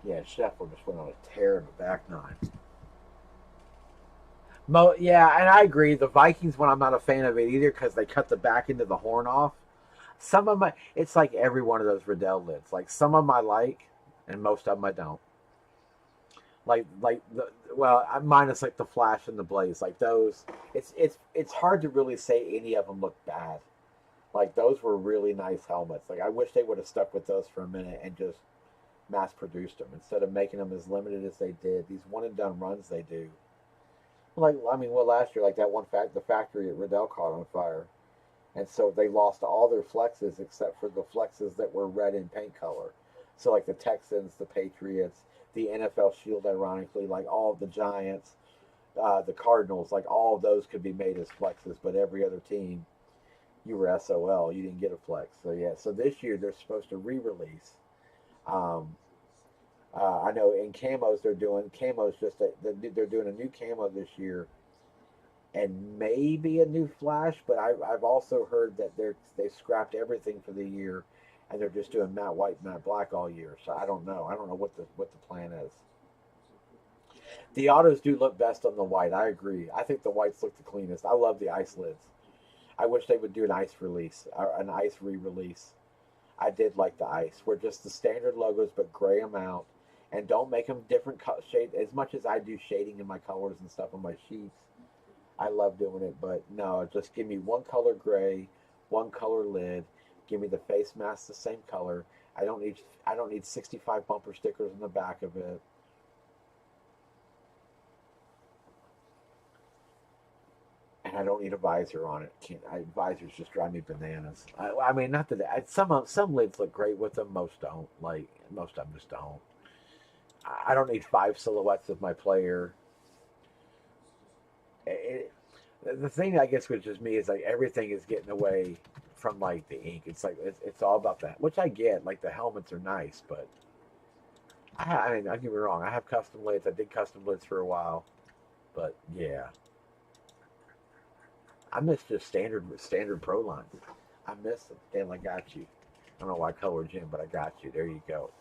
Yeah, Sheffield just went on a tear in the back nine. Yeah, and I agree. The Vikings one, I'm not a fan of it either because they cut the back end of the horn off. Some of my, it's like every one of those Riddell lids. Like some of them I like, and most of them I don't. Like the well, minus like the Flash and the Blaze. Like those, it's hard to really say any of them look bad. Like those were really nice helmets. Like I wish they would have stuck with those for a minute and just mass produced them instead of making them as limited as they did. These one and done runs they do. Like I mean, well, last year like that one the factory at Riddell caught on fire, and so they lost all their flexes except for the flexes that were red in paint color. So like the Texans, the Patriots, the NFL Shield, ironically, like all of the Giants, the Cardinals, like all of those could be made as flexes, but every other team you were SOL, you didn't get a flex. So yeah, so this year they're supposed to re-release. Um, I know in camos they're doing camos they're doing a new camo this year and maybe a new flash, but I've also heard that they scrapped everything for the year, and they're just doing matte white, matte black all year. So I don't know. I don't know what the plan is. The autos do look best on the white. I agree. I think the whites look the cleanest. I love the ice lids. I wish they would do an ice release or an ice re-release. I did like the ice, where just the standard logos but gray them out, and don't make them different shade. As much as I do shading in my colors and stuff on my sheets, I love doing it, but no, just give me one color gray, one color lid. Give me the face mask the same color. I don't need 65 bumper stickers in the back of it. And I don't need a visor on it. Visors just drive me bananas. I mean, not that some lids look great with them. Most don't. Like most of them just don't. I don't need five silhouettes of my player. It, the thing I guess with just me is like everything is getting away from like the ink. It's like it's all about that, which I get. Like the helmets are nice, but I mean, don't get me wrong. I have custom lids. I did custom lids for a while, but yeah, I miss just standard pro lines. I miss them. Damn, I got you. I don't know why I colored Jim, but I got you. There you go.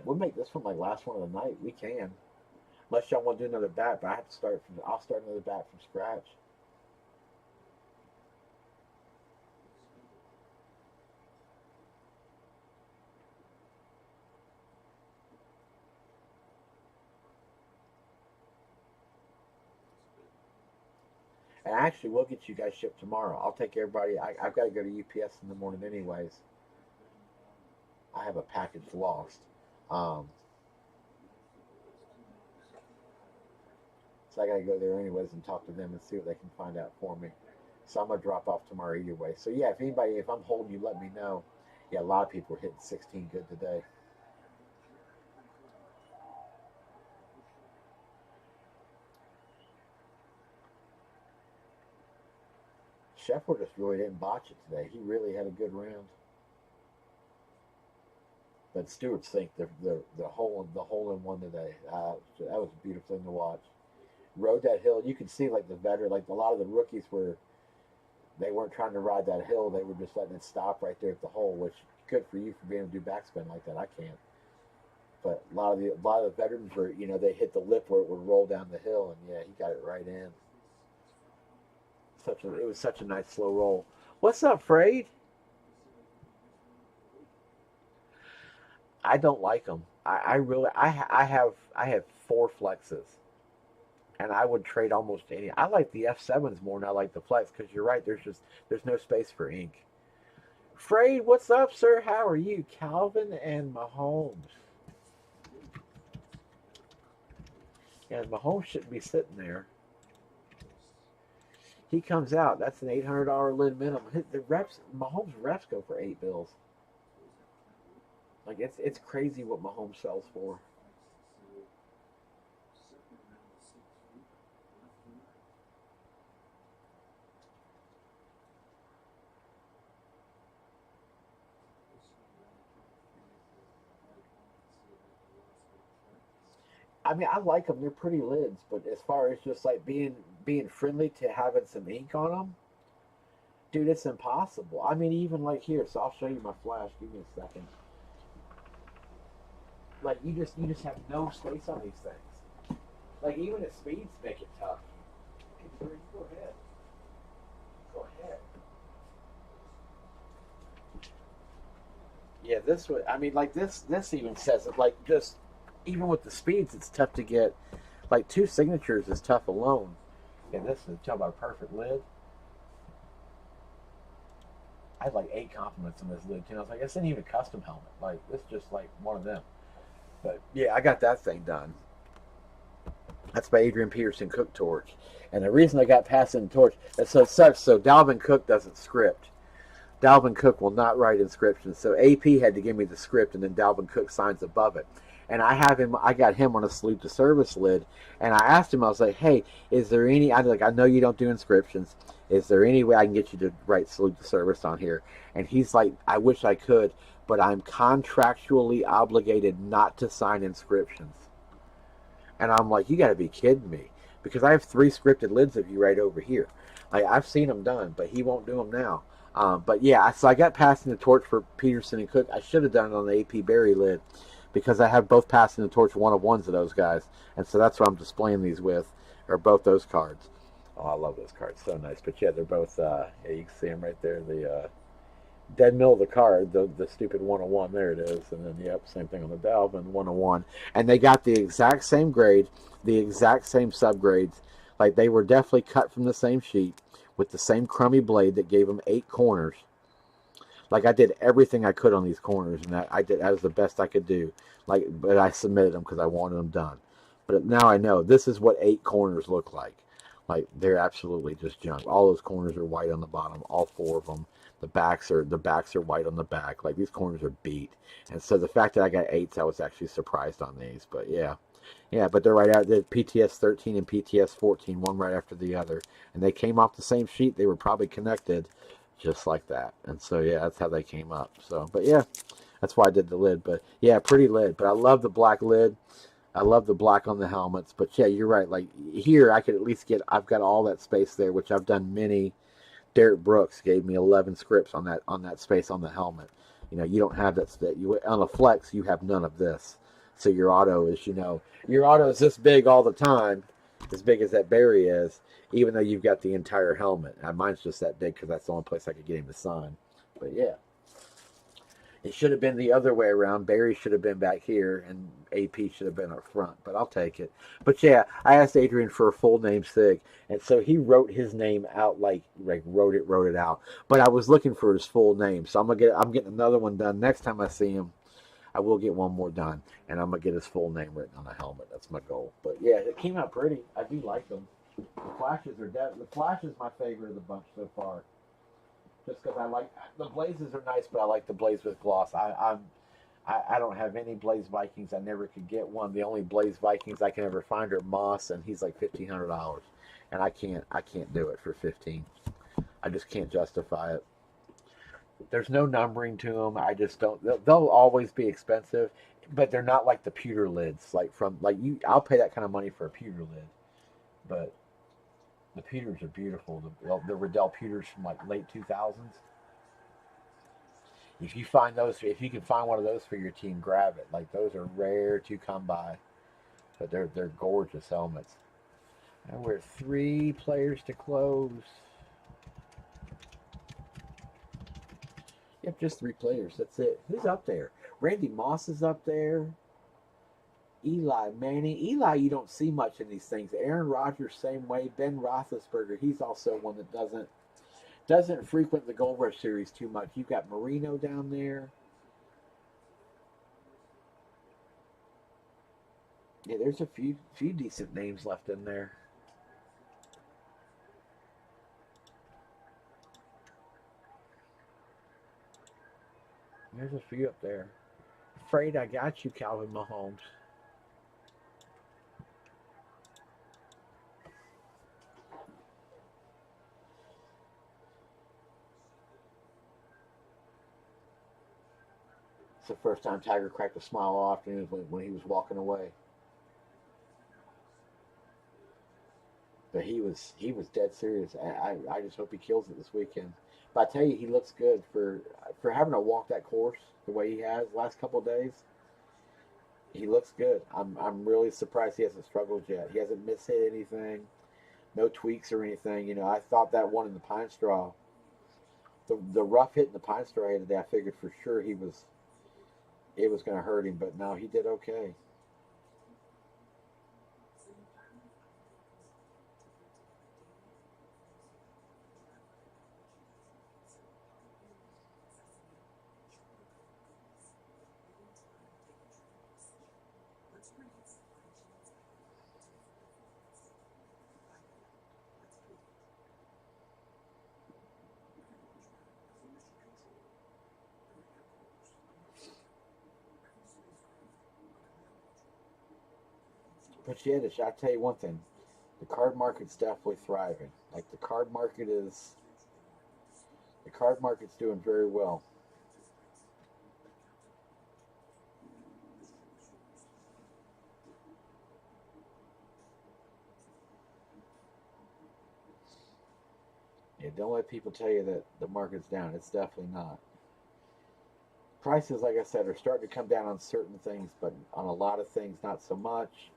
We'll make this one like last one of the night. We can, unless y'all want to do another bat. But I have to start from. I'll start another bat from scratch. And actually, we'll get you guys shipped tomorrow. I'll take everybody. I've got to go to UPS in the morning, anyways. I have a package lost. Um, so I got to go there anyways and talk to them and see what they can find out for me. So I'm gonna drop off tomorrow either way. So yeah, if I'm holding you, let me know. Yeah, a lot of people are hitting 16 good today. Sheffield just really didn't botch it today. He really had a good round. But Stewart Sink, the hole in one today. That was a beautiful thing to watch. Rode that hill. You could see like the veteran, like a lot of the rookies were. They weren't trying to ride that hill. They were just letting it stop right there at the hole, which good for you for being able to do backspin like that. I can't. But a lot of the veterans were, they hit the lip where it would roll down the hill, and yeah, he got it right in. It was such a nice slow roll. What's up, Frade? I don't like them. I really I have four flexes, and I would trade almost any. I like the F7s more than I like the flex because you're right. There's no space for ink. Frade, what's up, sir? How are you, Calvin and Mahomes? Yeah, Mahomes shouldn't be sitting there. He comes out. That's an $800 lid minimum. The reps, Mahomes reps go for $8 bills. Like it's crazy what Mahomes sells for. I mean, I like them. They're pretty lids, but as far as just like being friendly to having some ink on them, dude, it's impossible. I mean, even like here. So I'll show you my flash. Give me a second. Like you just have no space on these things. Like even at speeds make it tough. Go ahead. Go ahead. Yeah, this would. I mean, like this even says it. Like just even with the speeds, it's tough to get. Like two signatures is tough alone. And this is talk about a perfect lid. I had like 8 compliments on this lid too. I was like, this isn't even a custom helmet. Like this is just like one of them. But yeah, I got that thing done. That's by Adrian Peterson Cook Torch. And the reason I got passing the torch, so it sucks. So Dalvin Cook doesn't script. Dalvin Cook will not write inscriptions. So AP had to give me the script, and then Dalvin Cook signs above it. And I got him on a salute to service lid. And I asked him, I was like, hey, is there any, I know you don't do inscriptions. Is there any way I can get you to write salute to service on here? And he's like, I wish I could, but I'm contractually obligated not to sign inscriptions. And I'm like, you got to be kidding me. Because I have 3 scripted lids of you right over here. Like, I've seen them done, but he won't do them now. But yeah, so I got passing the torch for Peterson and Cook. I should have done it on the AP Berry lid because I have both passing the torch 1-of-1s of those guys. And so that's what I'm displaying these with, are both those cards. Oh, I love those cards. So nice. But yeah, they're both, yeah, you can see them right there. The dead middle of the card, the stupid 1-of-1, there it is. And then, yep, same thing on the Dalvin, 1-of-1. And they got the exact same grade, the exact same subgrades. Like, they were definitely cut from the same sheet with the same crummy blade that gave them 8 corners. Like, I did everything I could on these corners, and that was the best I could do. Like, but I submitted them because I wanted them done. But now I know this is what 8 corners look like. Like, they're absolutely just junk. All those corners are white on the bottom, all 4 of them. The backs are white on the back. Like, these corners are beat. And so the fact that I got 8s, I was actually surprised on these. But yeah. Yeah, but they're right out. The PTS 13 and PTS 14, one right after the other. And they came off the same sheet. They were probably connected just like that. And so, yeah, that's how they came up. So, but yeah, that's why I did the lid. But yeah, pretty lid. But I love the black lid. I love the black on the helmets. But yeah, you're right. Like here, I could at least I've got all that space there, which I've done many. Derek Brooks gave me 11 scripts on that space on the helmet. You don't have that. On a flex, you have none of this. So your auto is, your auto is this big all the time, as big as that Barry is, even though you've got the entire helmet. Now, mine's just that big because that's the only place I could get him to sign. But yeah, it should have been the other way around. Barry should have been back here, and AP should have been up front. But I'll take it. But yeah, I asked Adrian for a full name sig, and so he wrote his name out like wrote it out. But I was looking for his full name, so I'm getting another one done next time I see him. I will get one more done, and I'm going to get his full name written on the helmet. That's my goal. But, yeah, it came out pretty. I do like them. The flashes are the Flash is my favorite of the bunch so far. Just because I like – the Blazes are nice, but I like the Blaze with gloss. I don't have any Blaze Vikings. I never could get one. The only Blaze Vikings I can ever find are Moss, and he's like $1,500. And I can't do it for $15. I just can't justify it. There's no numbering to them. I just don't. They'll always be expensive, but they're not like the pewter lids. Like from like you, I'll pay that kind of money for a pewter lid. But the pewters are beautiful. The Riddell pewters from like late 2000s. If you find those, if you can find one of those for your team, grab it. Like those are rare to come by, but they're gorgeous helmets. And we're 3 players to close. Yep, just 3 players. That's it. Who's up there? Randy Moss is up there. Eli Manning. Eli, you don't see much in these things. Aaron Rodgers, same way. Ben Roethlisberger, he's also one that doesn't frequent the Gold Rush series too much. You've got Marino down there. Yeah, there's a few decent names left in there. There's a few up there. Afraid I got you, Calvin Mahomes. It's the first time Tiger cracked a smile all afternoon when he was walking away. But he was dead serious. I just hope he kills it this weekend. But I tell you, he looks good for having to walk that course the way he has the last couple of days. He looks good. I'm really surprised he hasn't struggled yet. He hasn't mishit anything, no tweaks or anything. You know, I thought that one in the pine straw, the rough hit in the pine straw today, I figured for sure it was going to hurt him, but no, he did okay. But yeah, I'll tell you one thing: the card market's definitely thriving. Like the card market's doing very well. Yeah, don't let people tell you that the market's down. It's definitely not. Prices, like I said, are starting to come down on certain things, but on a lot of things, not so much.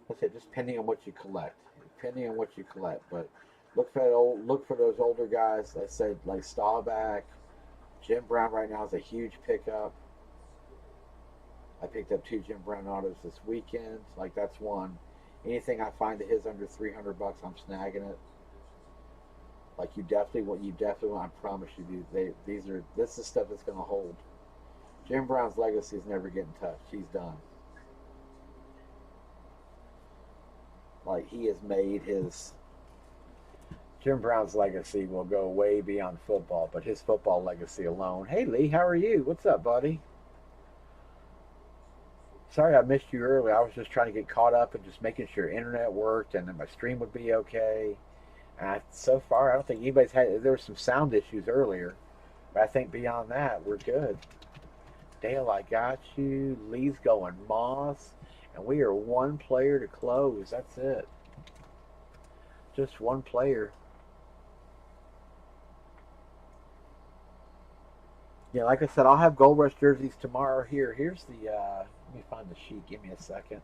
Like I said, just depending on what you collect. Depending on what you collect, but look for those older guys. I said like Staubach, Jim Brown right now is a huge pickup. I picked up 2 Jim Brown autos this weekend. Like that's one. Anything I find that his under $300, I'm snagging it. Like you definitely want. I promise you, this is stuff that's going to hold. Jim Brown's legacy is never getting touched. He's done. Like he has made his Jim Brown's legacy will go way beyond football, but his football legacy alone. Hey Lee, how are you? What's up, buddy? Sorry I missed you earlier. I was just trying to get caught up and just making sure internet worked and that my stream would be okay. So far, I don't think anybody's had. There were some sound issues earlier, but I think beyond that, we're good. Dale, I got you. Lee's going Moss, and we are 1 player to close. That's it. Just 1 player. Yeah, like I said, I'll have Gold Rush jerseys tomorrow. Here's the. Let me find the sheet. Give me a second.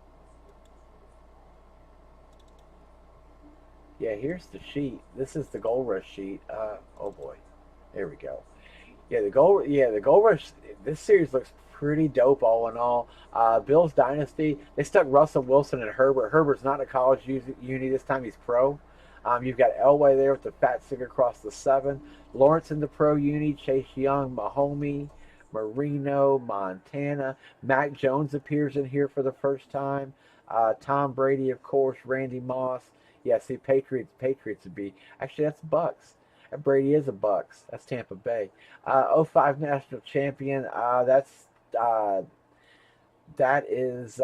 Yeah, here's the sheet. This is the Gold Rush sheet. Oh boy, there we go. The Gold Rush. This series looks pretty dope, all in all. Bills Dynasty. They stuck Russell Wilson and Herbert. Herbert's not a college uni this time. He's pro. You've got Elway there with the fat stick across the 7. Lawrence in the pro uni. Chase Young, Mahomey, Marino, Montana. Mac Jones appears in here for the first time. Tom Brady, of course. Randy Moss. Yeah, see, Patriots would be. Actually, that's Bucks. Brady is a Bucks. That's Tampa Bay. '05 national champion. Uh, that is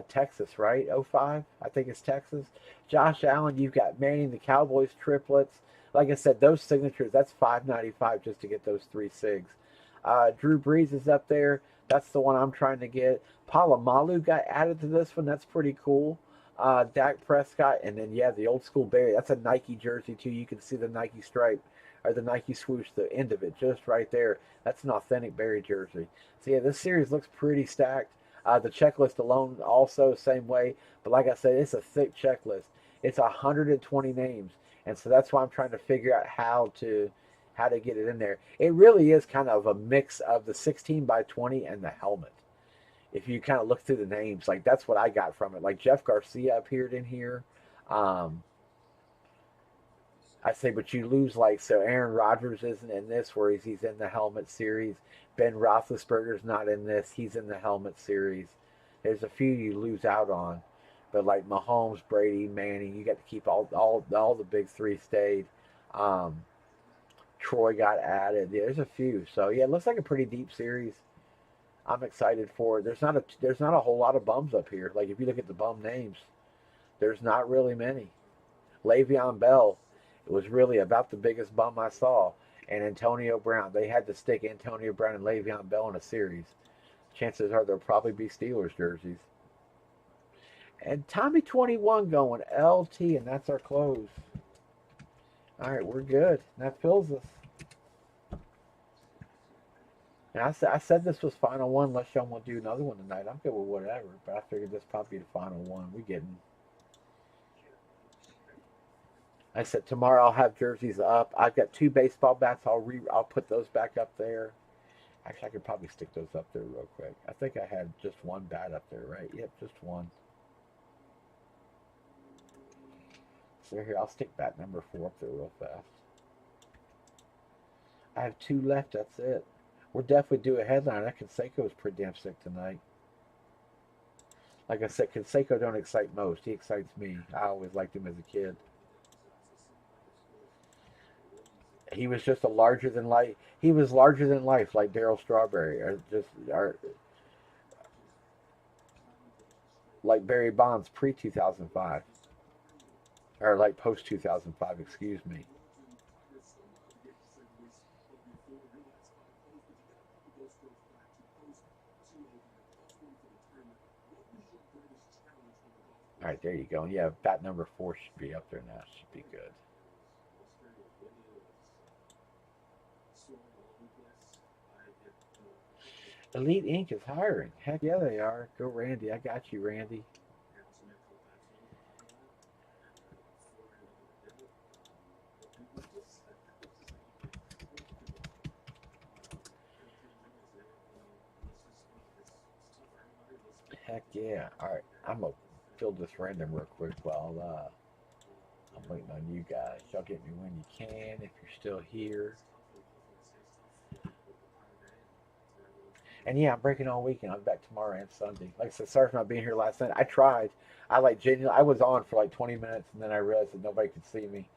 Texas, right? '05. I think it's Texas. Josh Allen. You've got Manning, the Cowboys triplets. Like I said, those signatures, that's $5.95 just to get those 3 SIGs. Drew Brees is up there. That's the one I'm trying to get. Palomalu got added to this one. That's pretty cool. Dak Prescott, and then yeah, the old school Barry. That's a Nike jersey too. You can see the Nike stripe or the Nike swoosh, the end of it, just right there. That's an authentic Barry jersey. So yeah, this series looks pretty stacked. The checklist alone also same way, but like I said, it's a thick checklist. It's 120 names, and so that's why I'm trying to figure out how to get it in there. It really is kind of a mix of the 16 by 20 and the helmet. If you kind of look through the names, like that's what I got from it. Like Jeff Garcia appeared in here. Um, I say, but you lose like so. Aaron Rodgers isn't in this, where he's in the helmet series. Ben Roethlisberger's not in this; he's in the helmet series. There's a few you lose out on, but like Mahomes, Brady, Manning, you got to keep all the big three stayed. Um, Troy got added. Yeah, there's a few. So yeah, it looks like a pretty deep series. I'm excited for it. There's not a whole lot of bums up here. Like if you look at the bum names, there's not really many. Le'Veon Bell, it was really about the biggest bum I saw. And Antonio Brown. They had to stick Antonio Brown and Le'Veon Bell in a series. Chances are there'll probably be Steelers jerseys. And Tommy 21 going LT, and that's our close. All right, we're good. That fills us. And I said this was final one, unless y'all want to do another one tonight. I'm good with whatever, but I figured this probably be the final one. We getting. I said tomorrow I'll have jerseys up. I've got 2 baseball bats. I'll put those back up there. Actually, I could probably stick those up there real quick. I think I had just 1 bat up there, right? Yep, just 1. So here, I'll stick bat number 4 up there real fast. I have 2 left. That's it. We'll definitely do a headline. That Canseco is pretty damn sick tonight. Like I said, Canseco don't excite most. He excites me. I always liked him as a kid. He was just a larger than life. He was larger than life, like Darryl Strawberry, or like Barry Bonds pre 2005, or like post 2005. Excuse me. All right, there you go. Yeah, bat number 4 should be up there now. Should be good. Elite Inc. is hiring. Heck yeah, they are. Go, Randy. I got you, Randy. Heck yeah. All right, I'm gonna fill this random real quick while I'm waiting on you guys. Y'all get me when you can if you're still here. And yeah, I'm breaking all weekend. I'll be back tomorrow and Sunday. Like I said, sorry for not being here last night. I tried. I like genuinely. I was on for like 20 minutes, and then I realized that nobody could see me.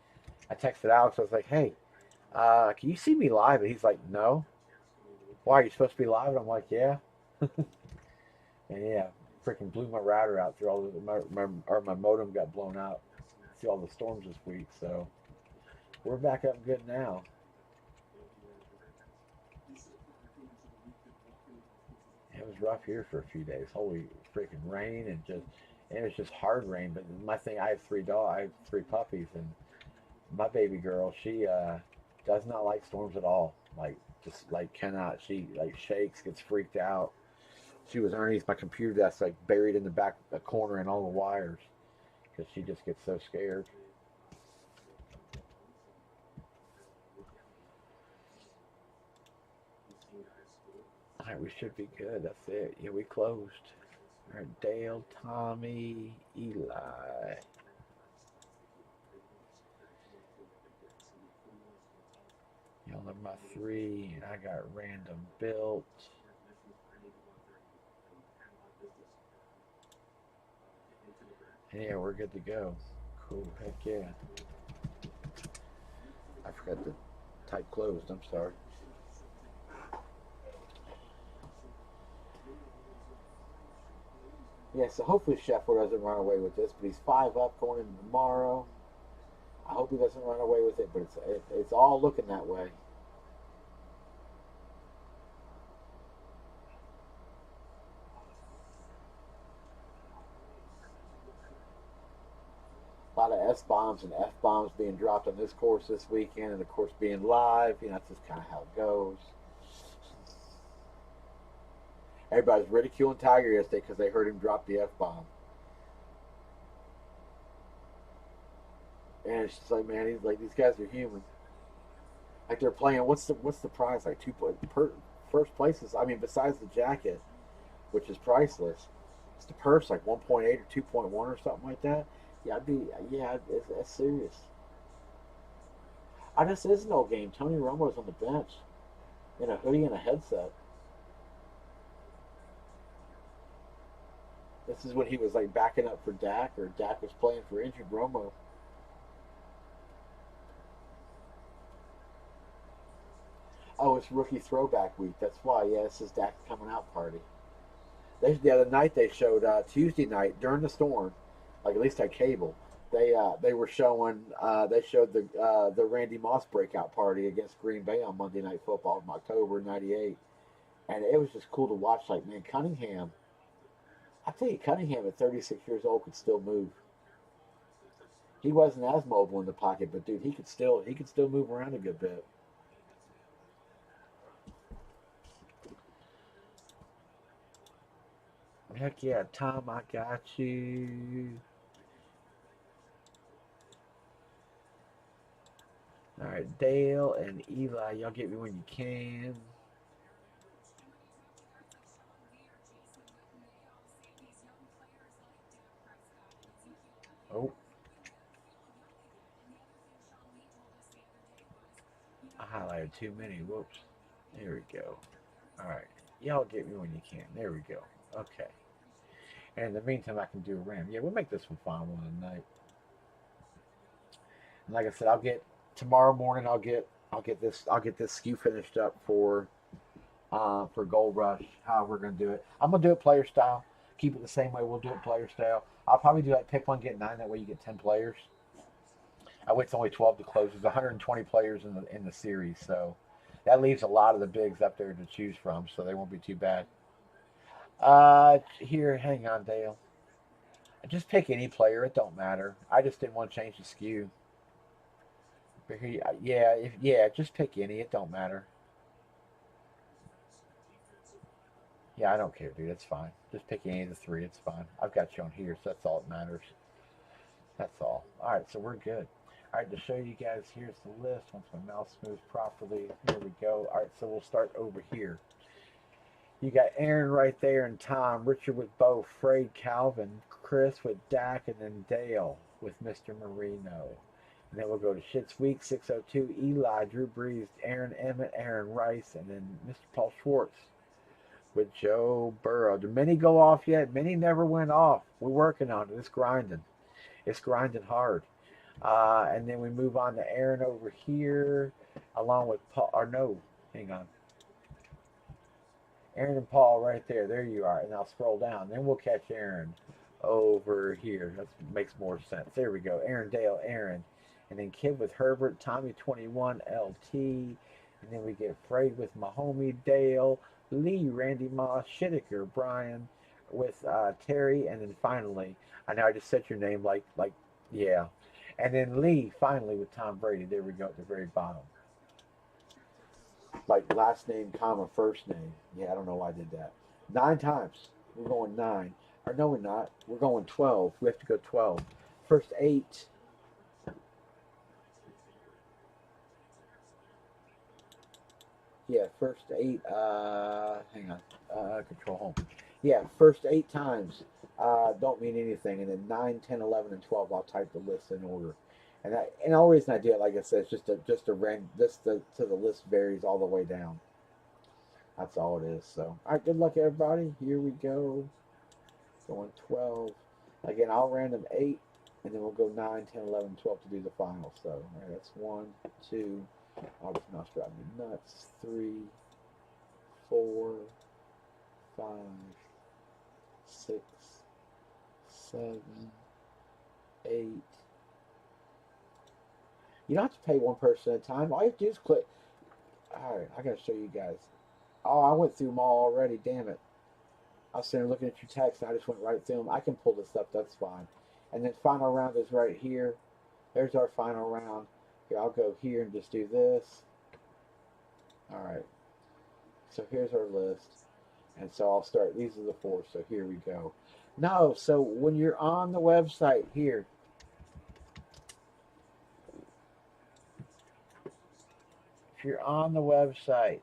I texted Alex. I was like, "Hey, can you see me live?" And he's like, "No." Why are you supposed to be live? And I'm like, "Yeah." And yeah, freaking blew my router out through all the my modem got blown out through all the storms this week. So we're back up good now. It was rough here for a few days. Holy freaking rain and it was just hard rain. But my thing, I have 3 dogs, I have 3 puppies, and my baby girl, she does not like storms at all. Like just like cannot. She like shakes, gets freaked out. She was underneath my computer desk, like buried in the back corner in all the wires, because she just gets so scared. All right, we should be good. That's it. Yeah, we closed. All right, Dale, Tommy, Eli. Y'all are my 3, and I got random built. And yeah, we're good to go. Cool. Heck yeah. I forgot to type closed. I'm sorry. Yeah, so hopefully Sheffield doesn't run away with this, but he's 5 up going into tomorrow. I hope hope he doesn't run away with it, but it's all looking that way. A lot of S bombs and F bombs being dropped on this course this weekend, and of course being live. That's just kind of how it goes. Everybody's ridiculing Tiger yesterday because they heard him drop the F bomb, and it's just like, man, he's like, these guys are human. Like they're playing. What's the prize? Like first places. I mean, besides the jacket, which is priceless, it's the purse like 1.8 or 2.1 or something like that. Yeah, that's serious. This is no game. Tony Romo's on the bench in a hoodie and a headset. This is when he was like backing up for Dak, or Dak was playing for injured Romo. Oh, it's rookie throwback week. That's why. Yeah, this is Dak's coming out party. The other night they showed Tuesday night during the storm, like at least on cable. They were showing they showed the Randy Moss breakout party against Green Bay on Monday Night Football in October '98, and it was just cool to watch. Like, man, Cunningham. I tell you, Cunningham at 36 years old could still move. He wasn't as mobile in the pocket, but dude, he could still move around a good bit. Heck yeah, Tom, I got you. All right, Dale and Eli, y'all get me when you can. Oh, I highlighted too many. Whoops. There we go. All right, y'all get me when you can. There we go. Okay. And in the meantime, I can do a ram. Yeah, we'll make this one fun one tonight. And like I said, I'll get tomorrow morning. I'll get this SKU finished up for Gold Rush. How we're gonna do it? I'm gonna do it player style. Keep it the same way. We'll do it player style. I'll probably do like pick one, get nine. That way you get 10 players. I wait till only 12 to close. There's 120 players in the series, so that leaves a lot of the bigs up there to choose from. So they won't be too bad. Here, hang on, Dale. Just pick any player. It don't matter. I just didn't want to change the SKU. But here, yeah, just pick any. It don't matter. Yeah, I don't care, dude. It's fine. Just pick any of the three. It's fine. I've got you on here, so that's all that matters. That's all. All right, so we're good. All right, to show you guys, here's the list. Once my mouse moves properly, here we go. All right, so we'll start over here. You got Aaron right there, and Tom, Richard with Bo, Frade, Calvin, Chris with Dak, and then Dale with Mr. Marino. And then we'll go to Shits Week 602, Eli, Drew Brees, Aaron Emmett, Aaron Rice, and then Mr. Paul Schwartz with Joe Burrow. Did many go off yet? Many never went off. We're working on it. It's grinding. It's grinding hard. And then we move on to Aaron over here, along with Paul. Or no, hang on. Aaron and Paul right there. There you are. And I'll scroll down. Then we'll catch Aaron over here. That makes more sense. There we go. Aaron, Dale, Aaron. And then Kid with Herbert, Tommy 21, LT. And then we get Frade with Mahomie, Dale, Lee, Randy Moss, Shittiker, Brian with Terry. And then finally, I know I just said your name like, yeah. And then Lee finally with Tom Brady. There we go at the very bottom. Like last name, comma, first name. Yeah, I don't know why I did that. 9 times. We're going 9. Or no, we're not. We're going 12. We have to go 12. First 8. Yeah, first 8. Hang on. Control home. Yeah, first 8 times don't mean anything. And then 9, 10, 11, and 12, I'll type the list in order. And the only reason I do it, like I said, is just a random. To the list varies all the way down. That's all it is. So, all right, good luck, everybody. Here we go. Going 12. Again, I'll random 8, and then we'll go 9, 10, 11, 12 to do the final. So, all right, that's 1, 2. Oh, this mouse driving me nuts. 3, 4, 5, 6, 7, 8, You don't have to pay one person at a time. All you have to do is click. All right, I gotta show you guys. Oh, I went through them all already. Damn it! I was sitting there looking at your text, and I just went right through them. I can pull this up. That's fine. And then final round is right here. There's our final round. Here, I'll go here and just do this. All right. So here's our list. And so I'll start. These are the 4. So here we go. No. So when you're on the website here, if you're on the website,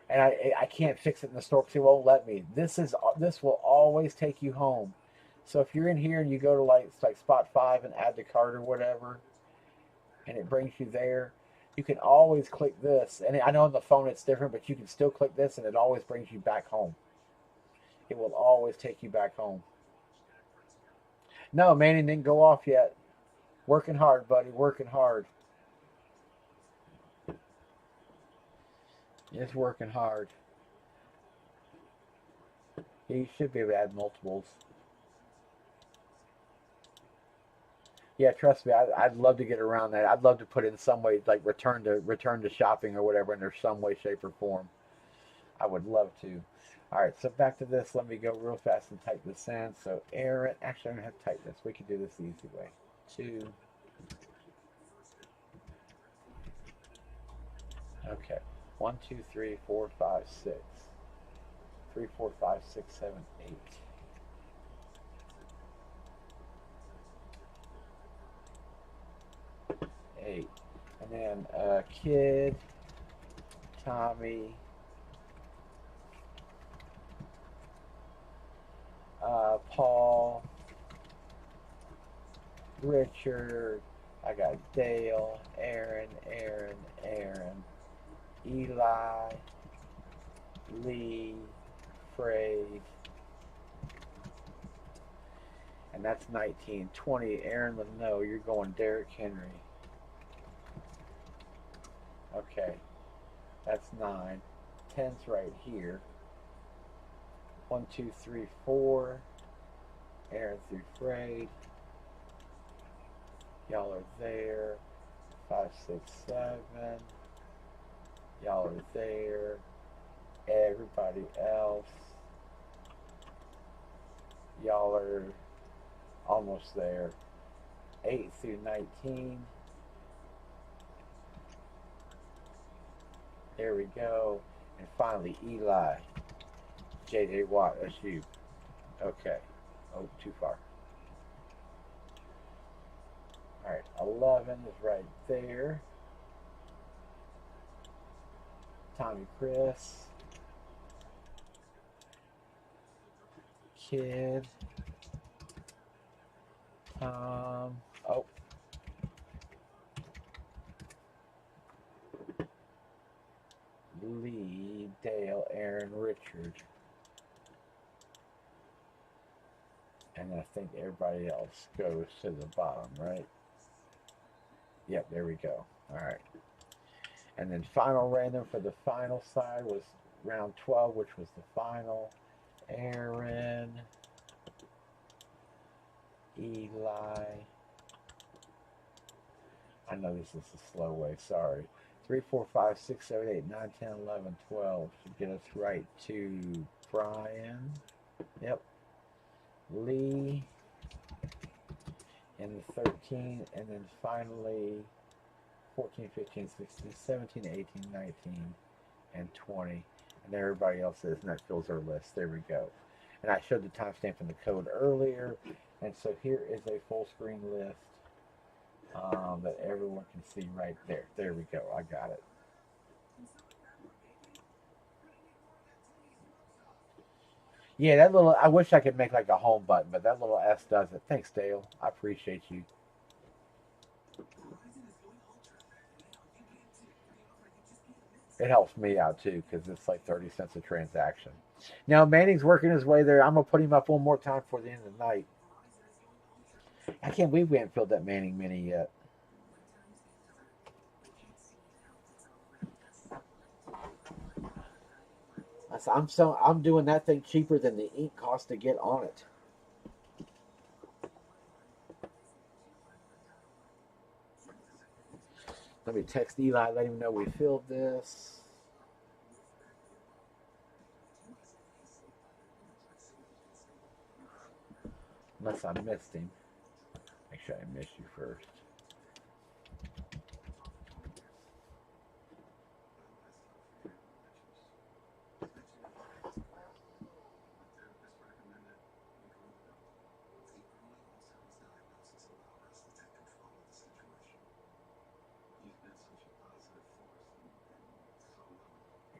and I can't fix it in the store because it won't let me. This will always take you home. So if you're in here and you go to like spot 5 and add to cart or whatever, and it brings you there, you can always click this. And I know on the phone it's different, but you can still click this and it always brings you back home. It will always take you back home. No, Manny didn't go off yet. Working hard, buddy. Working hard. It's working hard. You should be able to add multiples. Yeah, trust me, I'd love to get around that. I'd love to put in some way like return to shopping or whatever in there's some way, shape, or form. I would love to. All right, so back to this. Let me go real fast and type this in. So Aaron, actually, I'm gonna have to type this. We can do this the easy way. 2. Okay. 1, 2, 3, 4, 5, 6. 3, 4, 5, 6, 7, 8. And then Kid, Tommy, Paul, Richard, I got Dale, Aaron, Eli, Lee, Frade, and that's 19. 20, Aaron Leno, you're going Derrick Henry. Okay, that's 9. 10's right here. 1, 2, 3, 4. Aaron through Frade. Y'all are there. 5, 6, 7. Y'all are there. Everybody else. Y'all are almost there. 8 through 19. There we go. And finally, Eli. J.J. Watt, that's you. Okay. Oh, too far. Alright, 11 is right there. Tommy Chris. Kid. Tom. Oh. Lee, Dale, Aaron, Richard. And I think everybody else goes to the bottom, right? Yep, there we go. All right. And then final random for the final side was round 12, which was the final. Aaron, Eli. I know this is a slow way, sorry. 3, 4, 5, 6, 7, 8, 9, 10, 11, 12 should get us right to Brian. Yep. Lee. And the 13. And then finally 14, 15, 16, 17, 18, 19, and 20. And everybody else is, and that fills our list. There we go. And I showed the timestamp in the code earlier. And so here is a full screen list that everyone can see right there. There we go. I got it. Yeah, that little, I wish I could make like a home button, but that little S does it. Thanks, Dale. I appreciate you. It helps me out too, because it's like 30 cents a transaction. Now, Manning's working his way there. I'm going to put him up one more time before the end of the night. I can't believe we haven't filled that Manning mini yet. I'm doing that thing cheaper than the ink cost to get on it. Let me text Eli, let him know we filled this. Unless I missed him. Make sure I missed you first.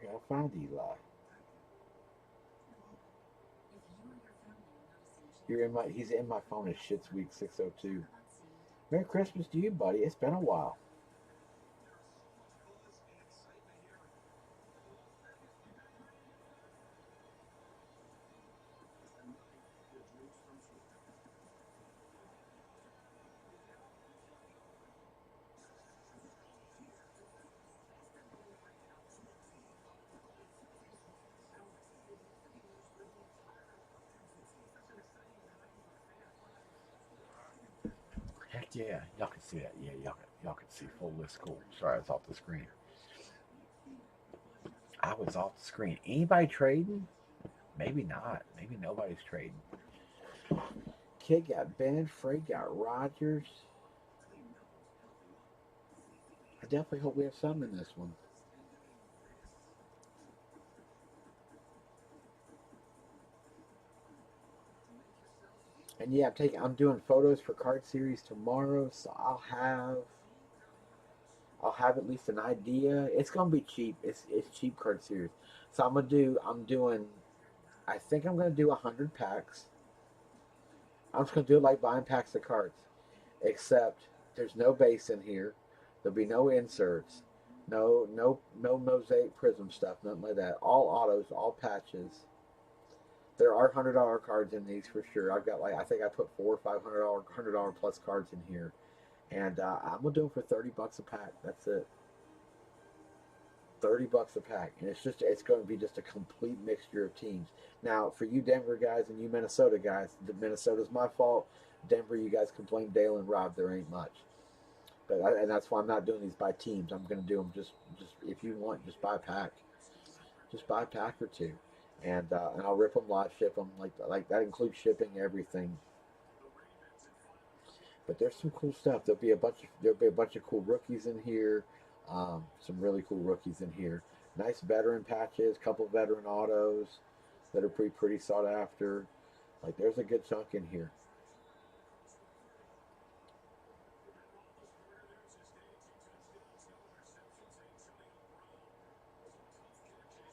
I gotta find Eli. He's in my phone as Shit's Week 602. Merry Christmas to you, buddy. It's been a while. Heck yeah, y'all can see that. Yeah, y'all can see full list. Cool. Sorry, I was off the screen. I was off the screen. Anybody trading? Maybe not. Maybe nobody's trading. Kid got Ben. Frey got Rogers. I definitely hope we have some in this one. And yeah, I'm doing photos for card series tomorrow, so I'll have at least an idea. It's gonna be cheap. It's cheap card series. So I think I'm gonna do 100 packs. I'm just gonna do it like buying packs of cards. Except there's no base in here. There'll be no inserts. No mosaic prism stuff, nothing like that. All autos, all patches. There are $100 cards in these for sure. I've got I think I put $400 or $500 plus cards in here, and I'm gonna do them for $30 a pack. That's it. $30 a pack, and it's going to be just a complete mixture of teams. Now, for you Denver guys and you Minnesota guys, Minnesota's my fault. Denver, you guys complain Dale and Rob there ain't much, and that's why I'm not doing these by teams. I'm going to do them just if you want, just buy a pack, just buy a pack or two, and I'll rip them, lot ship them, like that includes shipping everything. But there's some cool stuff. There'll be a bunch of cool rookies in here. Some really cool rookies in here. Nice veteran patches, couple veteran autos that are pretty sought after. Like there's a good chunk in here.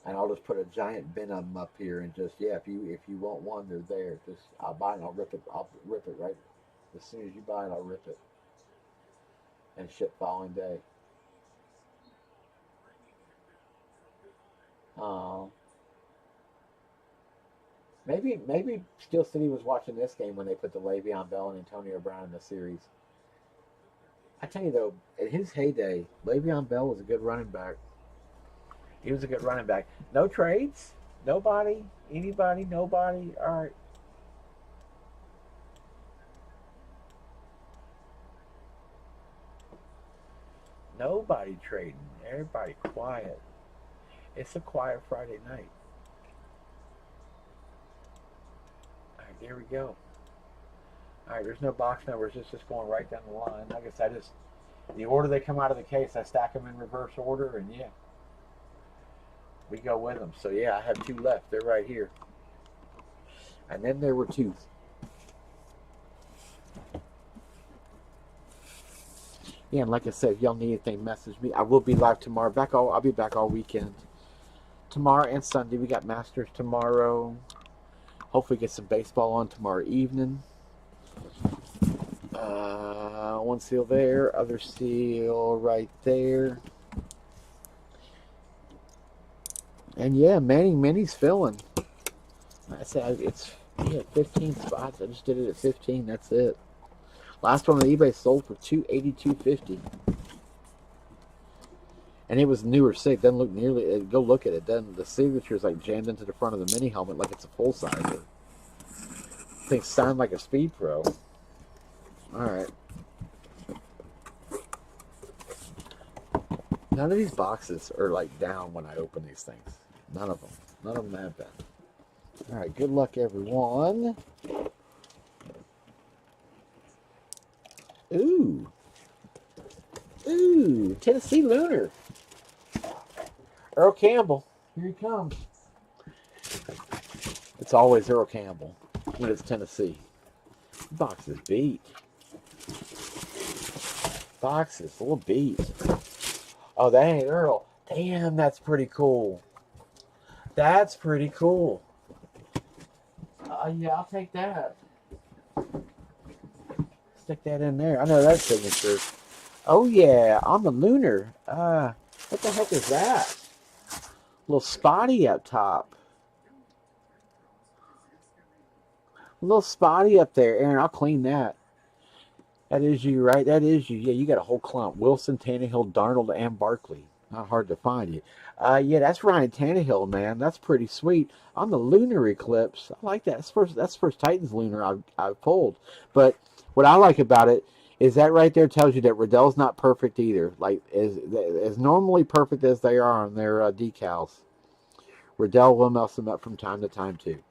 And I'll just put a giant bin of them up here and just if you want one, they're there. Just I'll buy it and I'll rip it. I'll rip it right as soon as you buy it. I'll rip it and ship following day. Um, maybe Steel City was watching this game when they put the Le'Veon Bell and Antonio Brown in the series. I tell you though, in his heyday, Le'Veon Bell was a good running back. He was a good running back. No trades, nobody, anybody, nobody. All right, nobody trading. Everybody quiet. It's a quiet Friday night. All right, there we go. All right, there's no box numbers. It's just going right down the line. I guess the order they come out of the case, I stack them in reverse order, and yeah, we go with them. So yeah, I have two left. They're right here. And then there were two. Yeah, and like I said, if y'all need anything, message me. I will be live tomorrow. I'll be back all weekend. Tomorrow and Sunday, we got Masters tomorrow. Hopefully get some baseball on tomorrow evening. One seal there, other seal right there. And yeah, Manning Mini's filling. I said it's 15 spots. I just did it at 15. That's it. Last one on eBay sold for $282.50. And it was newer sig. Doesn't look nearly. Go look at it. Then the signature is like jammed into the front of the mini helmet like it's a full sizer. Things sound like a Speed Pro. All right. None of these boxes are like down when I open these things. None of them. None of them have been. All right, good luck, everyone. Ooh. Ooh, Tennessee Lunar. Earl Campbell. Here he comes. It's always Earl Campbell when it's Tennessee. Box is beat. Box is a little beat. Oh, that ain't Earl. Damn, that's pretty cool. That's pretty cool. Yeah, I'll take that. Stick that in there. I know that signature. Oh, yeah, on the Lunar. What the heck is that? A little spotty up top. A little spotty up there. Aaron, I'll clean that. That is you, right? That is you. Yeah, you got a whole clump. Wilson, Tannehill, Darnold, and Barkley. Not hard to find you. Yeah, that's Ryan Tannehill, man. That's pretty sweet. On the Lunar Eclipse, I like that. That's first Titans Lunar I've pulled. But what I like about it is that right there tells you that Riddell's not perfect either. Like, as normally perfect as they are on their decals. Riddell will mess them up from time to time, too.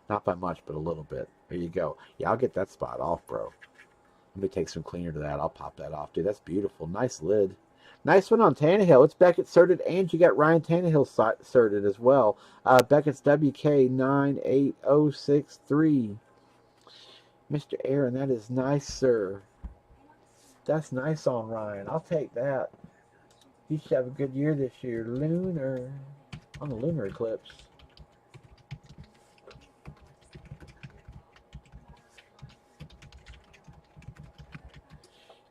Not by much, but a little bit. There you go. Yeah, I'll get that spot off, bro. Let me take some cleaner to that. I'll pop that off, dude. That's beautiful. Nice lid. Nice one on Tannehill. It's Beckett certed, and you got Ryan Tannehill certed as well. Beckett's WK98063. Mr. Aaron, that is nice, sir. That's nice on Ryan. I'll take that. You should have a good year this year. Lunar. On the Lunar Eclipse.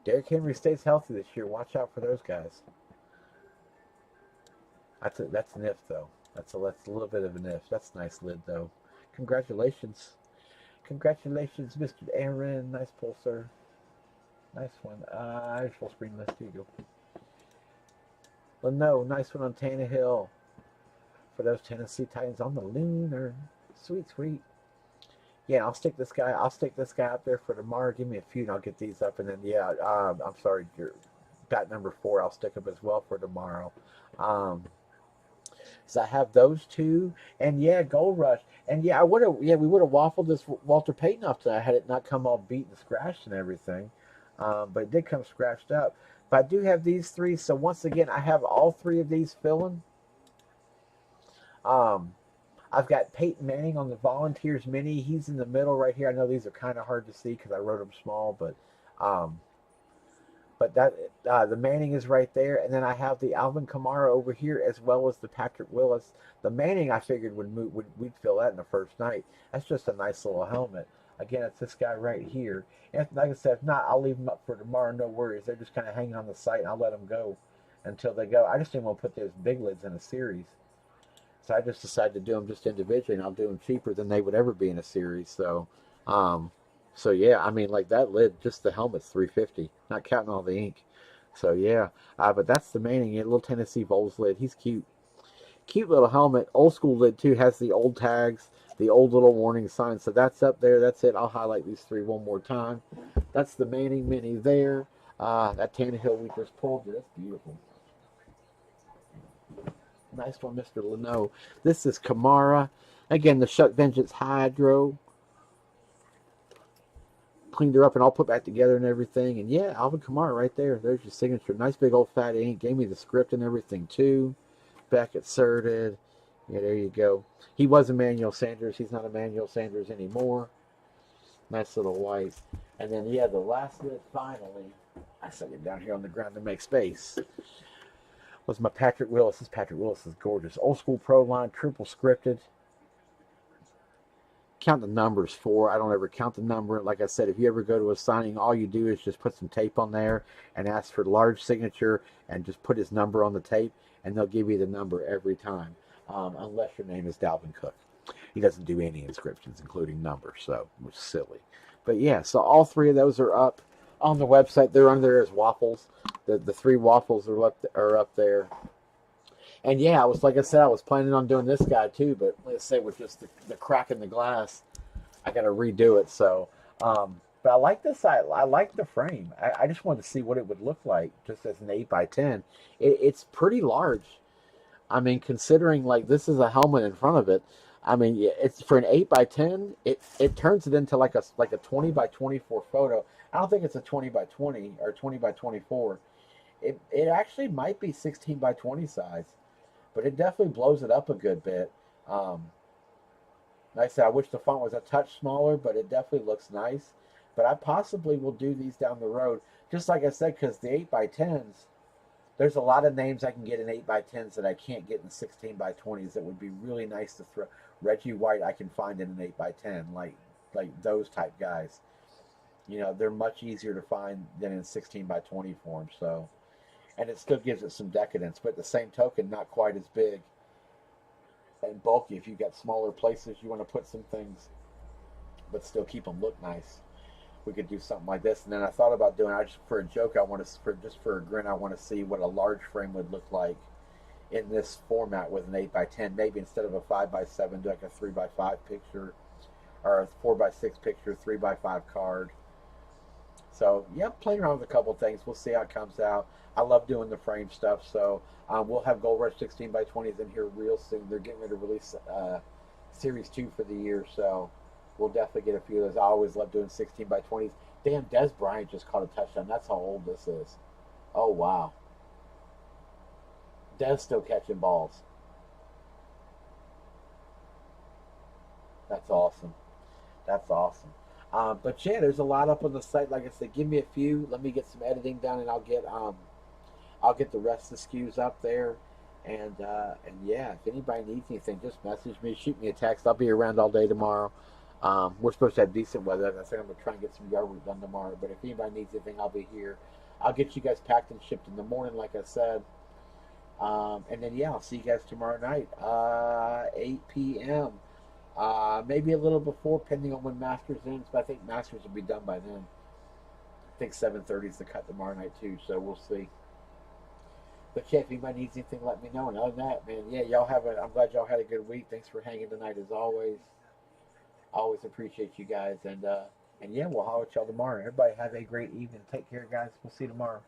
Derrick Henry stays healthy this year. Watch out for those guys. That's an if, though. That's a little bit of an if. That's a nice lid, though. Congratulations. Congratulations, Mr. Aaron. Nice pull, sir. Nice one. Full screen list. Here you go. No, nice one on Tannehill. For those Tennessee Titans on the Lunar. Sweet, sweet. Yeah, I'll stick this guy up there for tomorrow. Give me a few and I'll get these up. And then, yeah, I'm sorry, your bat number 4, I'll stick up as well for tomorrow. So I have those two. And, yeah, Gold Rush. And, yeah, we would have waffled this Walter Payton off today. I had it not come all beat and scratched and everything. But it did come scratched up. But I do have these 3. So, once again, I have all 3 of these filling. I've got Peyton Manning on the Volunteers Mini. He's in the middle right here. I know these are kind of hard to see because I wrote them small, but that the Manning is right there, and then I have the Alvin Kamara over here as well as the Patrick Willis. The Manning I figured we'd fill that in the first night. That's just a nice little helmet. Again, it's this guy right here. And like I said, if not, I'll leave them up for tomorrow. No worries. They're just kind of hanging on the site, and I'll let them go until they go. I just didn't want to put those big lids in a series. So I just decided to do them just individually, and I'll do them cheaper than they would ever be in a series. So, yeah, I mean, like that lid, just the helmet's $350, not counting all the ink. So yeah, but that's the Manning, little Tennessee Vols lid. He's cute, cute little helmet. Old school lid too, has the old tags, the old little warning signs. So that's up there. That's it. I'll highlight these 3 one more time. That's the Manning Mini there. That Tannehill we just pulled. That's beautiful. Nice one, Mr. Leno. This is Kamara. Again, the Shuck Vengeance Hydro. Cleaned her up and all put back together and everything. And yeah, Alvin Kamara right there. There's your signature. Nice big old fat ink. Gave me the script and everything too. Back inserted. Yeah, there you go. He was Emmanuel Sanders. He's not Emmanuel Sanders anymore. Nice little white. And then, yeah, the last lid finally. I set it down here on the ground to make space. Was my Patrick Willis. This Patrick Willis is gorgeous. Old school pro line, triple scripted. Count the numbers 4. I don't ever count the number. Like I said, if you ever go to a signing, all you do is just put some tape on there and ask for large signature and just put his number on the tape, and they'll give you the number every time, unless your name is Dalvin Cook. He doesn't do any inscriptions, including numbers, so it was silly. But yeah, so all 3 of those are up on the website. They're under there as waffles. The 3 waffles are up there. And yeah, I was planning on doing this guy too, but let's say with just the crack in the glass, I got to redo it. So But I like this. I like the frame. I just wanted to see what it would look like just as an 8x10. It's pretty large. I mean, considering like this is a helmet in front of it. I mean, yeah, it's for an 8x10. It turns it into like a 20x24 photo. I don't think it's a 20x20 or 20x24. It actually might be 16x20 size, but it definitely blows it up a good bit. Um, like I said, I wish the font was a touch smaller, but it definitely looks nice. But I possibly will do these down the road, just like I said, because the 8x10s, there's a lot of names I can get in 8x10s that I can't get in 16x20s that would be really nice to throw. Reggie White I can find in an 8x10, like those type guys. You know, they're much easier to find than in 16x20 form. So, and it still gives it some decadence, but the same token, not quite as big and bulky. If you've got smaller places you want to put some things, but still keep them look nice, we could do something like this. And then I thought about doing, I just for a joke, I want to, for just for a grin, I want to see what a large frame would look like in this format with an 8x10. Maybe instead of a 5x7, do like a 3x5 picture, or a 4x6 picture, 3x5 card. So yeah, playing around with a couple things. We'll see how it comes out. I love doing the frame stuff. So we'll have Gold Rush 16x20s in here real soon. They're getting ready to release Series 2 for the year, so we'll definitely get a few of those. I always love doing 16x20s. Damn, Des Bryant just caught a touchdown. That's how old this is. Oh wow, Des still catching balls. That's awesome. That's awesome. But yeah, there's a lot up on the site. Like I said, give me a few. Let me get some editing done, and I'll get the rest of the SKUs up there. And yeah, if anybody needs anything, just message me, shoot me a text. I'll be around all day tomorrow. We're supposed to have decent weather. I think I'm gonna try and get some yard work done tomorrow. But if anybody needs anything, I'll be here. I'll get you guys packed and shipped in the morning, like I said. And then yeah, I'll see you guys tomorrow night, 8 p.m. Maybe a little before, depending on when Masters ends. But I think Masters will be done by then. I think 7:30 is the cut tomorrow night too. So we'll see. But yeah, if anybody needs anything, let me know. And other than that, man, yeah, y'all have a. I'm glad y'all had a good week. Thanks for hanging tonight as always. Always appreciate you guys. And yeah, we'll holler at y'all tomorrow. Everybody have a great evening. Take care, guys. We'll see you tomorrow.